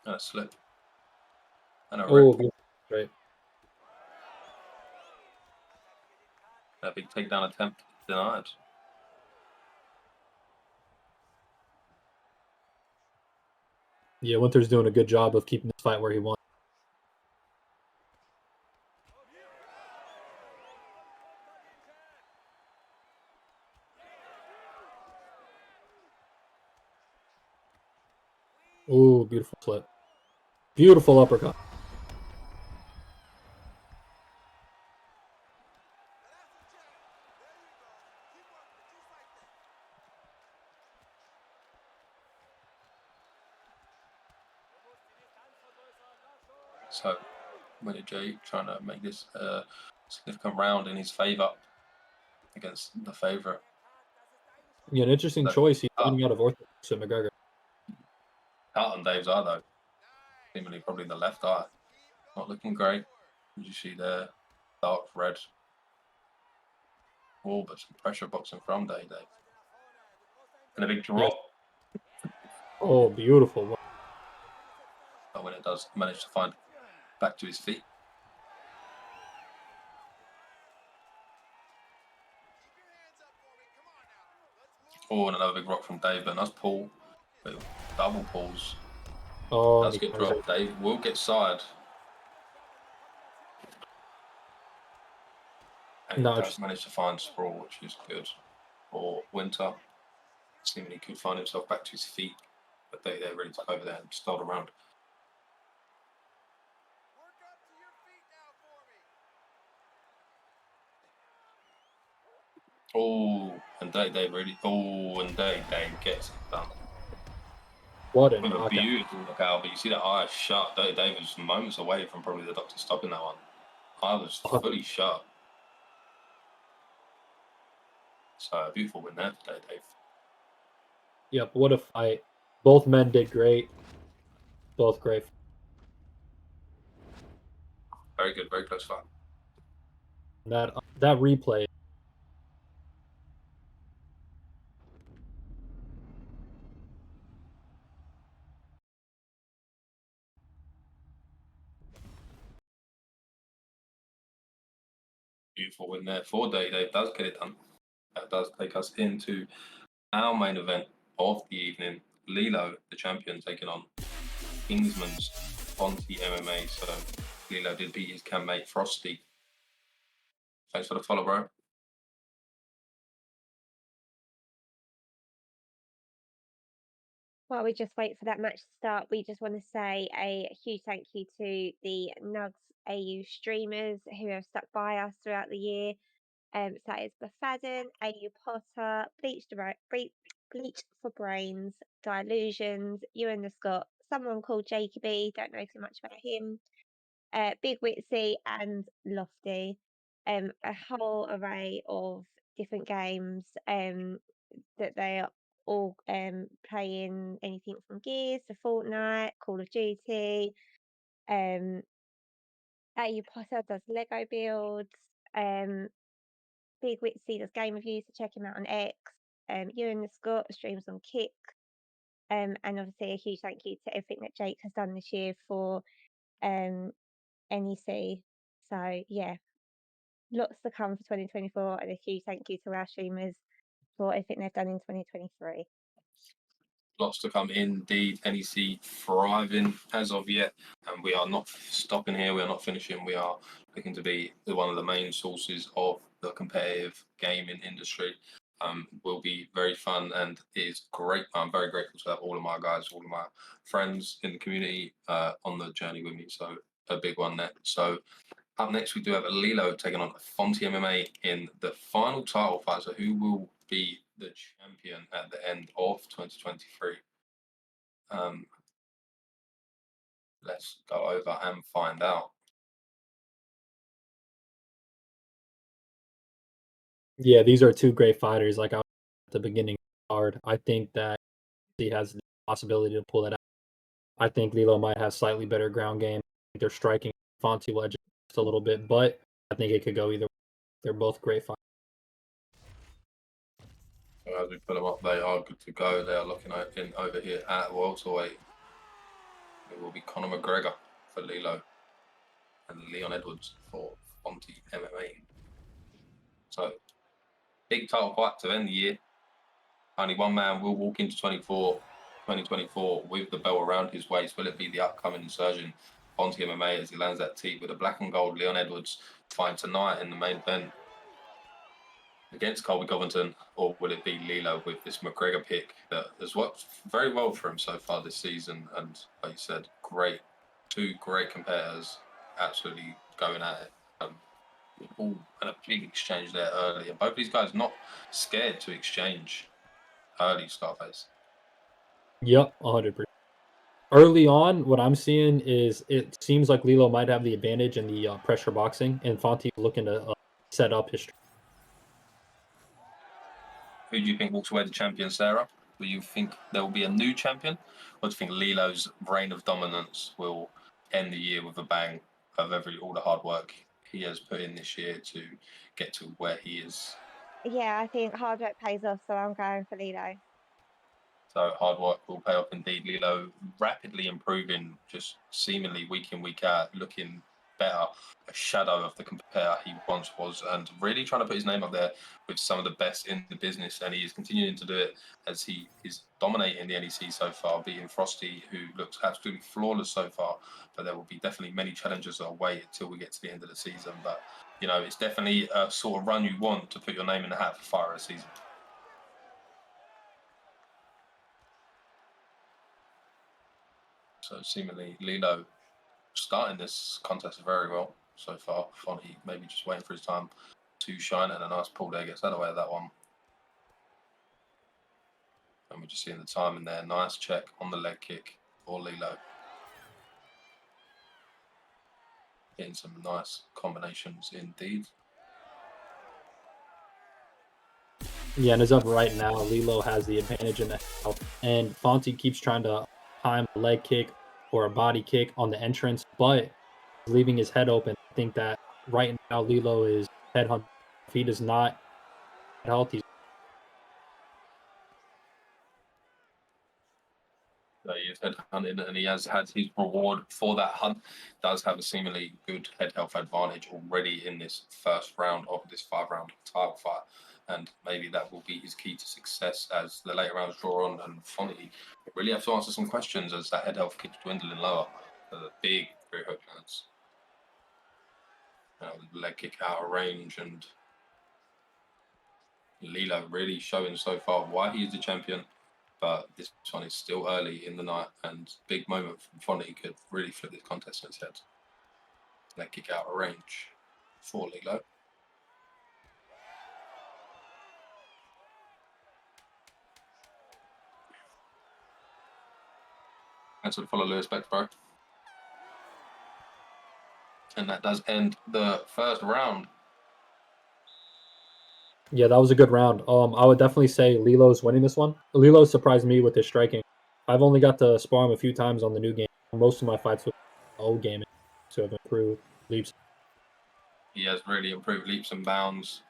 And a slip. And a rip. Oh, right. A big takedown attempt denied. Yeah, Winter's doing a good job of keeping this fight where he wants. Oh, beautiful flip. Beautiful uppercut. So, Winner J trying to make this a significant round in his favour against the favourite. Yeah, an interesting choice. He's running out of orthodox at McGregor. Out on Dave's eye, though. Seemingly probably the left eye. Not looking great. As you see there, dark red. Oh, but some pressure boxing from Dave. And a big drop. Oh, beautiful. But when it does manage to find back to his feet. Oh, and another big rock from Dave, but nice pull. Double pulls. Oh, That's a good drop. Dave will get side. And he does manage to find sprawl, which is good for Winter. Seemingly he could find himself back to his feet, but they're ready to go over there and start around. Oh, and Dave really. Oh, and Dave gets it done. What a With a knockout. beautiful knockout, but you see that eye shut. Dave was moments away from probably the doctor stopping that one. Eye was fully shut. So a beautiful win there for Dave. Yep, what a fight. Both men did great. Both great. Very good, very close fight. That replay. Beautiful win there for Dave does get it done. That does take us into our main event of the evening. LELOH, the champion, taking on Kingsman's FONTYMMA. So LELOH did beat his campmate Frosty. Thanks for the follow, bro. While we just wait for that match to start, we just want to say a huge thank you to the NUGS AU streamers who have stuck by us throughout the year. So that is Bafadden, AU Potter, Bleach for Brains, Dilutions, Ewan the Scott, someone called Jacoby, don't know too much about him, Big Witsy and Lofty. A whole array of different games that they are all playing anything from Gears to Fortnite, Call of Duty. AU Potter does Lego builds. Big Witsy does game reviews, so check him out on X. Ewan the Scott streams on Kick. And obviously a huge thank you to everything that Jake has done this year for NEC. So yeah, Lots to come for 2024, and a huge thank you to our streamers for everything they've done in 2023. Lots to come indeed. NEC thriving as of yet, and we are not stopping here. We are not finishing. We are looking to be one of the main sources of the competitive gaming industry. Will be very fun, and it is great. I'm very grateful to have all of my guys, all of my friends in the community on the journey with me. So a big one there. So up next, we do have LELOH taking on FONTYMMA in the final title fight. So who will be the champion at the end of 2023? Let's go over and find out. Yeah, these are two great fighters. Like I was at the beginning card, I think that he has the possibility to pull it out. I think LELOH might have slightly better ground game. They're striking Fonty will edge just a little bit, but I think it could go either way. They're both great fighters. So as we put them up, they are good to go. They are looking in over here at welterweight. It will be Conor McGregor for LELOH and Leon Edwards for FONTYMMA. So big title fight to end the year. Only one man will walk into 2024 with the belt around his waist. Will it be the upcoming insurgent FONTYMMA as he lands that tee with a black and gold Leon Edwards fighting tonight in the main event against Colby Covington, or will it be LELOH with this McGregor pick that has worked very well for him so far this season? And like you said, two great competitors absolutely going at it. All and a big exchange there early, and both these guys not scared to exchange early, Scarface. Yep, 100%. Early on, what I'm seeing is it seems like LELOH might have the advantage in the pressure boxing, and Fonty looking to set up his. Who do you think walks away the champion, Sarah? Do you think there will be a new champion, or do you think LELOH's reign of dominance will end the year with a bang of all the hard work he has put in this year to get to where he is? Yeah, I think hard work pays off, so I'm going for LELOH. So hard work will pay off indeed. LELOH rapidly improving, just seemingly week in, week out, looking better, a shadow of the competitor he once was, and really trying to put his name up there with some of the best in the business. And he is continuing to do it as he is dominating the NEC so far, beating Frosty, who looks absolutely flawless so far. But there will be definitely many challenges away until we get to the end of the season. But, you know, it's definitely a sort of run you want to put your name in the hat for Fire of the season. So seemingly LELOH starting this contest very well so far. Fonty maybe just waiting for his time to shine, and a nice pull there gets out of the way of that one. And we're just seeing the time in there. Nice check on the leg kick for LELOH. Getting some nice combinations indeed. Yeah, and as of right now, LELOH has the advantage in the health, and Fonty keeps trying to time a leg kick or a body kick on the entrance, but leaving his head open. I think that right now LELOH is headhunting. If he does not healthy. He is headhunting, and he has had his reward for that hunt. Does have a seemingly good head health advantage already in this first round of this 5-round title fight, and maybe that will be his key to success as the later rounds draw on. And Fonty really have to answer some questions as that head health keeps dwindling lower. The big rear hook lands, leg kick out of range, and LELOH really showing so far why he is the champion. But this one is still early in the night, and big moment from Fonty could really flip this contest on its head. Leg kick out of range for LELOH. Thanks for the follow, Lewis Beckbro. And that does end the first round. Yeah, that was a good round. I would definitely say LELOH's winning this one. LELOH surprised me with his striking. I've only got to spar him a few times on the new game. Most of my fights with the old game to have improved leaps. He has really improved leaps and bounds.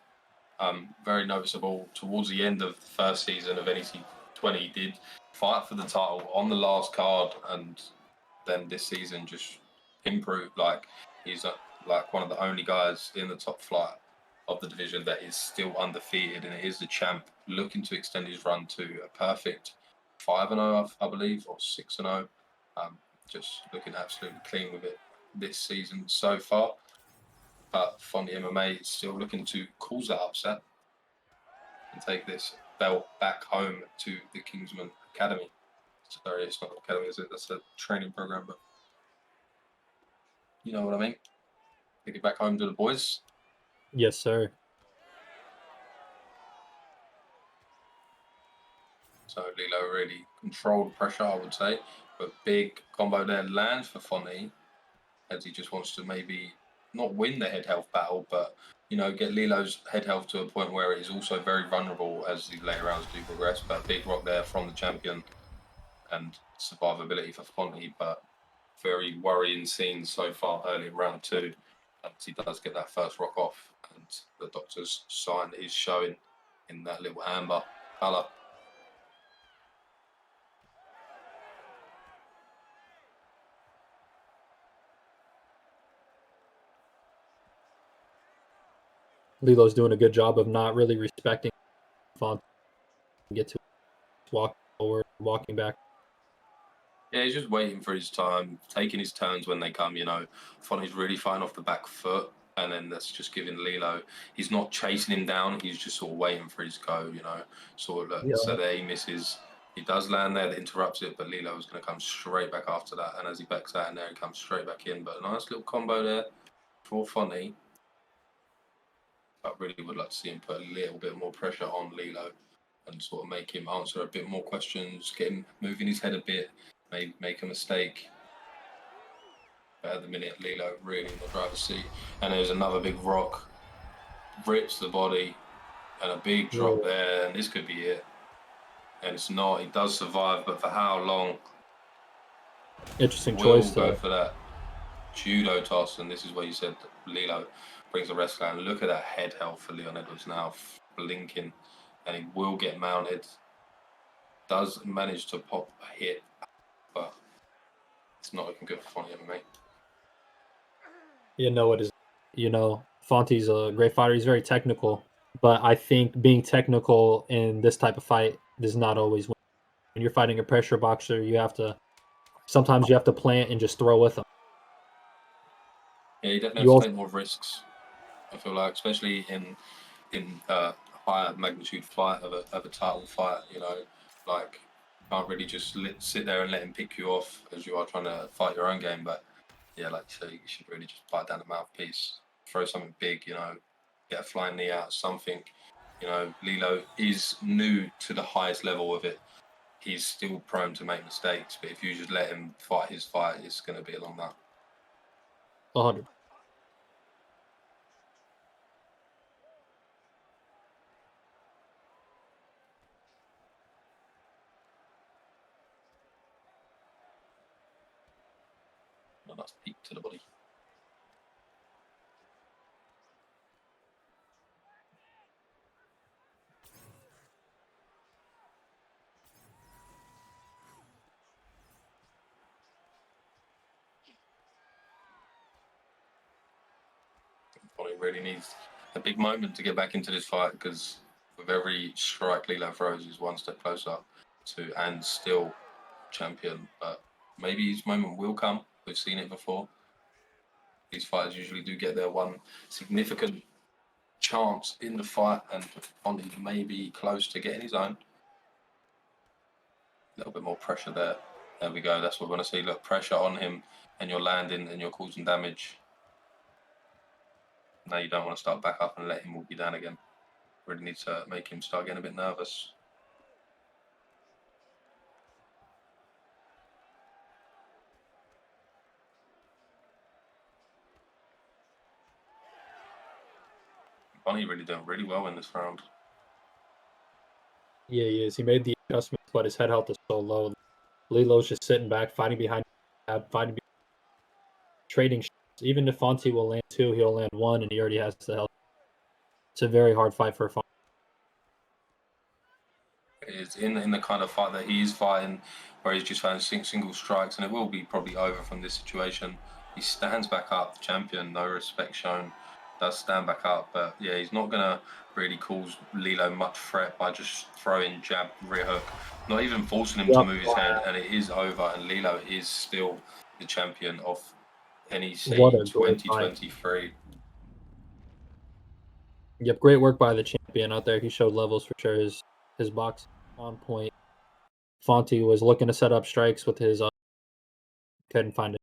Very noticeable towards the end of the first season of NEC 20. He did fight for the title on the last card, and then this season just improved. Like he's like one of the only guys in the top flight of the division that is still undefeated, and it is the champ looking to extend his run to a perfect 5-0, I believe, or 6-0. Just looking absolutely clean with it this season so far. But Fonty MMA is still looking to cause that upset and take this belt back home to the Kingsman Academy. Sorry, it's not an academy, is it? That's a training program, but you know what I mean. Take it back home to the boys. Yes, sir. So LELOH really controlled pressure, I would say. But big combo there lands for Fonty, as he just wants to maybe not win the head health battle, but you know, get LELOH's head health to a point where it is also very vulnerable as the later rounds do progress. But big rock there from the champion and survivability for Fonty, but very worrying scene so far early in round 2. As he does get that first rock off, and the doctor's sign is showing in that little amber colour. LELOH's doing a good job of not really respecting Fonty. Get to walk forward, walking back. Yeah, he's just waiting for his time, taking his turns when they come, you know. Fonty's really fighting off the back foot, and then that's just giving LELOH. He's not chasing him down, he's just sort of waiting for his go, you know. Sort of, so there he misses. He does land there, that interrupts it, but LELOH is going to come straight back after that. And as he backs out in there, he comes straight back in. But a nice little combo there for Fonty. I really would like to see him put a little bit more pressure on LELOH and sort of make him answer a bit more questions, get him moving his head a bit, maybe make a mistake. But at the minute, LELOH really in the driver's seat. And there's another big rock, rips the body, and a big drop there, and this could be it. And it's not, he does survive, but for how long? Interesting Will choice, go though. for that judo toss, and this is where you said LELOH brings the wrestler, and look at that head health for Leon Edwards now, blinking, and he will get mounted. Does manage to pop a hit, but it's not looking good for Fonty MMA. You know, it is. You know, Fonty's a great fighter. He's very technical, but I think being technical in this type of fight does not always win. When you're fighting a pressure boxer, sometimes you have to plant and just throw with them. Yeah, you definitely You have to also, take more risks. I feel like, especially in higher magnitude fight of a title fight, you know, like can't really just sit there and let him pick you off as you are trying to fight your own game. But yeah, like you say, you should really just bite down the mouthpiece, throw something big, you know, get a flying knee out, something. You know, LELOH is new to the highest level of it. He's still prone to make mistakes, but if you just let him fight his fight, it's going to be along that. 100. A nice peek to the body. Fonty really needs a big moment to get back into this fight, because with every strike LELOH throws, he's one step closer to and still champion. But maybe his moment will come. We've seen it before. These fighters usually do get their one significant chance in the fight, and Fonty may be close to getting his own. A little bit more pressure there. There we go. That's what we want to see. Look, pressure on him, and you're landing and you're causing damage. Now you don't want to start back up and let him walk you down again. Really need to make him start getting a bit nervous. Fonty really doing really well in this round. Yeah, he is. He made the adjustments, but his head health is so low. LELOH's just sitting back, fighting behind, trading shots. Even if Fonty will land 2, he'll land 1, and he already has the health. It's a very hard fight for Fonty. It's in the kind of fight that he's fighting, where he's just fighting single strikes, and it will be probably over from this situation. He stands back up, the champion, no respect shown. does stand back up. But yeah, he's not going to really cause LELOH much threat by just throwing jab, rear hook, not even forcing him to move his head, and it is over, and LELOH is still the champion of NEC What a great fight. 2023. Yep, great work by the champion out there. He showed levels for sure. His box on point. Fonty was looking to set up strikes with his couldn't find it.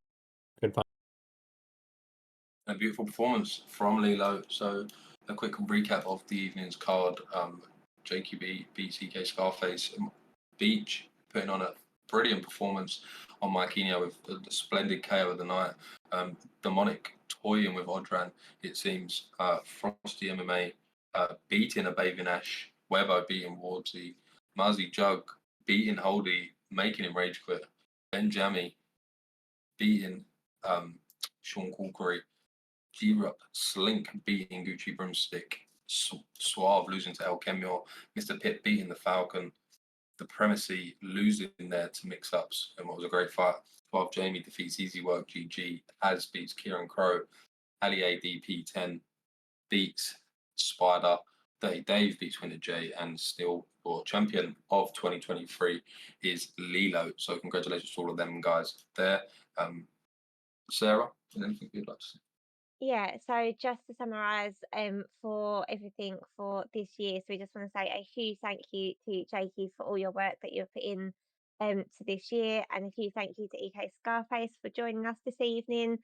A beautiful performance from LELOH. So a quick recap of the evening's card. JQB beats EK Scarface. Beach putting on a brilliant performance on Mykenio with a splendid KO of the night. Demonic toying with Odran, it seems. Frosty MMA beating a Bathing Ash. Webo beating Wardsy. Muzzy Jug beating Holdy, making him rage quit. Benjami beating Sean Corkery. G-Rup Slink beating Gucci Broomstick. Suave losing to El Kemio. Mr. Pitt beating the Falcon. The Primacy losing there to mix-ups and what was a great fight. 12 Jamie defeats Easy Work GG. Az beats Kieran Crow. Ali ADP 10 beats Spider. 30 Dave beats Winter J, and still for champion of 2023 is LELOH. So congratulations to all of them guys there. Sarah, anything you'd like to say? Yeah, so just to summarize for everything for this year, so we just want to say a huge thank you to Jakey for all your work that you've put in to this year, and a huge thank you to EK Scarface for joining us this evening.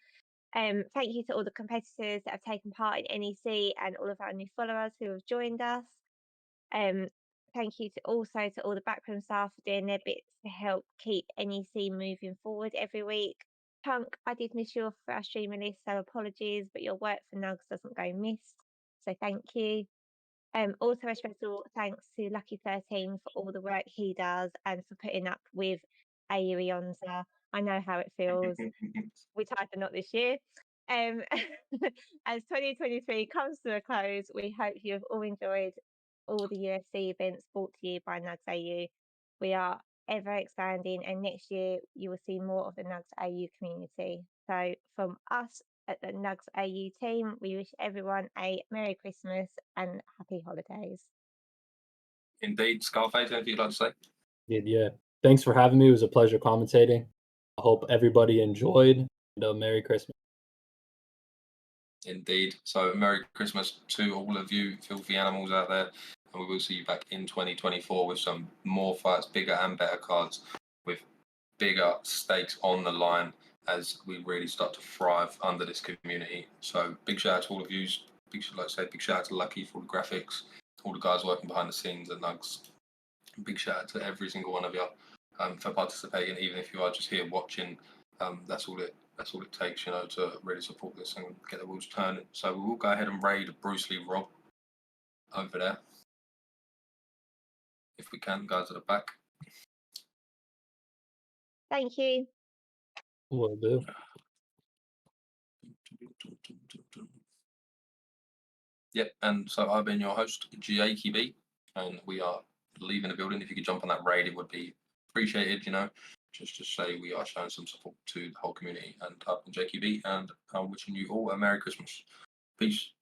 Thank you to all the competitors that have taken part in NEC and all of our new followers who have joined us. Thank you to also to all the backroom staff for doing their bits to help keep NEC moving forward every week. Chunk, I did miss you off for our streamer list, so apologies, but your work for NUGS doesn't go missed, so thank you. Also a special thanks to Lucky 13 for all the work he does and for putting up with AU Ionza. I know how it feels. We tried to not this year. As 2023 comes to a close, we hope you have all enjoyed all the UFC events brought to you by NUGS AU. We are ever expanding, and next year you will see more of the NUGS AU community. So from us at the NUGS AU team, we wish everyone a Merry Christmas and Happy Holidays. Indeed. Scarface, anything you'd like to say? Yeah. Thanks for having me. It was a pleasure commentating. I hope everybody enjoyed. And Merry Christmas. Indeed. So Merry Christmas to all of you filthy animals out there. And we will see you back in 2024 with some more fights, bigger and better cards, with bigger stakes on the line as we really start to thrive under this community. So big shout out to all of you. Big shout out to Lucky for all the graphics, all the guys working behind the scenes at NUGS. Big shout out to every single one of you for participating, even if you are just here watching. That's all it takes, to really support this and get the wheels turning. So we will go ahead and raid Bruce Lee Rob over there, if we can, guys at the back. Thank you. Will do. Yep, and so I've been your host, GAQB, and we are leaving the building. If you could jump on that raid, it would be appreciated, just to say we are showing some support to the whole community. And I've been JQB, and I'm wishing you all a Merry Christmas. Peace.